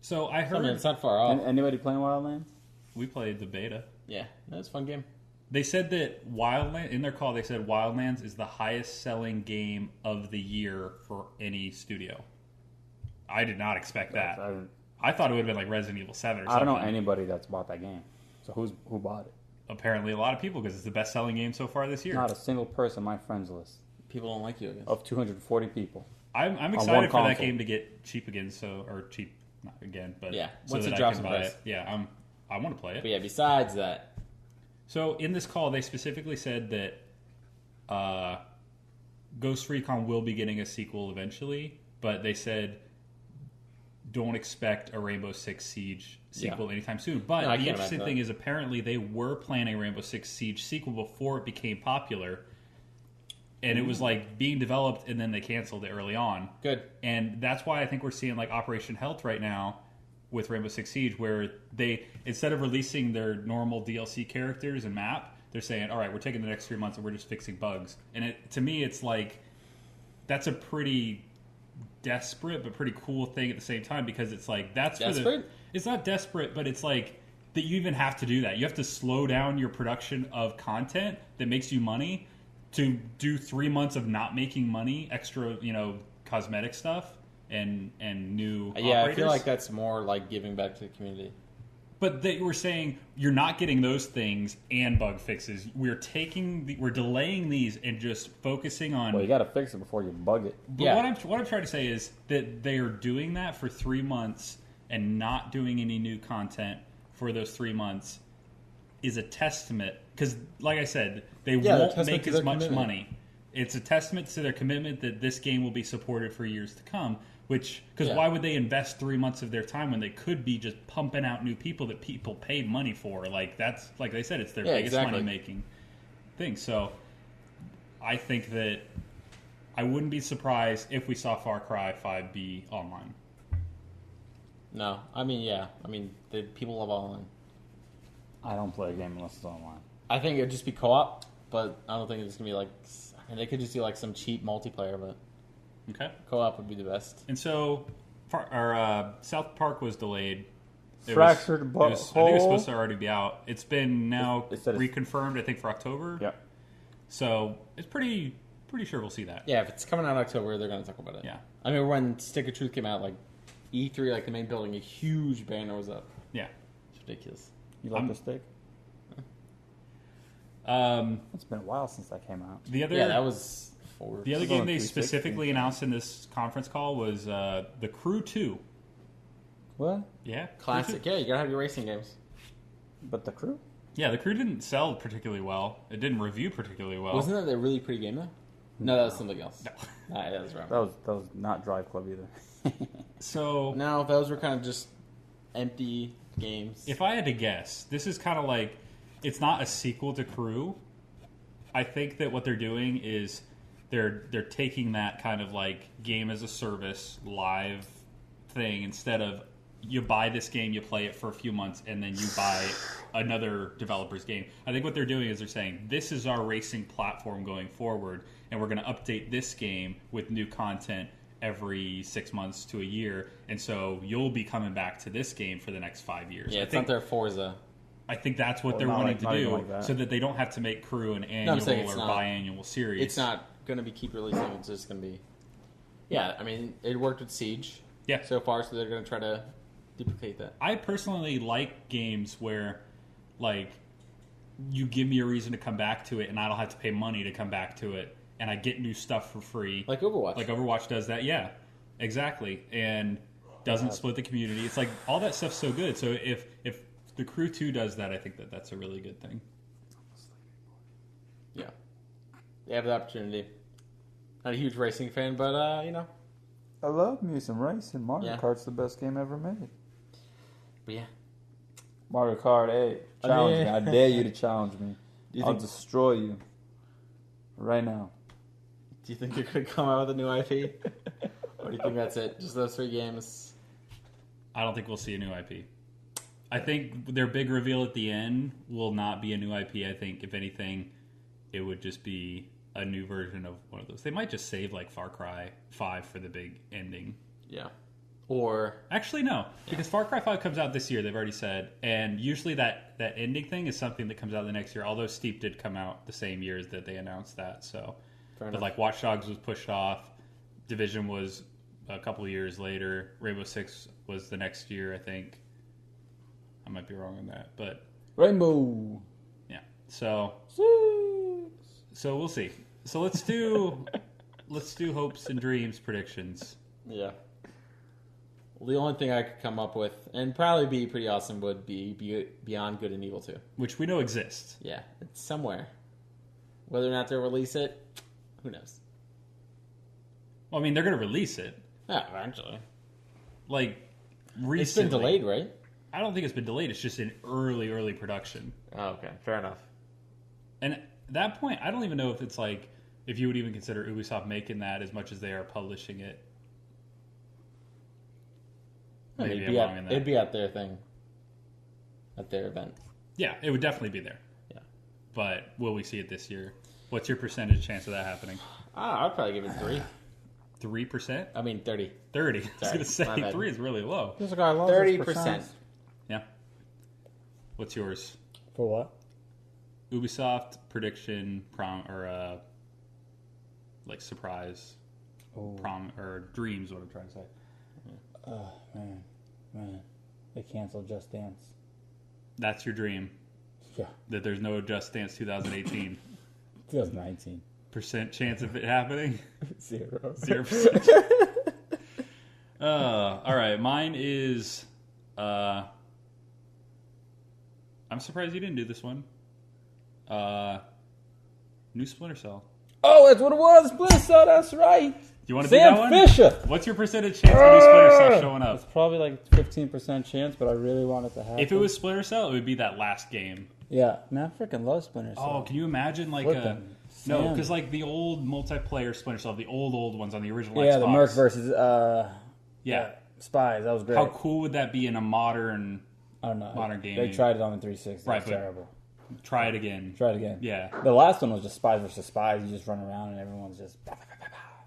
So, I heard... it's not far off. Anybody playing Wildlands? We played the beta. Yeah, that's a fun game. They said that Wildlands, in their call, they said Wildlands is the highest selling game of the year for any studio. I did not expect that. I thought it would have been like Resident Evil 7 or something. I don't know anybody that's bought that game. So who bought it? Apparently a lot of people, because it's the best selling game so far this year. Not a single person on my friends list. People don't like you, I guess. Of 240 people. I'm excited for that game to get cheap again, not again, but yeah, so once that it I drops can in buy price. it. Yeah, I want to play it. But yeah, besides that... So in this call, they specifically said that Ghost Recon will be getting a sequel eventually, but they said don't expect a Rainbow Six Siege sequel anytime soon. But No, I the can't interesting imagine thing is apparently they were planning a Rainbow Six Siege sequel before it became popular, and it was like being developed, and then they canceled it early on. Good. And that's why I think we're seeing like Operation Health right now with Rainbow Six Siege, where they, instead of releasing their normal DLC characters and map, they're saying, all right, we're taking the next 3 months and we're just fixing bugs. And to me, it's like, that's a pretty desperate but pretty cool thing at the same time, because it's like, that's desperate? It's not desperate, but it's like, that you even have to do that. You have to slow down your production of content that makes you money to do 3 months of not making money, extra, cosmetic stuff. And new Yeah, operators. I feel like that's more like giving back to the community. But they were saying you're not getting those things and bug fixes. We're delaying these and just focusing on. Well, you got to fix it before you bug it. But yeah. what I'm trying to say is that they are doing that for 3 months and not doing any new content for those 3 months is a testament. Because, like I said, they won't make as much money it's a testament to their commitment that this game will be supported for years to come. Because why would they invest 3 months of their time when they could be just pumping out new people that people paid money for? Like that's like they said, it's their biggest money making thing. So I think that I wouldn't be surprised if we saw Far Cry 5 be online. No, I mean, yeah. I mean, the people love online. I don't play a game unless it's online. I think it'd just be co-op, but I don't think it's gonna be like. I mean, they could just do like some cheap multiplayer, but Okay. co-op would be the best. And so, South Park was delayed. Fractured I think it was supposed to already be out. It's been now reconfirmed, I think, for October. Yep. So it's pretty sure we'll see that. Yeah, if it's coming out in October, they're gonna talk about it. Yeah. I mean, when Stick of Truth came out, like E3, like the main building, a huge banner was up. Yeah. It's ridiculous. You like the steak? It's been a while since that came out. That was 4. The other game they specifically announced in this conference call was The Crew 2. What? Yeah. Classic. Yeah, you gotta have your racing games. But The Crew? Yeah, The Crew didn't sell particularly well. It didn't review particularly well. Wasn't that a really pretty game though? No, that was something else. No. Nah, that was wrong. That was not Drive Club either. So no, those were kind of just empty games. if I had to guess, this is kind of like it's not a sequel to Crew. I think that what they're doing is they're taking that kind of like game as a service live thing instead of you buy this game, you play it for a few months, and then you buy another developer's game. I think what they're doing is they're saying, this is our racing platform going forward, and we're going to update this game with new content every 6 months to a year, and so you'll be coming back to this game for the next 5 years. Yeah, it's not their Forza. I think that's what they're wanting to do, so that they don't have to make Crew an annual or biannual series. It's not going to be keep releasing. It's just going to be... Yeah, I mean, it worked with Siege so far, so they're going to try to duplicate that. I personally like games where, like, you give me a reason to come back to it, and I don't have to pay money to come back to it, and I get new stuff for free. Like Overwatch. Like Overwatch does that, yeah. Exactly. And doesn't split the community. It's like, all that stuff's so good. So if The Crew 2 does that, I think that's a really good thing. Yeah. They have the opportunity. Not a huge racing fan, but, you know. I love me some racing. Mario Kart's the best game ever made. But yeah. Mario Kart 8. Challenge me. I dare you to challenge me. I'll destroy you. Right now. Do you think they're going to come out with a new IP? Or do you think that's it? Just those 3 games? I don't think we'll see a new IP. I think their big reveal at the end will not be a new IP. I think, if anything, it would just be a new version of one of those. They might just save, like, Far Cry 5 for the big ending. Yeah. Or... Actually, no. Because Far Cry 5 comes out this year, they've already said. And usually that ending thing is something that comes out the next year. Although Steep did come out the same year as that they announced that. So, but, like, Watch Dogs was pushed off. Division was a couple of years later. Rainbow Six was the next year, I think. I might be wrong on that, but Rainbow. Yeah. So we'll see. So let's do hopes and dreams predictions. Yeah. Well, the only thing I could come up with, and probably be pretty awesome, would be Beyond Good and Evil 2. Which we know exists. Yeah, it's somewhere. Whether or not they'll release it, who knows? Well, I mean, they're going to release it. Yeah, eventually. Like, recently. It's been delayed, right? I don't think it's been delayed. It's just in early production. Oh, okay. Fair enough. And at that point, I don't even know if it's like, if you would even consider Ubisoft making that as much as they are publishing it. Maybe I'm wrong in that. It'd be at their thing. At their event. Yeah, it would definitely be there. Yeah. But will we see it this year? What's your percentage chance of that happening? I'd probably give it 3. 3%? I mean 30. 30. I was going to say 3 is really low. There's a guy 30%. Yeah. What's yours? For what? Ubisoft prediction like surprise prom or dreams. What I'm trying to say. Oh man, they canceled Just Dance. That's your dream. Yeah. That there's no Just Dance 2018. 2019. Percent chance of it happening? 0%. All right. Mine is. I'm surprised you didn't do this one. New Splinter Cell. Oh, that's what it was. Splinter Cell. That's right. You want to do that Sam one? Fisher. What's your percentage chance of new Splinter Cell showing It's up? probably like 15% chance, but I really want it to happen. If it was Splinter Cell, it would be that last game. Yeah, man, I freaking love Splinter Cell. Oh, can you imagine like Flippin' no, Sam. because like the old multiplayer Splinter Cell, the old ones on the original Yeah, Xbox. the Merc versus Yeah. Spies. That was great. How cool would that be in a modern? I don't know. modern gaming? They tried it on the 360. Right, It was but- terrible. Try it again. Try it again. Yeah, The last one was just Spies versus Spies. You just run around and everyone's just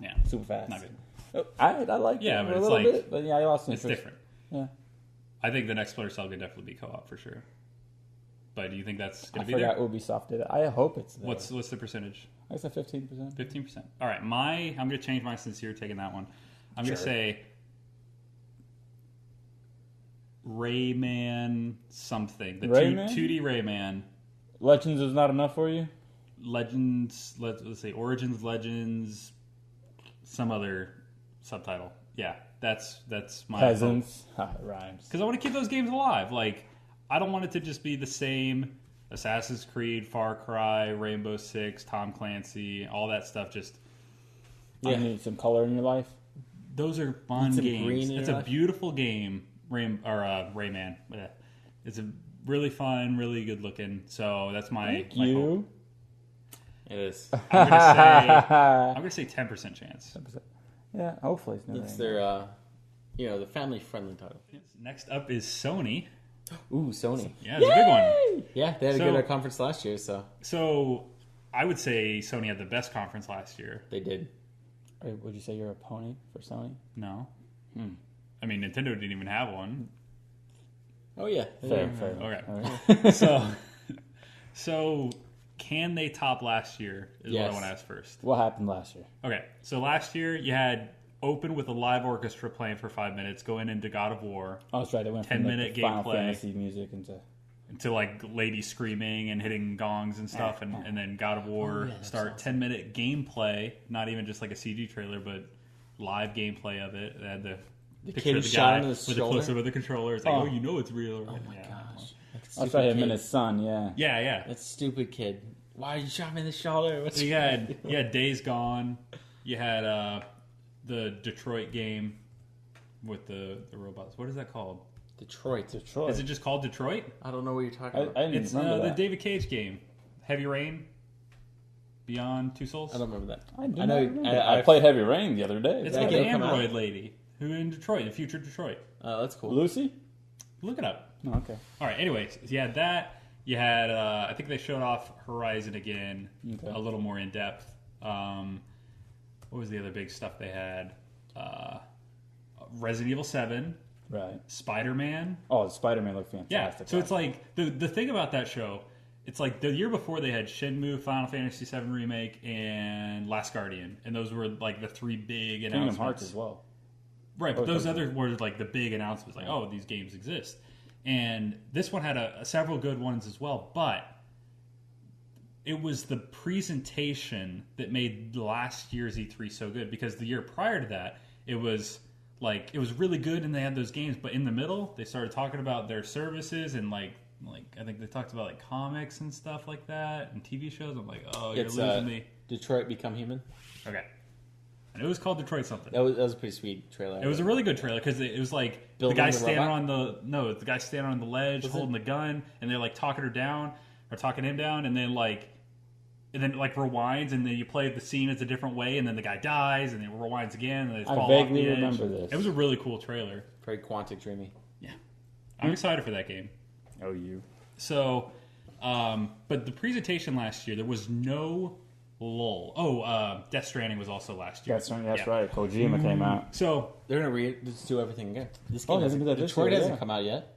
yeah, super fast. not good. I like Yeah, it but a it's little like- bit, but yeah, I lost It's interest. different. Yeah. I think the next Splinter Cell could definitely be co-op for sure. But do you think that's I going to be forgot there? Ubisoft did it. I hope it's there. What's the percentage? I said 15%. 15%. All right, I'm going to change mine since you're taking that one. I'm going to Sure. say Rayman something. The Rayman? 2D Rayman. Legends is not enough for you? Legends, let's say Origins, Legends, some other subtitle. Yeah, that's my Peasants. Ha, it rhymes. Because I want to keep those games alive. Like, I don't want it to just be the same Assassin's Creed, Far Cry, Rainbow Six, Tom Clancy, all that stuff. Just You need some color in your life? those are fun some games. green in It's your a life? beautiful game, Rayman. Yeah. It's a really fun, really good looking. So that's my Thank my you. hope. It is. I'm gonna say 10% chance. Yeah, hopefully it's not. It's their, the family-friendly title. Next up is Sony. Ooh, Sony. Yeah, it's a big one. Yeah, they had a So- good conference last year, so So I would say Sony had the best conference last year. they did. Would you say you're a pony for Sony? No. I mean, Nintendo didn't even have one. Oh, yeah. Fair. Okay. So can they top last year is what I Yes. want to ask first. What happened last year? Okay. So last year you had open with a live orchestra playing for 5 minutes, going into God of War, Oh, that's right. They went 10 from minute the Final gameplay. Fantasy music into. to like ladies screaming and hitting gongs and stuff, and then God of War start 10-minute gameplay, not even just like a CG trailer, but live gameplay of it. They had the picture kid of the shot guy in the with a shoulder? close up of the controller. It's like, Oh. oh, you know it's real. Right? Oh, my gosh. That's right. Him and his son. Yeah. Yeah. That stupid kid. Why you shot me in the shoulder? What's So you had Days Gone. You had the Detroit game with the robots. What is that called? Detroit. Is it just called Detroit? I don't know what you're talking I about. didn't It's remember the that. David Cage game. Heavy Rain. Beyond Two Souls. I don't remember that. I, do I not know. remember that. I played Heavy Rain the other day. It's that like game an come out? android lady who in Detroit, the future Detroit. That's cool. Lucy? Look it up. Oh, okay. All right. Anyways, you had that. You had. I think they showed off Horizon again, Okay. a little more in depth. What was the other big stuff they had? Resident Evil 7, Right. Spider-Man. Oh, the Spider-Man looked Yeah. fantastic. So it's like the thing about that show. It's like the year before they had Shenmue, Final Fantasy VII Remake, and Last Guardian, and those were like the three big Kingdom announcements. Hearts as well. Right, but Oh, those okay. other were like the big announcements, like, oh, these games exist. And this one had several good ones as well, but it was the presentation that made last year's E3 so good, because the year prior to that, it was really good and they had those games, but in the middle, they started talking about their services and like I think they talked about like comics and stuff like that and TV shows. I'm like, oh, It's, you're losing me. Detroit Become Human. Okay. And it was called Detroit something. That was a pretty sweet trailer. It was a really good trailer because it was like Building the guy the standing robot? the guy standing on the ledge Was holding the gun, and they're like talking him down, and then rewinds, and then you play the scene as a different way, and then the guy dies, and then it rewinds again, and they fall vaguely off the edge. remember this. It was a really cool trailer. very quantic dreamy. Yeah, I'm excited for that game. Oh, you. So, but the presentation last year, there was no lull. Oh, Death Stranding was also last year. That's Yeah. right. Kojima came out. So They're gonna just do everything again. This Oh, game they're hasn't- gonna do that this Detroit year, hasn't yeah. come out yet,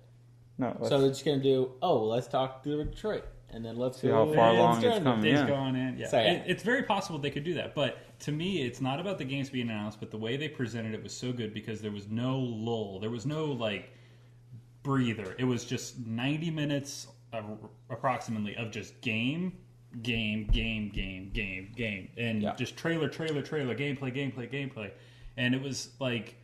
No, so they're just gonna do. Oh, let's talk to Detroit, and then let's See do how far Death along it's Stranding. come. Days Yeah. Gone in. Yeah. Sorry. It's very possible they could do that. But to me, it's not about the games being announced, but the way they presented it was so good because there was no lull. There was no, breather. It was just 90 minutes approximately of just game. And Yeah. just trailer, gameplay. And it was like,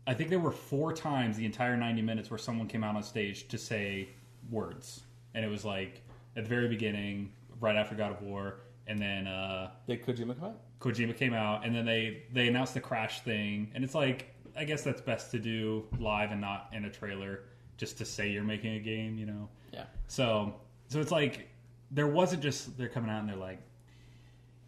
I think there were 4 times the entire 90 minutes where someone came out on stage to say words. And it was like at the very beginning, right after God of War, and then Did Kojima come out? Kojima came out, and then they announced the Crash thing, and it's like, I guess that's best to do live and not in a trailer, just to say you're making a game, you know? Yeah. So it's like, there wasn't just, they're coming out and they're like,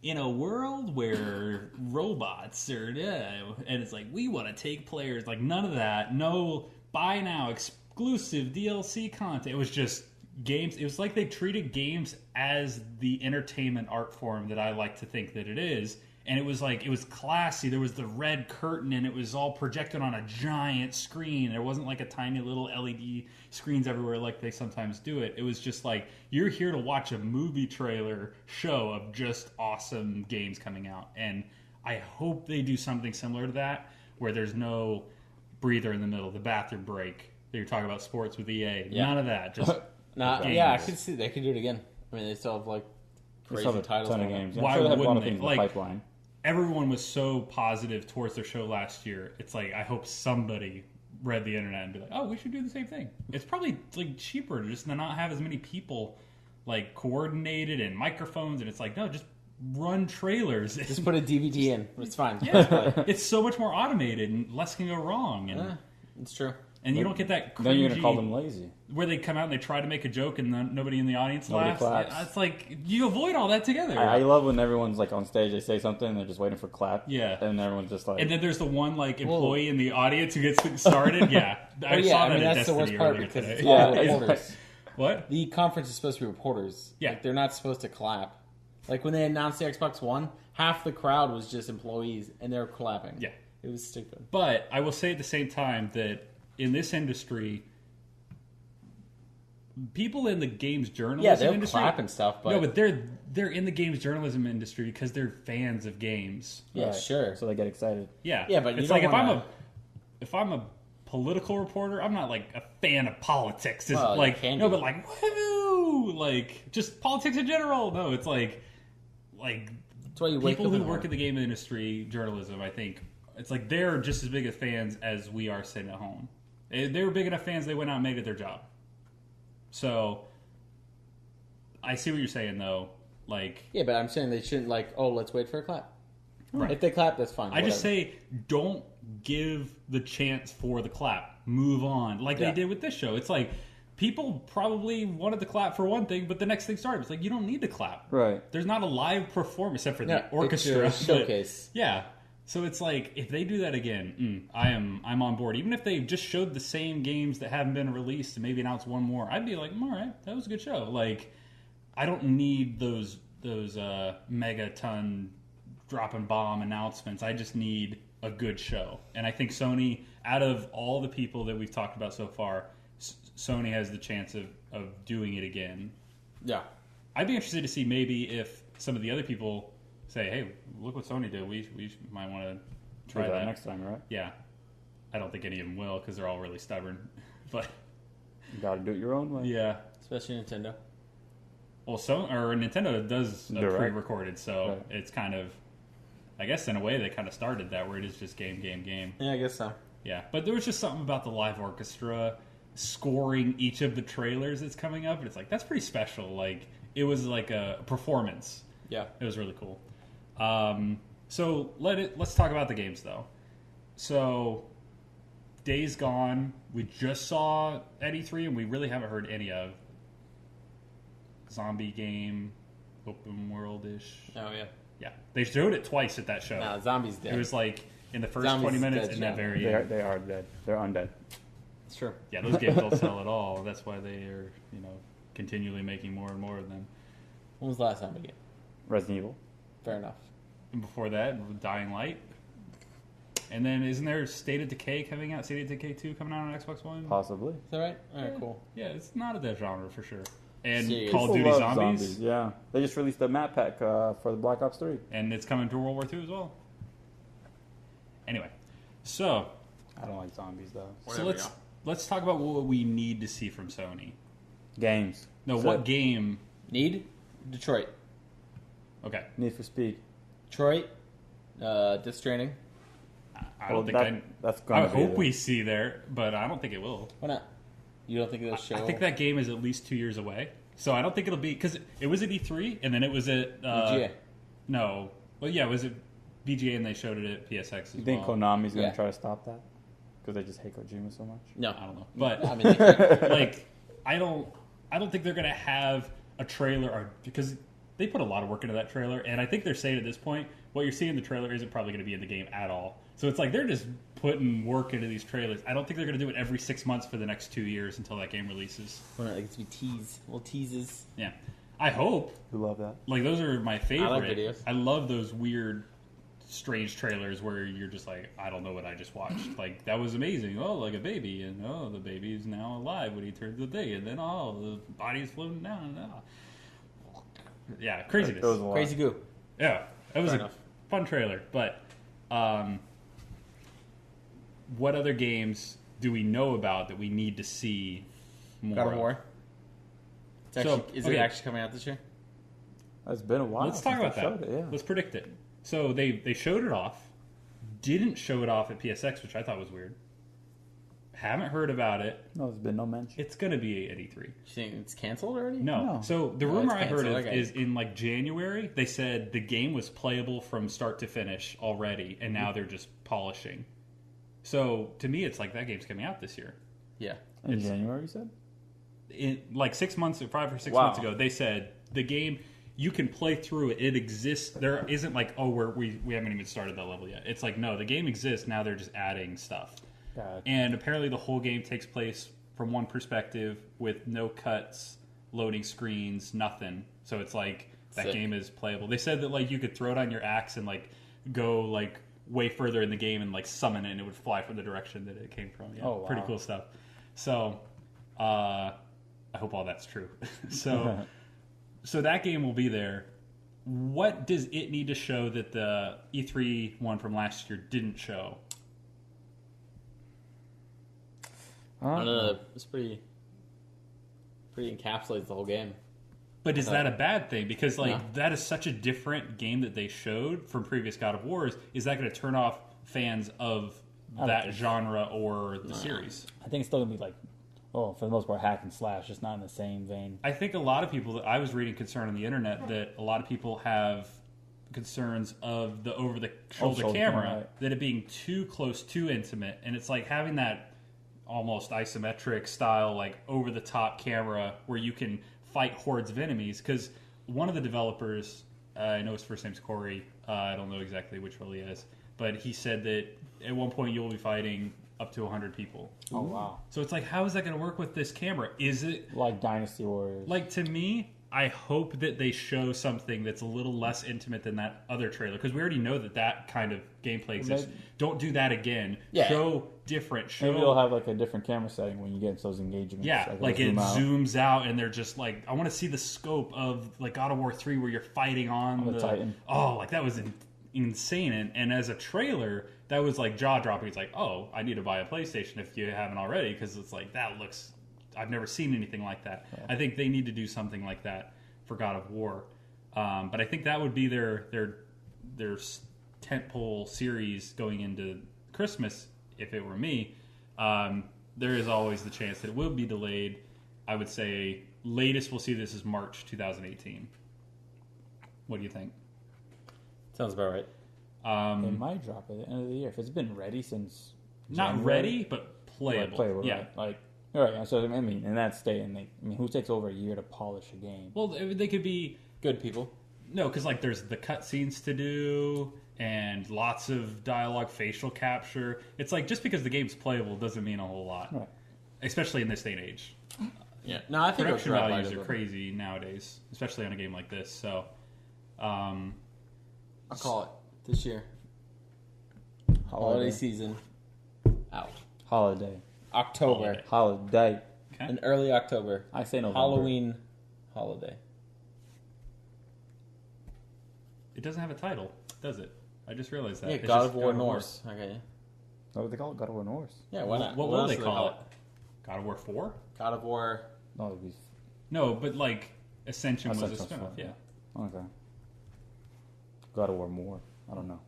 in a world where robots are, and it's like, we want to take players, like none of that, no buy now, exclusive DLC content. It was just games. It was like they treated games as the entertainment art form that I like to think that it is. And it was like, it was classy. There was the red curtain, and it was all projected on a giant screen. There wasn't like a tiny little LED screens everywhere like they sometimes do it. It was just like, you're here to watch a movie trailer show of just awesome games coming out. And I hope they do something similar to that, where there's no breather in the middle, the bathroom break. You're talking about sports with EA. Yeah. None of that. Just Yeah, I could see they could do it again. I mean, they still have like crazy titles. Ton of games. Why I'm sure they have a lot wouldn't of things they? in the Like, pipeline. everyone was so positive towards their show last year. It's like, I hope somebody read the internet and be like, oh, we should do the same thing. It's probably like cheaper just to not have as many people like coordinated and microphones, and it's like, no, just run trailers. Just put a DVD in. It's fine. Yeah, it's so much more automated and less can go wrong. And It's true. and you don't get that cringy, Then you're gonna call them lazy. where they come out and they try to make a joke and then nobody in the audience Nobody laughs. claps. It's like, you avoid all that together. I love when everyone's like on stage, they say something, and they're just waiting for clap. Yeah. And everyone's just like, And then there's the one like employee in the audience who gets things started. Yeah, I saw that at that's the worst Destiny part earlier because today. it's Yeah, all reporters. exactly. What? The conference is supposed to be reporters. Yeah. Like, they're not supposed to clap. Like when they announced the Xbox One, half the crowd was just employees, and they were clapping. Yeah. It was stupid. But I will say at the same time that in this industry, people in the games journalism Yeah, they'll industry, clap and stuff, but... no, but they're in the games journalism industry because they're fans of games. Yeah, Right. sure. So they get excited. Yeah, Yeah, but you it's don't like wanna- if I'm a political reporter, I'm not like a fan of politics. It's Well, you like can no, be. but like woo, like just politics in general. No, it's like That's why you wake people up who in the work in morning. the game industry, journalism. I think it's like they're just as big of fans as we are sitting at home. They were big enough fans; they went out and made it their job. So I see what you're saying, though. Like, Yeah, but I'm saying they shouldn't, like, oh, let's wait for a clap. Right. If they clap, that's fine. I just whatever. say, don't give the chance for the clap. Move on, like Yeah. they did with this show. It's like people probably wanted to clap for one thing, but the next thing started. It's like you don't need to clap. Right. There's not a live performance except for Yeah, the orchestra. it's your showcase. But, yeah. So it's like if they do that again, I'm on board. Even if they just showed the same games that haven't been released and maybe announced one more, I'd be like, all right, that was a good show. Like, I don't need those megaton dropping bomb announcements. I just need a good show. And I think Sony, out of all the people that we've talked about so far, Sony has the chance of doing it again. Yeah. I'd be interested to see maybe if some of the other people say, hey, look what Sony did. We might want to try Do that. next time, right? Yeah. I don't think any of them will because they're all really stubborn. But, You got to do it your own way. yeah. Especially Nintendo. Well, Nintendo does a Direct. pre-recorded, so Right. it's kind of, I guess in a way they kind of started that where it is just game. Yeah, I guess so. Yeah, but there was just something about the live orchestra scoring each of the trailers that's coming up, and it's like, that's pretty special. Like, it was like a performance. Yeah. It was really cool. So let's talk about the games, though. So, Days Gone, we just saw at E3, and we really haven't heard any of. Zombie game, open world-ish. Oh, yeah. Yeah, they showed it twice at that show. Nah, Zombies dead. It was like in the first Zombies 20 is minutes dead, and that yeah. very They are, end. they are dead. They're undead. It's true. Yeah, those games don't sell at all. That's why they are, continually making more and more of them. When was the last time we get? Resident Evil. Fair enough. And before that, Dying Light. And then isn't there State of Decay coming out? State of Decay 2 coming out on Xbox One? Possibly. Is that right? All right, cool. Yeah, it's not a dead genre for sure. And Serious. Call of People Duty love Zombies. Yeah. They just released the map pack for the Black Ops 3. And it's coming to World War II as well. Anyway, so I don't like zombies, though. let's talk about what we need to see from Sony. Games. No, So, what game? Need? Detroit. Okay. Need for Speed. Detroit. Death Stranding. I don't think that's I going to be hope we see there, but I don't think it will. Why not? You don't think they'll show? I think that game is at least 2 years away. So I don't think it'll be because it was at E3 and then it was at VGA. No, well, yeah, it was at VGA and they showed it at PSX as You think well. Konami's going to Yeah. try to stop that? Because they just hate Kojima so much? No. I don't know, but I mean, they can't. like I don't think they're gonna have a trailer because they put a lot of work into that trailer, and I think they're saying at this point what you're seeing in the trailer isn't probably going to be in the game at all. So it's like they're just putting work into these trailers. I don't think they're going to do it every 6 months for the next 2 years until that game releases. Well, like it's be little teases. Yeah, I hope. You love that. Like those are my favorite. I like videos. I love those weird, strange trailers where you're just like, I don't know what I just watched. Like that was amazing. Oh, like a baby, and oh, the baby is now alive when he turns the thing, and then oh, the body is floating down. And, oh. Yeah, craziness. It was a lot. Crazy goo. Yeah, that was Fair a enough. fun trailer. But what other games do we know about that we need to see more? God of War. It's actually, is it okay. actually coming out this year? It's been a while. Let's talk since about they that. showed it, yeah. Let's predict it. So they showed it off. Didn't show it off at PSX, which I thought was weird. Haven't heard about it. No, there's been no mention. It's going to be at E3. You think it's canceled already? No. No. So the Oh, rumor it's I heard canceled. Okay. is in like January, they said the game was playable from start to finish already, and now they're just polishing. So to me, it's like that game's coming out this year. Yeah. In it's- January, you said? Like 6 months, 5 or 6 Wow. months ago, they said the game you can play through it. It exists. There isn't like we haven't even started that level yet. It's like no, the game exists. Now they're just adding stuff. God. And apparently the whole game takes place from one perspective with no cuts, loading screens, nothing. So it's like that Sick. game is playable. They said that like you could throw it on your axe and like go like way further in the game and like summon it and it would fly from the direction that it came from. Yeah, Oh, wow. pretty cool stuff. So I hope all that's true. So that game will be there. What does it need to show that the E3 one from last year didn't show? I don't know. It's pretty encapsulates the whole game. But is that a bad thing? Because like No. that is such a different game that they showed from previous God of Wars. Is that going to turn off fans of don't that think so. genre or the series? I think it's still going to be like, for the most part, hack and slash, just not in the same vein. I think a lot of people, I was reading concern on the internet that a lot of people have concerns of the over-the-shoulder shoulder camera, camera, right. that it being too close, too intimate. And it's like having that almost isometric style, like over-the-top camera where you can fight hordes of enemies. Because one of the developers, I know his first name's Corey, I don't know exactly which role he has, but he said that at one point you'll be fighting up to 100 people. Oh, wow. So it's like, how is that going to work with this camera? Is it Like Dynasty Warriors. like, to me, I hope that they show something that's a little less intimate than that other trailer, because we already know that kind of gameplay exists. Maybe- Don't do that again. Yeah. Show different. Show Maybe they'll have like a different camera setting when you get into those engagements. yeah, it'll like it zoom out. zooms out, and they're just like, I want to see the scope of like God of War 3 where you're fighting on the Titan. Oh, like that was insane. And as a trailer, that was like jaw dropping. It's like, oh, I need to buy a PlayStation if you haven't already, because it's like that looks. I've never seen anything like that. Yeah. I think they need to do something like that for God of War, but I think that would be their tentpole series going into Christmas. If it were me, there is always the chance that it will be delayed. I would say latest we'll see this is March 2018. What do you think? Sounds about right. It might drop at the end of the year if it's been ready since. Not January. ready, but playable. Right, playable, yeah. right. Like, all right. So I mean, in that state, who takes over a year to polish a game? Well, they could be Good people. no, because like there's the cutscenes to do and lots of dialogue, facial capture. It's like just because the game's playable doesn't mean a whole lot, Right. especially in this day and age. Yeah. No, I think it'll Production drop values right are over. crazy nowadays, especially on a game like this. So, I'll call it this year. Holiday season. Out. Holiday. October. Holiday. okay. In early October. I say November. Halloween holiday. It doesn't have a title, does it? I just realized that. Yeah, It's God just of War Norse. Okay. What would they call it? God of War Norse. Yeah, why not? What will else they do call it? God of War 4? God of War. No, it'd be. No, but like Ascension was a Ascension's spinoff. fine, Yeah. Okay. God of War more. I don't know.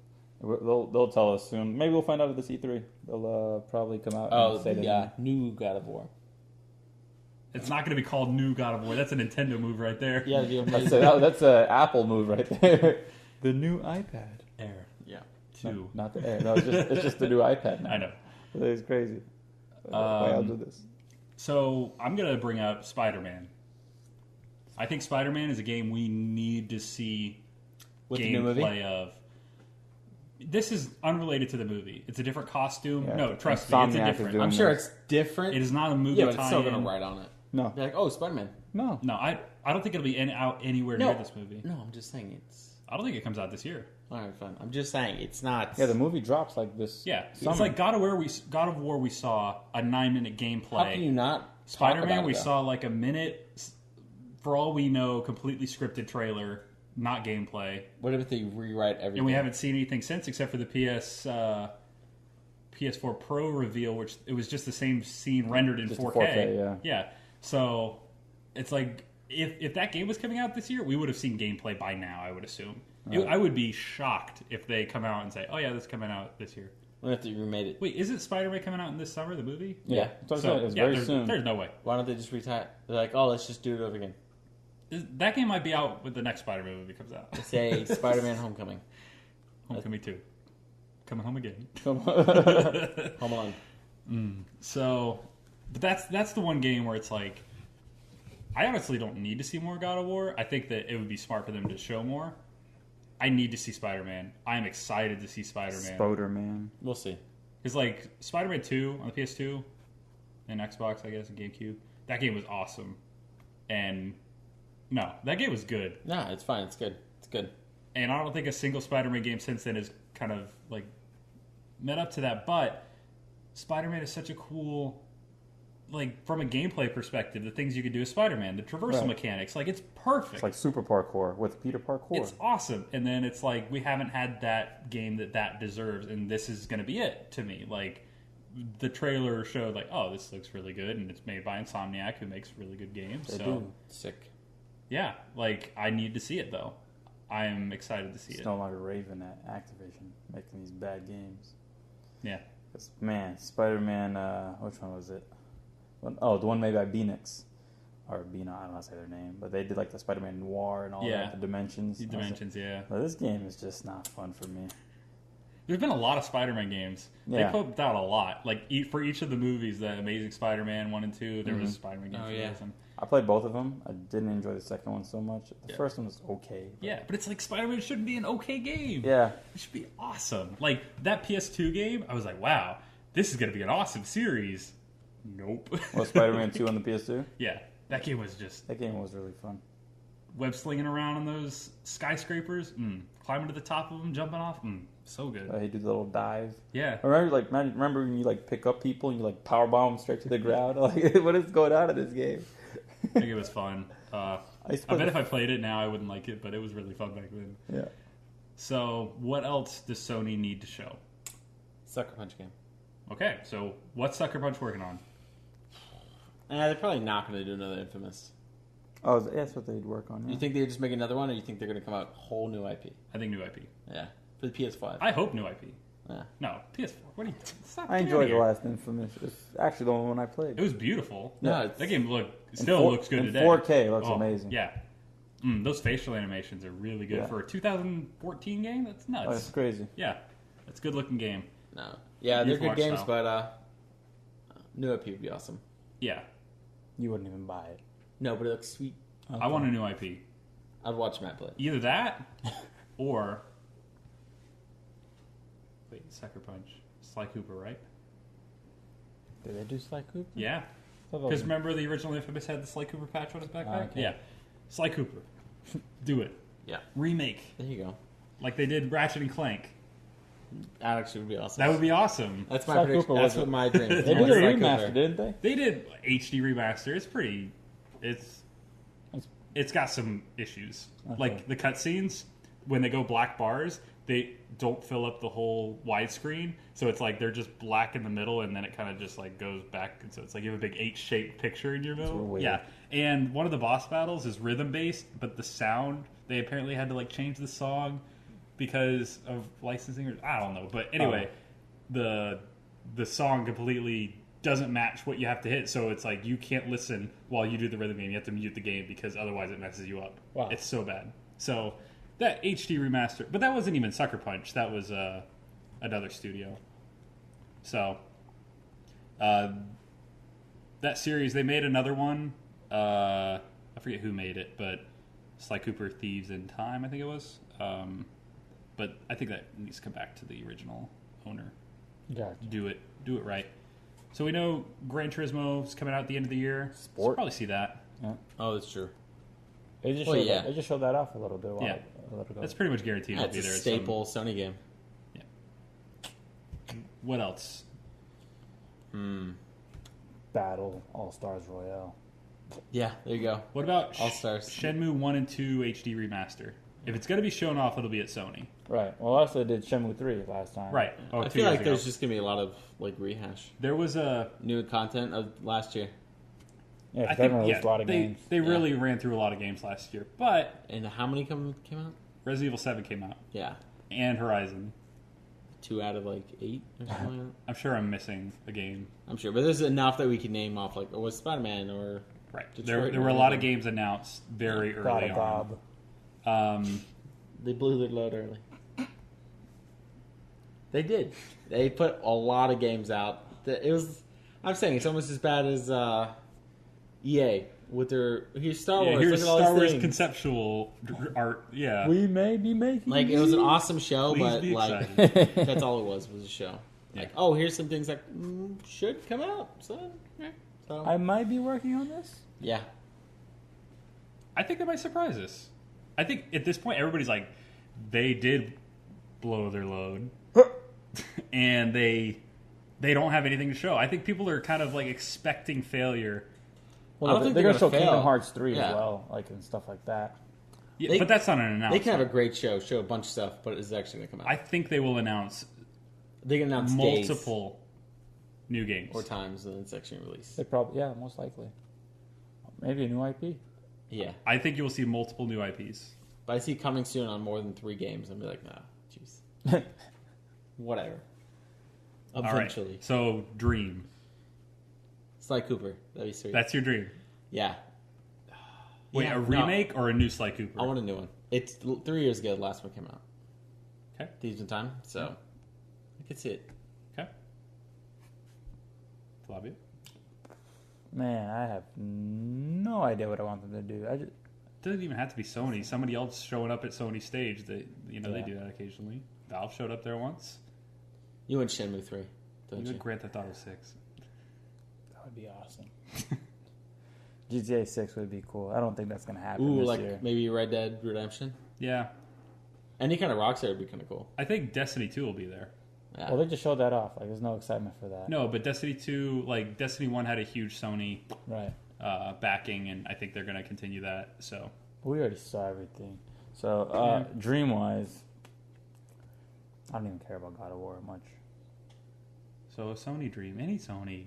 They'll tell us soon. Maybe we'll find out at this E3. They'll probably come out Oh, and say the that. new God of War. It's not going to be called New God of War. That's a Nintendo move right there. Yeah, the amazing. That's an Apple move right there. The new iPad Air. Yeah. 2. Not the Air. No, it's just the new iPad now. I know. It's crazy. I'll do this. So I'm going to bring up Spider-Man. I think Spider-Man is a game we need to see With the new movie? gameplay of. This is unrelated to the movie. It's a different costume. Yeah, No, trust me, it's a Insomniac is different. doing I'm sure this. it's different. It is not a movie Yeah, but it's still tie-in. going to write on it. No. Be like, oh, Spider-Man. No. No, I don't think it'll be out anywhere No. near this movie. No, I'm just saying it's... I don't think it comes out this year. All right, fine. I'm just saying it's not... Yeah, the movie drops like this. Yeah, summer. it's like God of War. We saw a 9-minute gameplay. How can you not talk Spider-Man, about we it, though? saw like a minute. For all we know, completely scripted trailer, not gameplay, What if they rewrite everything? and we haven't seen anything since except for the PS4 Pro reveal, which it was just the same scene rendered in Just 4K. 4K, yeah. So it's like if that game was coming out this year, we would have seen gameplay by now. I would assume. Right. I would be shocked if they come out and say, "Oh yeah, this is coming out this year." What if they remade it? Wait, isn't Spider-Man coming out in this summer? The movie? Yeah. That's what I said. It's very soon. There's no way. Why don't they just retire? They're like, oh, let's just do it over again. That game might be out when the next Spider-Man movie comes out. Say Spider-Man Homecoming. Homecoming 2. Coming home again. Home Alone. So, but that's the one game where it's like, I honestly don't need to see more God of War. I think that it would be smart for them to show more. I need to see Spider-Man. I'm excited to see Spider-Man. Spider-Man. We'll see. Because like Spider-Man 2 on the PS2 and Xbox, I guess, and GameCube, that game was awesome. And no, that game was good. No, it's fine. It's good. It's good. And I don't think a single Spider-Man game since then has kind of like met up to that. But Spider-Man is such a cool, like from a gameplay perspective, the things you could do with Spider-Man, the traversal Right. mechanics, like it's perfect. It's like Super Parkour with Peter Parkour. It's awesome. And then it's like we haven't had that game that deserves, and this is going to be it to me. Like the trailer showed, like, oh, this looks really good, and it's made by Insomniac, who makes really good games. They so do. Sick. yeah, like I need to see it though. I am excited to see It's it. no longer Raven at Activision making these bad games. Yeah. 'Cause, man, Spider-Man, which one was it? Oh, the one made by Beanix. Or Beano, I don't know how to say their name. But they did like the Spider-Man Noir and all Yeah. that, the Dimensions. The Dimensions, yeah. But this game is just not fun for me. There's been a lot of Spider-Man games. Yeah. They put out a lot. Like for each of the movies, the Amazing Spider-Man 1 and 2, there was a Spider-Man game. Oh, for yeah. those, and- I played both of them. I didn't enjoy the second one so much. The Yeah. first one was okay. But yeah, but it's like Spider-Man shouldn't be an okay game. Yeah. It should be awesome. Like that PS2 game, I was like, wow, this is going to be an awesome series. Nope. Well, Spider-Man 2 on the PS2? Yeah, that game was just That game was really fun. web slinging around on those skyscrapers, climbing to the top of them, jumping off, so good. He did the little dive. Yeah. Remember when you like pick up people and you like power bomb them straight to the ground? Like, what is going on in this game? I think it was fun. I used to play bet if I played it now, I wouldn't like it, but it was really fun back then. Yeah. So, what else does Sony need to show? Sucker Punch game. Okay, so what's Sucker Punch working on? They're probably not going to do another Infamous. Oh, that's what they'd work on. Yeah. You think they just make another one, or you think they're going to come out whole new IP? I think new IP. Yeah, for the PS5. I hope new IP. Yeah. No, PS4. What are you? Stop I getting enjoyed the here. last Infamous. It's actually the one I played. It was beautiful. No, it's, That game looks good in today. 4K, it looks Oh, amazing. Yeah. Those facial animations are really good Yeah. for a 2014 game. That's nuts. Oh, it's crazy. Yeah, that's a good looking game. no. Yeah, they're Youth good watch games, style. but new IP would be awesome. Yeah, You wouldn't even buy it. No, but it looks sweet. I want a new IP. I'd watch Matt play. Either that, or wait, Sucker Punch, Sly Cooper, right? Did they do Sly Cooper? Yeah, because remember the original Infamous had the Sly Cooper patch on his backpack. okay. Yeah, Sly Cooper, do it. Yeah. Remake There you go. like they did Ratchet and Clank. That actually would be awesome. That would be awesome. That's my Sly prediction. Cooper That's was what my dream is. They I did want a Sly remaster, Cooper. didn't they? They did HD remaster. It's pretty. It's got some issues. Okay. Like the cutscenes, when they go black bars, they don't fill up the whole widescreen. So it's like they're just black in the middle, and then it kind of just like goes back. And so it's like you have a big H-shaped picture in your middle. real weird. Yeah. And one of the boss battles is rhythm based, but the sound they apparently had to like change the song because of licensing, or I don't know. But anyway, the song completely doesn't match what you have to hit. So it's like you can't listen while you do the rhythm game. You have to mute the game because otherwise it messes you up. Wow. It's so bad. So that HD remaster, but that wasn't even Sucker Punch. That was another studio. So that series, they made another one. I forget who made it, but Sly Cooper Thieves in Time, I think it was. But I think that needs to come back to the original owner. Gotcha. Do it right. So we know Gran Turismo is coming out at the end of the year. Sport. So we'll probably see that. Yeah. Oh, that's true. They just showed that off a little bit. Yeah. A little ago. That's pretty much guaranteed Yeah, it'll it's be a there. staple Sony game. Yeah. What else? Battle All-Stars Royale. Yeah, there you go. What about All-Stars. Shenmue 1 and 2 HD remaster? If it's going to be shown off, it'll be at Sony. Right. Well, also did Shenmue 3 last time. Right. Oh, I 2 feel years like ago. there's just gonna be a lot of like rehash, There was new content of last year. Yeah, I 'cause think, everyone released a lot of games. They really ran through a lot of games last year. But And how many came out? Resident Evil 7 came out. Yeah, And Horizon. 2 out of like 8 or something like that. I'm sure I'm missing a game. I'm sure, but there's enough that we can name off. Like, was Spider-Man or Right. Detroit There were a lot of games announced very God early of on. Bob. they blew their load early. They did. They put a lot of games out. It was. I'm saying it's almost as bad as EA with their here's Star Wars. Here's Look at all Star these Wars things. conceptual art. Yeah. We may be making Like it was an awesome show, Please but be like excited. that's all it was a show. Yeah. Like, oh, here's some things that should come out. So, I might be working on this. yeah, I think they might surprise us. I think at this point everybody's like, they did blow their load, and they don't have anything to show. I think people are kind of like expecting failure. Well, I don't think they're they're gonna show gonna Kingdom fail. Hearts 3 Yeah. as well, like and stuff like that. Yeah, They- but that's not an they announcement. can have a great show a bunch of stuff, but it's actually gonna come out. I think they will announce They can announce days multiple new games. or times, and it's actually released. They probably, yeah, most likely. Maybe a new IP. Yeah, I think you will see multiple new IPs. but I see coming soon on more than 3 games. I'm be like, nah, jeez, whatever. All right. Eventually, So Dream. Sly Cooper, that'd be sweet. That's your dream. Yeah. Wait, Yeah, a no. remake or a new Sly Cooper? I want a new one. It's 3 years ago. The last one came out. Okay. Thieves in Time. So I could see it. Okay. Flavio? Man, I have no idea what I want them to do. I just, It doesn't even have to be Sony. Somebody else showing up at Sony stage. They Yeah. do that occasionally. Valve showed up there once. You went Shenmue 3, don't You you? did Grand Theft Auto 6. that would be awesome. GTA 6 would be cool. I don't think that's gonna happen Ooh, this like year. maybe Red Dead Redemption. Yeah. Any kind of Rockstar would be kind of cool. I think Destiny 2 will be there. Yeah. Well, they just showed that off. Like, there's no excitement for that. No, but Destiny 2, like Destiny 1 had a huge Sony Right. backing, and I think they're going to continue that. So We already saw everything. So, dream wise, I don't even care about God of War much. a Sony dream. Any Sony.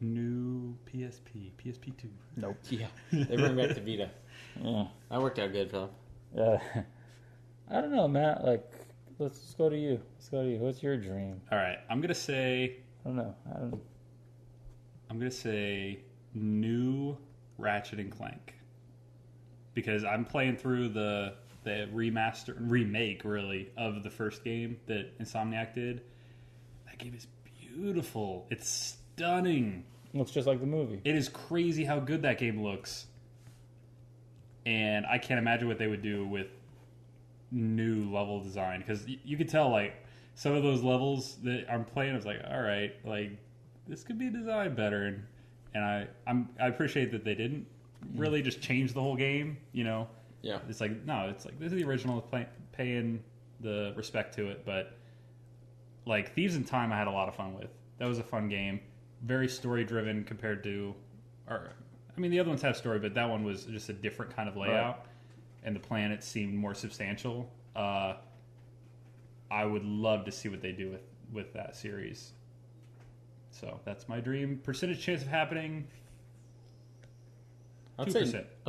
New PSP. PSP 2. Nope. Yeah. They bring back the Vita. Yeah. That worked out good, Philip. Yeah. I don't know, Matt. Like, let's go to you. What's your dream? All right. I'm going to say... I don't know. I'm going to say new Ratchet and Clank. Because I'm playing through the remake, really, of the first game that Insomniac did. That game is beautiful. It's stunning. Looks just like the movie. It is crazy how good that game looks. And I can't imagine what they would do with new level design. Because you could tell, like, some of those levels that I'm playing, I was like, all right, like, this could be designed better. And I appreciate that they didn't really just change the whole game, you know? Yeah. It's like, no, it's like, this is the original, paying the respect to it. But, like, Thieves in Time I had a lot of fun with. That was a fun game. Very story-driven compared to... the other ones have story, but that one was just a different kind of layout. Right. And the planets seemed more substantial. I would love to see what they do with that series. So, that's my dream. Percentage chance of happening... I'd 2%.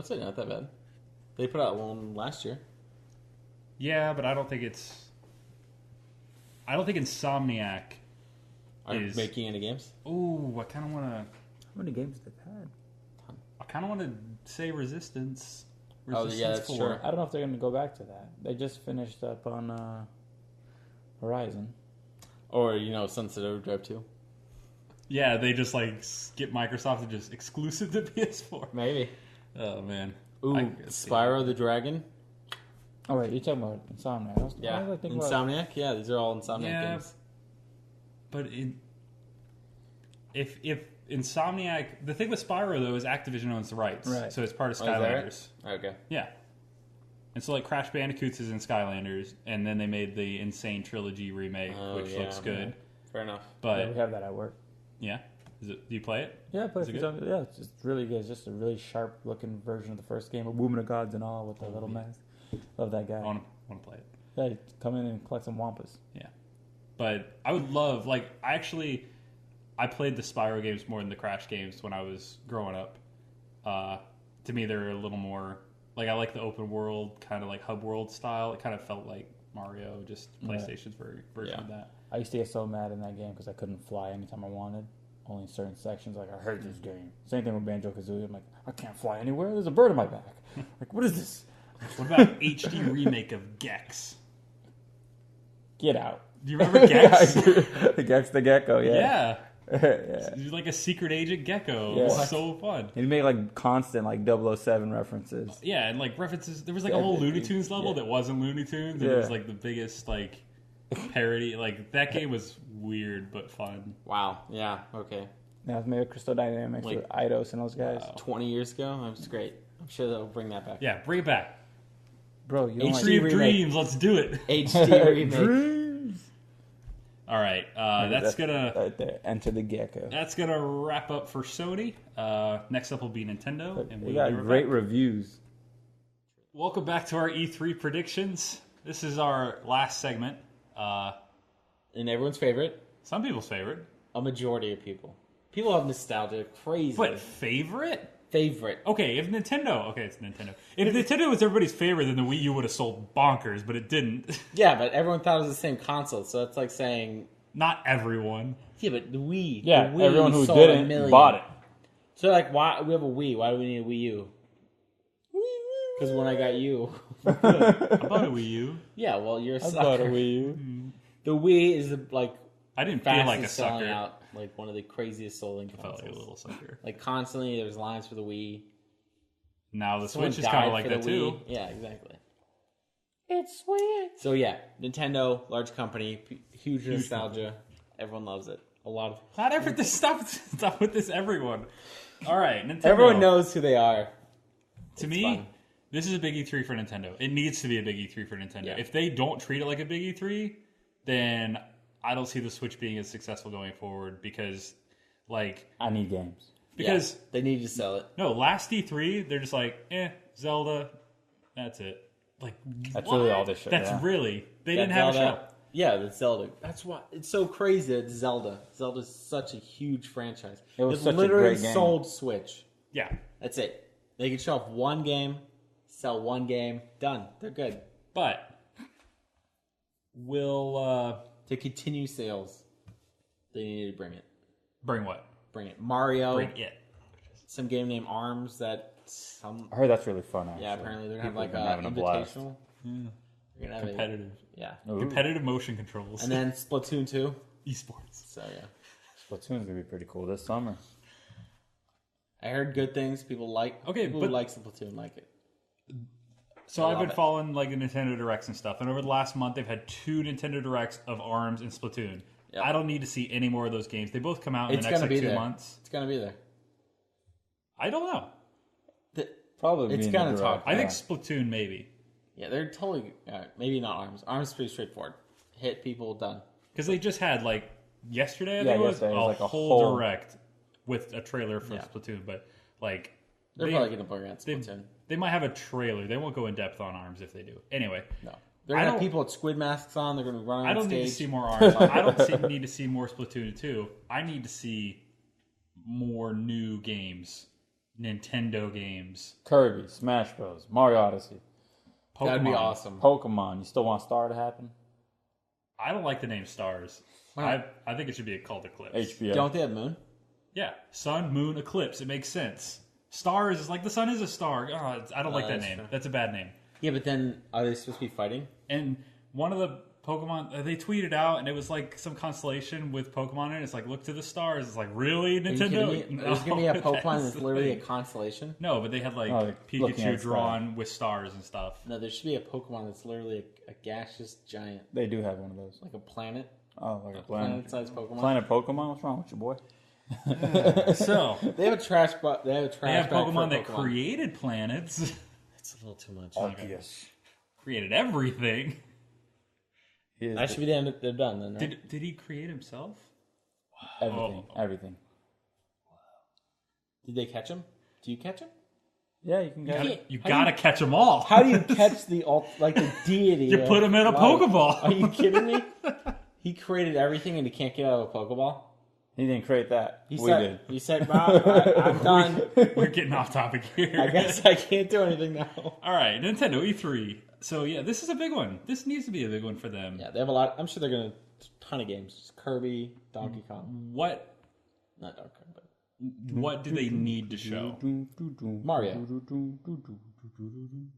say not that bad. They put out one last year. Yeah, but I don't think it's... I don't think Insomniac Are is making any games? Oh, I kind of want to. How many games they've had? I kind of want to say Resistance. Oh, yeah, that's 4. true. I don't know if they're going to go back to that. They just finished up on Horizon. Or, Sunset Overdrive 2? Yeah, they just like get Microsoft to just exclusive to PS4. Maybe. Oh man. Ooh, I can see Spyro the Dragon? Oh, wait, you're talking about Insomniac. Yeah. Insomniac? Yeah, these are all Insomniac games. But if Insomniac, the thing with Spyro though is Activision owns the rights, right? So it's part of Oh, is that Skylanders. right? Okay. Yeah. And so like Crash Bandicoots is in Skylanders, and then they made the Insane Trilogy remake, which looks good. Man. Fair enough. But Yeah, we have that at work. yeah, do you play it? Yeah, but Is it good? yeah, it's just really good. It's just a really sharp looking version of the first game, a Woman of Gods and all with the little mask. Love that guy. I want to play it. Yeah, come in and collect some Wampas. Yeah, but I would love I played the Spyro games more than the Crash games when I was growing up. To me, they're a little more I like the open world kind of like hub world style. It kind of felt like Mario, just PlayStation's version of that. I used to get so mad in that game because I couldn't fly anytime I wanted. Only in certain sections. Like, I hate this game. Same thing with Banjo-Kazooie. I'm like, I can't fly anywhere. There's a bird on my back. Like, what is this? What about HD remake of Gex? Get out. Do you remember Gex? Gex the Gecko, yeah. Yeah. Yeah. He's like a secret agent gecko. Yeah. It was so fun. And he made like constant like 007 references. Yeah, and like references. There was like Yeah, a whole Looney Tunes level yeah. that wasn't Looney Tunes. It Yeah. was like the biggest like parody. Like that game was weird but fun. Wow. Yeah. Okay. Now it's made with Crystal Dynamics Like- with Eidos and those guys. Wow. 20 years ago? That was great. I'm sure they'll bring that back. Yeah, bring it back. Bro, you don't HD Tree of remake. Dreams. Let's do it. HD remake. Dreams. All right, that's gonna right there. Enter the Gecko. that's gonna wrap up for Sony. Next up will be Nintendo, and We we'll got be right great back. reviews. Welcome back to our E3 predictions. This is our last segment. And everyone's favorite. Some people's favorite, A majority of people. People have nostalgia. Crazy. but favorite. Favorite. Okay, if Nintendo... Okay, it's Nintendo. If Nintendo was everybody's favorite, then the Wii U would have sold bonkers, but it didn't. Yeah, but everyone thought it was the same console, so it's like saying... Not everyone. Yeah, but the Wii... Yeah, the Wii everyone who sold a didn't million. bought it. So why we have a Wii? Why do we need a Wii U? Because when I got you... I bought a Wii U. Yeah, well, you're a I sucker. bought a Wii U. The Wii is I didn't feel like a fastest selling sucker. out, like one of the craziest selling I felt consoles. like a little sucker. Like constantly, there's lines for the Wii. Now the Someone Switch is kind died of like for that the too. Wii. Yeah, exactly. It's sweet. So yeah, Nintendo, large company, huge nostalgia. Everyone loves it. A lot of Not every this stop with this. Everyone. All right, Nintendo. everyone knows who they are. To It's me, fun. this is a big E3 for Nintendo. It needs to be a big E3 for Nintendo. Yeah. If they don't treat it like a big E3, then I don't see the Switch being as successful going forward because, I need games. because Yeah, they need to sell it. no, last E3 they're just like, Zelda, that's it. Like That's what? really all they showed, That's yeah. really they That didn't have a show. Zelda. Yeah, that's Zelda. That's why it's so crazy. It's Zelda. Zelda's such a huge franchise. It was such a literally great game. sold Switch. Yeah, That's it. They can show off one game, sell one game, done. They're good. but will To continue sales, they need to bring it. bring what? Bring it. Mario. Bring it. Some game named ARMS that some. I heard that's really fun, actually. Yeah, apparently they're gonna have People like have been having a blast. invitational. They're gonna have Competitive. yeah. Ooh. Competitive motion controls. And then Splatoon 2. esports. So yeah. Splatoon's gonna be pretty cool this summer. I heard good things. People like Okay, people but- who like Splatoon like it. So I I've love been it. following like the Nintendo Directs and stuff, and over the last month they've had 2 Nintendo Directs of ARMS and Splatoon. Yep. I don't need to see any more of those games. They both come out in It's the next gonna like be 2 there. months. It's gonna be there. I don't know. Probably It's being gonna the talk. direct, I think yeah. Splatoon maybe Yeah, they're totally maybe not ARMS. ARMS is pretty straightforward. Hit people, done. because they just had like yesterday. I Yeah, think yesterday it it was was a like a whole whole- Direct with a trailer for Yeah. Splatoon, but like They're they, probably gonna bring out they, Splatoon. they might have a trailer. They won't go in depth on ARMS if they do. Anyway, No, they're I gonna have don't- people with squid masks on. They're gonna run on I don't stage. need to see more ARMS. I don't need to see more Splatoon 2. I need to see more new games, Nintendo games, Kirby, Smash Bros, Mario Odyssey, Pokemon. That'd be awesome. Pokemon. You still want Star to happen? I don't like the name Stars. Wow. I think it should be called Eclipse. HBO. Don't they have Moon? Yeah, sun, moon, eclipse. It makes sense. Stars is like the sun is a star. Oh, I don't like that that's name. true. That's a bad name. Yeah, but then are they supposed to be fighting? And one of the Pokemon, they tweeted out, and it was like some constellation with Pokemon in it. It's like, look to the stars. It's like, really, Are you kidding Nintendo? me? There's gonna be a Pokemon that's the literally a thing. constellation. No, but they had like looking Pikachu at drawn with stars and stuff. No, there should be a Pokemon that's literally a gaseous giant, They do have one of those. like a planet, Oh, like a planet. planet-sized Pokemon. Planet Pokemon? What's wrong with you, boy? So They have a trash. They have a trash. they have bag for Pokemon that Pokemon. created planets, That's a little too much. Arceus. created everything. That should be the end. They're done then, right? Did he create himself? Everything. Oh. Everything. Did they catch him? Do you catch him? Yeah, you can get it. You gotta catch them all. How do you catch the the deity? You of put him in a life? Pokeball. Are you kidding me? He created everything and he can't get out of a Pokeball. He didn't create that. He We said, did. "You said, Bob, I'm done. We're getting off topic here. I guess I can't do anything now." All right, Nintendo E3. So yeah, this is a big one. This needs to be a big one for them. Yeah, they have a lot. I'm sure they're gonna ton of games. Kirby, Donkey Kong, What not Donkey Kong, but what do they need to show? Mario.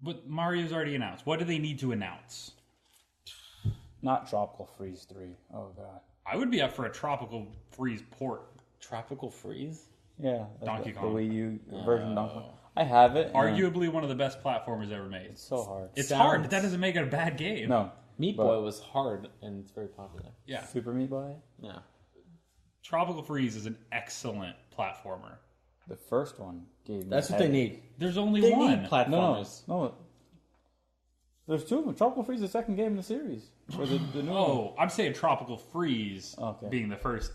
But Mario's already announced. What do they need to announce? Not Tropical Freeze 3. Oh, God. I would be up for a Tropical Freeze port. Tropical Freeze. Yeah. that's Donkey the Kong. Wii U version of Donkey Kong. I have it. and Arguably one of the best platformers ever made. It's so hard. It's Sounds- hard, but that doesn't make it a bad game. No. Meat But- Boy was hard and it's very popular. Yeah. Super Meat Boy? Yeah. Tropical Freeze is an excellent platformer. The first one gave me That's what they headache. need. There's only They one. need platformers. No. There's two of them. Tropical Freeze is the second game in the series. Or the new one. Oh, I'm saying Tropical Freeze Okay. being the first.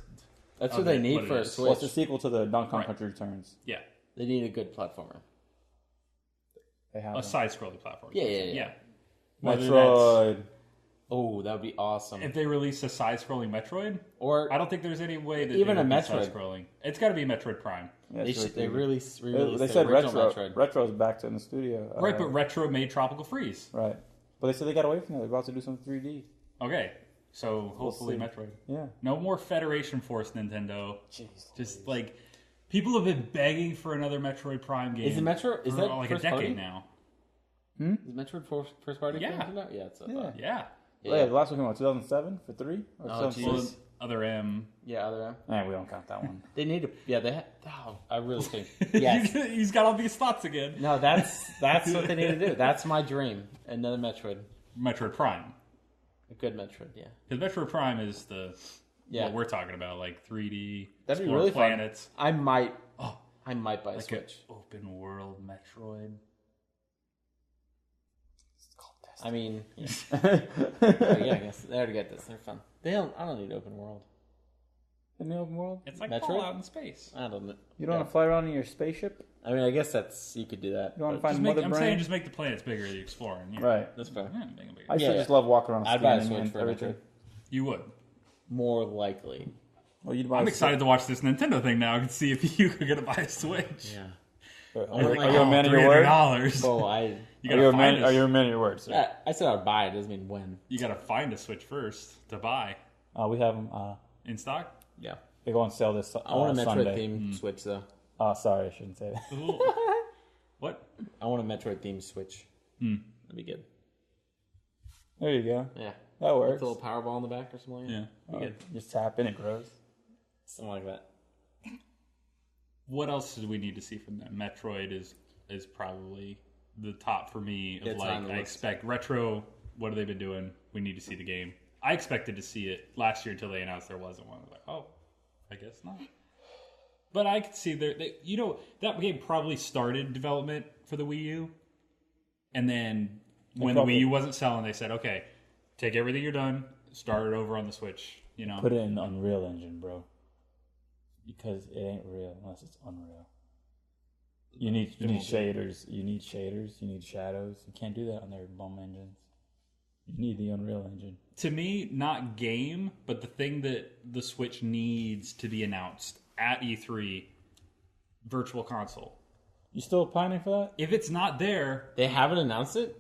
That's of what they it, need what it for a is. Switch. Well, it's a sequel to the Donkey Kong Right. Country Returns. Yeah. They need a good platformer. They have A them. side-scrolling platform. Yeah. Whether Metroid. Oh, that would be awesome. If they release a side-scrolling Metroid, Or I don't think there's any way that Even they would a be Metroid. side-scrolling. It's got to be Metroid Prime, Yeah, they it's should, really they cool. released They the said original retro. Metroid. Retro's back to in the studio. right? But Retro made Tropical Freeze. Right. But they said they got away from that. They're about to do some 3D. Okay, so hopefully see. Metroid. Yeah. No more Federation Force, Nintendo. Jeez. Just like people have been begging for another Metroid Prime game. Is the Metro? Is for that like a first decade party? now? Is Metroid first party? Yeah. game now? Yeah, it's a Yeah. Yeah. Yeah, the last one came out 2007 for 3? Or Oh, 2006? Well, Jeez. other M. Yeah, other end. Eh, we don't count that one. They need to. Yeah, they. Oh, I really think. Yes. He's got all these thoughts again. No, that's what they need to do. That's my dream. Another Metroid, Metroid Prime. a good Metroid. Yeah. Because Metroid Prime is the Yeah. what we're talking about, like 3D. That'd be explore really fun. planets. I might Oh, buy a like Switch. an open world Metroid. I mean, yeah. Yeah, I guess they already got this. They're fun. They don't. I don't need open world. In the open world? It's like Metroid? Fallout in space. I don't know. You don't want to fly around in your spaceship? I mean, I guess you could do that. You don't want to but find Just Mother I'm Brain? saying just make the planets bigger that you're exploring. Yeah. Right. that's fair. Yeah, make them bigger. I should Yeah. just love walking around I'd buy a scanning Switch and for everything. Metroid. You would. More likely. Well, you'd buy I'm a excited to watch this Nintendo thing now and see if you could buy a Switch. Yeah. Switch. I don't Are you a man of your word? Are $300. Oh, I. You you gotta a find man? a, Are you a man of your word, sir? I said I'd buy it. Doesn't mean when. You gotta find a Switch first to buy We have them. in stock. Yeah. They go on sale this I want a Metroid Sunday. themed Switch though. Oh, sorry, I shouldn't say that. Ooh. What? I want a Metroid themed Switch. That'd be good. There you go. Yeah. That With works. a little Powerball in the back or something like that. Yeah. Oh, Be good. just tap in, it grows. Something like that. What else do we need to see from them? Metroid is probably the top for me. Of It's like on the I list. expect retro. What have they been doing? We need to see the game. I expected to see it last year until they announced there wasn't one. I was like, oh, I guess not. But I could see that game probably started development for the Wii U, and then when the Wii U wasn't selling, they said, okay, take everything you're done, start it over on the Switch. You know, Put it in Unreal Engine, bro. Because it ain't real unless it's Unreal. You need shaders. You need shaders. You need shadows. You can't do that on their bum engines. You need the Unreal Engine. to me, not game, but the thing that the Switch needs to be announced at E3, Virtual Console. You still pining for that? If it's not there, They haven't announced it.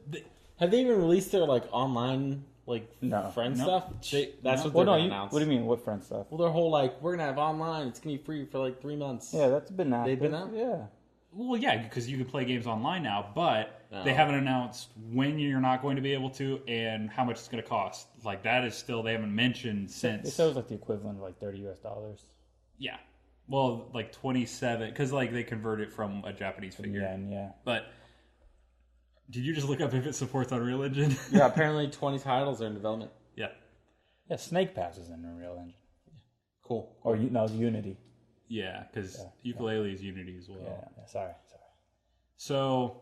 Have they even released their like online like No. friend No. stuff. That's No. what Well, they're no, gonna announce. what do you mean? What friend stuff? Well, their whole like we're gonna have online. It's gonna be free for like 3 months. Yeah, that's been active. They've been out? Yeah. Well, yeah, because you can play games online now, but No. they haven't announced when you're not going to be able to and how much it's going to cost. Like that is still they haven't mentioned It since. says like the equivalent of like $30. Yeah, well, like 27 because like they convert it from a Japanese figure. Yeah. But did you just look up if it supports Unreal Engine? Yeah, apparently 20 titles are in development. Yeah, Yeah, Snake Pass is in Unreal Engine. Cool. Or Unity. yeah, because Ukulele is Unity as well. Yeah, sorry. So,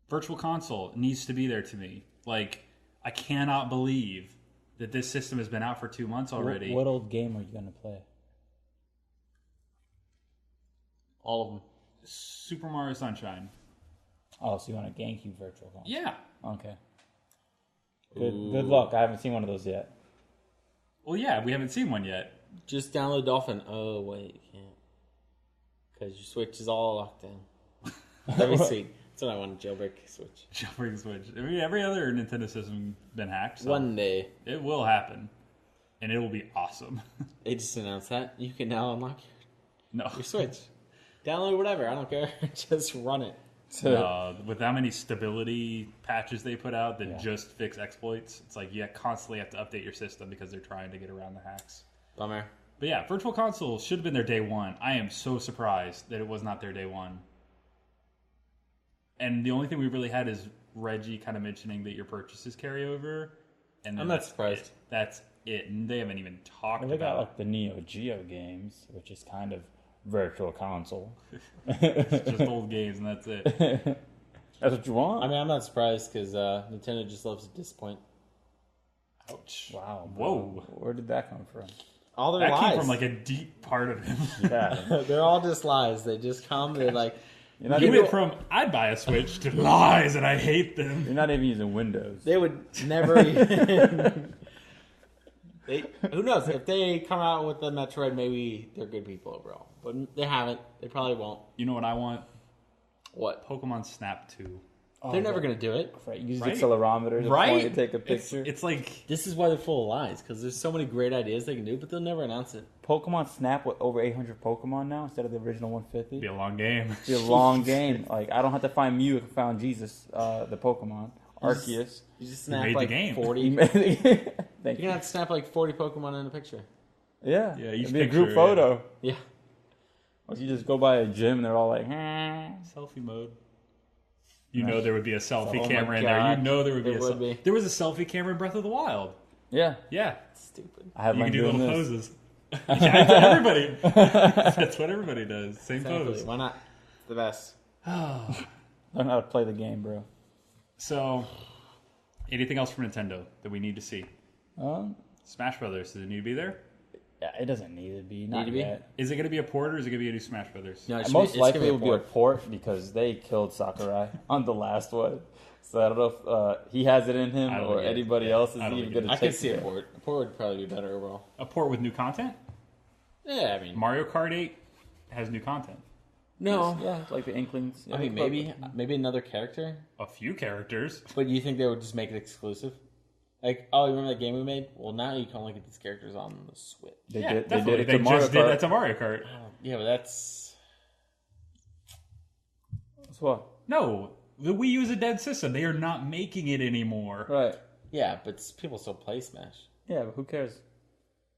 Virtual Console needs to be there to me. Like, I cannot believe that this system has been out for 2 months already. What old game are you going to play? All of them. Super Mario Sunshine. Oh, so you want a GameCube Virtual Console? Yeah. Okay. Good luck. I haven't seen one of those yet. Well, yeah, we haven't seen one yet. Just download Dolphin. Oh, wait, you can't. Because your Switch is all locked in. That'd be sweet. That's what I want, jailbreak Switch. Jailbreak Switch. I mean, every other Nintendo system been hacked. So One day. it will happen. And it will be awesome. They just announced that. You can now unlock No. your Switch. Download whatever. I don't care. Just run it. With how many stability patches they put out that just fix exploits, it's like you constantly have to update your system because they're trying to get around the hacks. Bummer. But yeah, Virtual Console should have been their day one. I am so surprised that it was not their day one. And the only thing we really had is Reggie kind of mentioning that your purchases carry over. And then I'm not surprised. That's it. And they haven't even talked They got about like the Neo Geo games, which is kind of Virtual Console. it's just old games, and that's it. That's what you want? I mean, I'm not surprised because Nintendo just loves to disappoint. Ouch. Wow. Whoa. Where did that come from? All their That lies. came from like a deep part of him. Yeah. They're all just lies. They just come. They're like, You're not, You even, went from I'd buy a Switch to lies and I hate them. you're not even using Windows. they would never even. Who knows? If they come out with the Metroid, maybe they're good people overall. But they haven't. They probably won't. You know what I want? What? Pokemon Snap 2. They're never going to do it. Right. Use Right? the accelerometer to point and take a picture. It's like This is why they're full of lies, because there's so many great ideas they can do, but they'll never announce it. Pokemon Snap with over 800 Pokemon now instead of the original 150. be a long game. It's a long game. Like I don't have to find Mew if I found Jesus, the Pokemon. Arceus. You just made snap the like game. 40. He You're made it. Thank going you. to have to snap like 40 Pokemon in a picture. Yeah. Yeah, each It'd be a picture, group photo. Yeah. Or you just go by a gym and they're all like, Selfie mode. You know there would be a selfie Oh my camera in there. God. You know there would be There a would be. There was a selfie camera in Breath of the Wild. yeah. Yeah. Stupid. I have You mine can do doing little this. poses. Yeah, everybody. That's what everybody does. Same Exactly. pose. Why not? It's the best. Learn how to play the game, bro. So, anything else from Nintendo that we need to see? Smash Brothers, does it need to be there? Yeah, it doesn't need to be. Not to be? yet. Is it going to be a port or is it going to be a new Smash Brothers? No, Most likely it will be a port because they killed Sakurai on the last one. So I don't know if he has it in him I don't or think it- anybody else is I don't even think going it to I take could see a it. port. A port would probably be better overall. A port with new content? Yeah, I mean, Mario Kart 8 has new content. no. Yeah, like the Inklings. I mean, maybe another character. A few characters. But you think they would just make it exclusive? Like, oh, you remember that game we made? Well, now you can only get these characters on the Switch. They Yeah, did. They definitely. did it They to Mario just Kart. did that to Mario Kart. Yeah, but that's That's what? No, the Wii U is a dead system. They are not making it anymore. Right. yeah, but people still play Smash. Yeah, but who cares?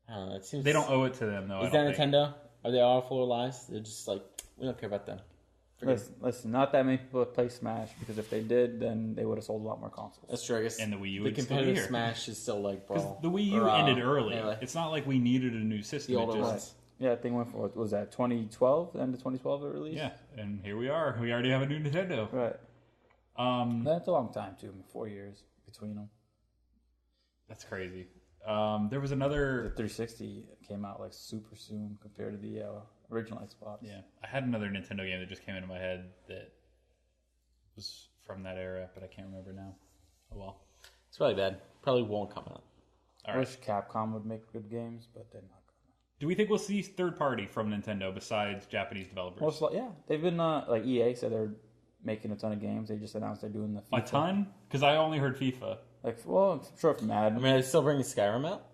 I don't know. It seems They don't owe it to them, though. Is I that don't think. Nintendo? Are they all full of lies? They're just like, we don't care about them. Forget it. Listen, not that many people play Smash because if they did, then they would have sold a lot more consoles. That's true. I guess And the Wii U the would still be competitive here. Smash is still like Because brawl. the Wii U Or, ended early. Melee. It's not like we needed a new system. The It older just- ones. Yeah, I think went for what was that 2012? The end of 2012 it released. Yeah, and here we are. We already have a new Nintendo. Right. That's a long time too. 4 years between them. That's crazy. There was The another. 360 came out like super soon compared to the original Xbox. Yeah, I had another Nintendo game that just came into my head that was from that era, but I can't remember now. Oh well. It's probably bad. Probably won't come out. All I right. wish Capcom would make good games, but they're not. Do we think we'll see third party from Nintendo besides Japanese developers? Most yeah, they've been EA said they're making a ton of games. They just announced they're doing the FIFA. A ton? Because I only heard FIFA. Like, well, I'm sure if Madden. I mean, are they still bringing Skyrim out?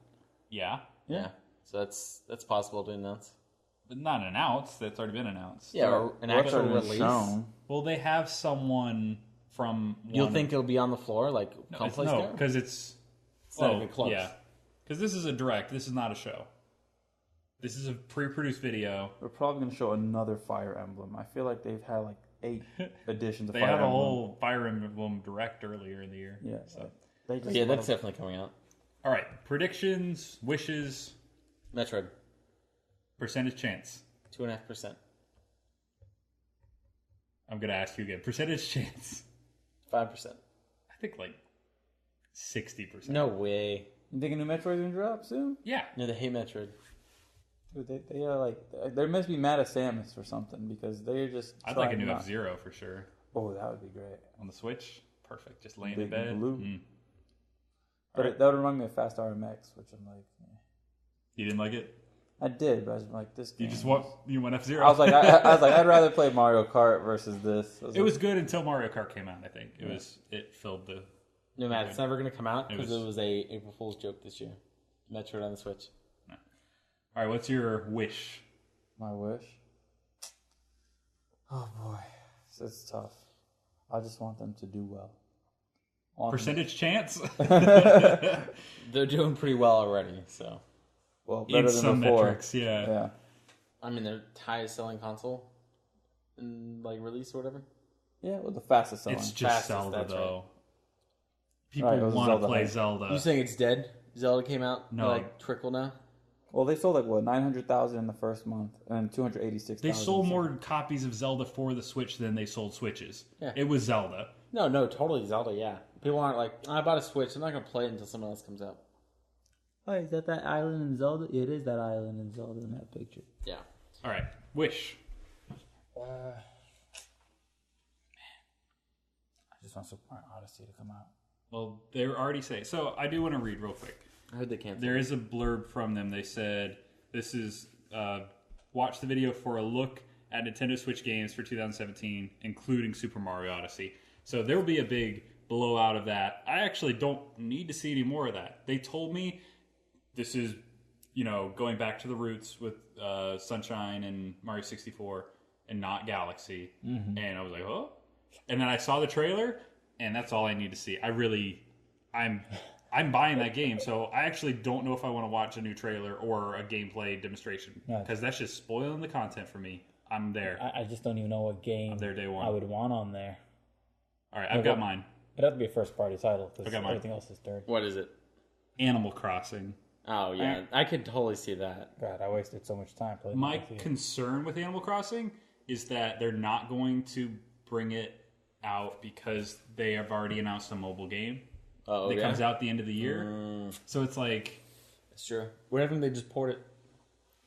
Yeah. Yeah. So that's possible to announce. But not announced. That's already been announced. Yeah, or an actual already release. shown. Well, they have someone from. You'll think it'll be on the floor, like come play Skyrim? because it's. not even close. Yeah, because this is a direct. This is not a show. This is a pre-produced video. We're probably going to show another Fire Emblem. I feel like they've had like 8 editions of They Fire had Emblem. a whole Fire Emblem direct earlier in the year. Yeah. So. They just Yeah, that's definitely coming out. All right. Predictions, wishes, Metroid, percentage chance. 2.5%. I'm going to ask you again. Percentage chance. 5%. I think like 60%. No way. You think a new Metroid's going to drop soon? Yeah. No, they hate Metroid. Dude, they are like, they must be mad at Samus or something because they're just. I'd like a trying new not- F-Zero for sure. Oh, that would be great. On the Switch. Perfect. Just laying Big in bed. blue. But Alright. that would remind me of Fast RMX, which I'm like, You didn't like it? I did, but I was like, this game. You went F-Zero. I was like, I was like, I'd rather play Mario Kart versus this. It was good until Mario Kart came out, I think. It filled the... No, Matt, it's never going to come out because It it was a April Fool's joke this year. Metroid on the Switch. All right, what's your wish? My wish. Oh boy, it's tough. I just want them to do well. Percentage chance? They're doing pretty well already, so. Well, In better than some before. metrics, yeah. Yeah. I mean, they're highest selling console in like release or whatever. Yeah, well, the fastest selling. It's just Fastest, Zelda, that's though. Right, People it was want to Zelda play hype. Zelda. You saying it's dead? Zelda came out? No. Like trickle now? Well, they sold like what 900,000 in the first month and 286,000. They sold more copies of Zelda for the Switch than they sold Switches. Yeah. It was Zelda. No, totally Zelda, yeah. People aren't like, I bought a Switch, I'm not going to play it until someone else comes out. Oh, is that island in Zelda? It is that island in Zelda in that picture. Yeah. All right, wish. I just want Super Mario Odyssey to come out. Well, they're already saying. So I do want to read real quick. I heard they canceled. There is a blurb from them. They said, this is, watch the video for a look at Nintendo Switch games for 2017, including Super Mario Odyssey. So there will be a big blowout of that. I actually don't need to see any more of that. They told me this is, going back to the roots with Sunshine and Mario 64 and not Galaxy. Mm-hmm. And I was like, oh. And then I saw the trailer, and that's all I need to see. I'm buying that game, so I actually don't know if I want to watch a new trailer or a gameplay demonstration because that's just spoiling the content for me. I'm there. I just don't even know what game I'm there day one. I would want on there. All right, I've got mine. It'd have to be a first party title because got mine. everything else is third. What is it? Animal Crossing. Oh, yeah. I could totally see that. God, I wasted so much time playing. My that with you. concern with Animal Crossing is that they're not going to bring it out because they have already announced a mobile game. Oh, that yeah? comes out at the end of the year. So it's like That's true. Why haven't they just port it?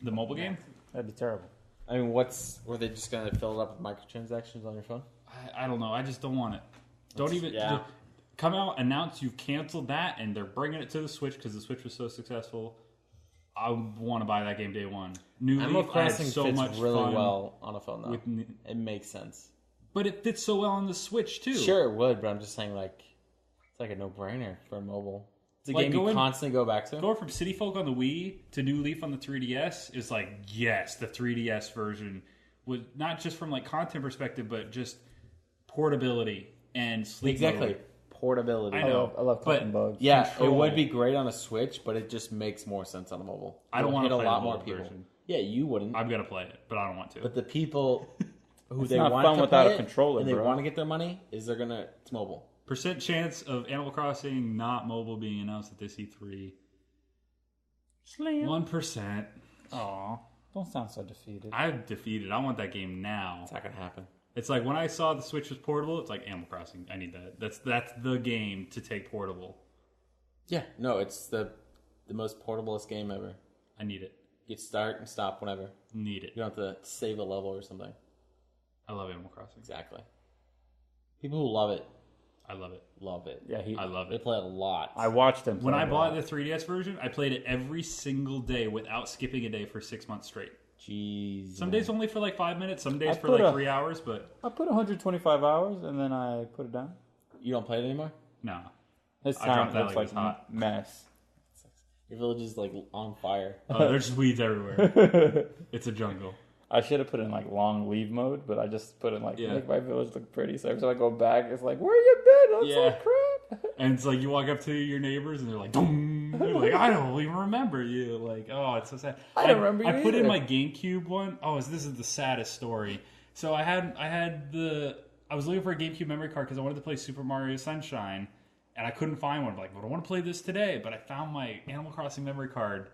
the mobile game. That'd be terrible. I mean, were they just going to fill it up with microtransactions on your phone? I don't know. I just don't want it. Don't even yeah. come out, announce you've canceled that, and they're bringing it to the Switch because the Switch was so successful. I want to buy that game day one. New Animal Leaf, I had Crossing so fits much really fun well on a phone, though. with, It makes sense. but it fits so well on the Switch too. Sure, it would, but I'm just saying, like, it's like a no-brainer for mobile. It's a Like game you going- constantly go back to. Going from City Folk on the Wii to New Leaf on the 3DS is like, yes, the 3DS version was not just from like content perspective, but just portability and sleep Exactly. mode. Portability. I know. I love but clicking bugs. Yeah, Control. it would be great on a Switch, but it just makes more sense on a mobile. I don't It'll want to hit play a lot the more mobile people. version. Yeah, you wouldn't. I'm gonna play it, but I don't want to. But the people who It's they not want fun to without play a controller, and they bro. want to get their money is it's mobile. Percent chance of Animal Crossing not mobile being announced at this E3. Slam. 1%. Aw, don't sound so defeated. I'm defeated. I want that game now. It's not gonna happen. It's like when I saw the Switch was portable, it's like Animal Crossing. I need that. That's the game to take portable. Yeah, no, it's the most portablest game ever. I need it. You can start and stop whenever. Need it. You don't have to save a level or something. I love Animal Crossing. Exactly. People who love it, I love it. love it. Yeah, I love They it. play a lot. I watched him. When play I it. bought the 3DS version, I played it every single day without skipping a day for 6 months straight. Jeez. Some days only for like 5 minutes, some days I for put like a- 3 hours, but I put 125 hours and then I put it down. You don't play it anymore? no. This I dropped town that looks like it was like hot. a mess. Your village is like on fire. Oh, there's just weeds everywhere. It's a jungle. I should have put in like long leave mode, but I just put in like make my village look pretty. So every time I go back, it's like, where you been? Looks like crap. And it's like you walk up to your neighbors and they're like, "Dong." They're like, I don't even remember you. Like, oh, it's so sad. I don't remember you I put in either. my GameCube one. Oh, this is the saddest story. So I was looking for a GameCube memory card because I wanted to play Super Mario Sunshine, and I couldn't find one. I'm like, but I want to play this today. But I found my Animal Crossing memory card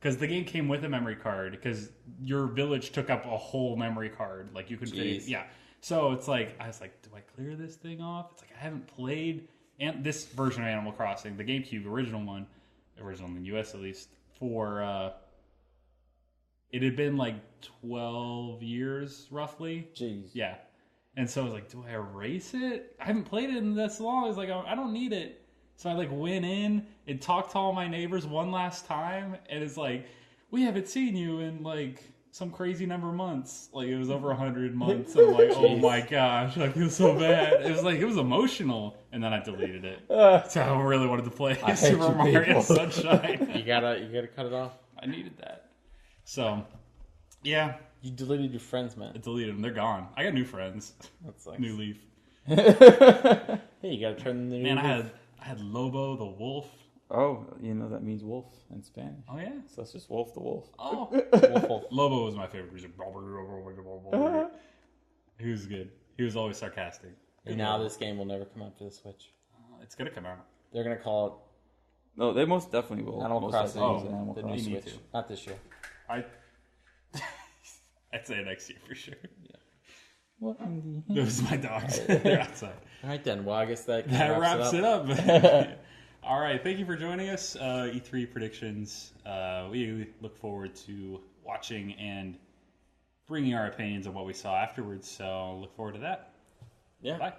because the game came with a memory card because your village took up a whole memory card. Like you could fit it. Yeah. So it's like I was like, do I clear this thing off? It's like I haven't played this version of Animal Crossing, the GameCube original one, original in the US at least, for it had been like 12 years roughly. Jeez. Yeah. And so I was like, do I erase it? I haven't played it in this long. I was like, I don't need it. So I like went in and talked to all my neighbors one last time, and it's like, we haven't seen you in like some crazy number of months. Like it was over 100 months. I'm like, oh my gosh, I feel so bad. It was emotional, and then I deleted it. So I really wanted to play Super Mario Sunshine. You gotta cut it off. I needed that. So, yeah. You deleted your friends, man. I deleted them. They're gone. I got new friends. That's like New leaf. Hey, you gotta turn the new Man, leaf. I had Lobo the wolf. Oh, you know that means wolf in Spanish. Oh yeah. So it's just wolf the wolf. Oh. Wolf. Lobo was my favorite. He was good. He was always sarcastic. And now this game will never come out to the Switch. It's gonna come out. They're gonna call No, they most definitely will. Animal Most Crossing. definitely use Animal the new Crossing. need Switch. to. Not this year. I'd say next year for sure. What in the Those are my dogs. They're outside. All right then. Well, I guess that Wraps it up. All right. Thank you for joining us. E3 predictions. We look forward to watching and bringing our opinions on what we saw afterwards. So look forward to that. Yeah. Bye.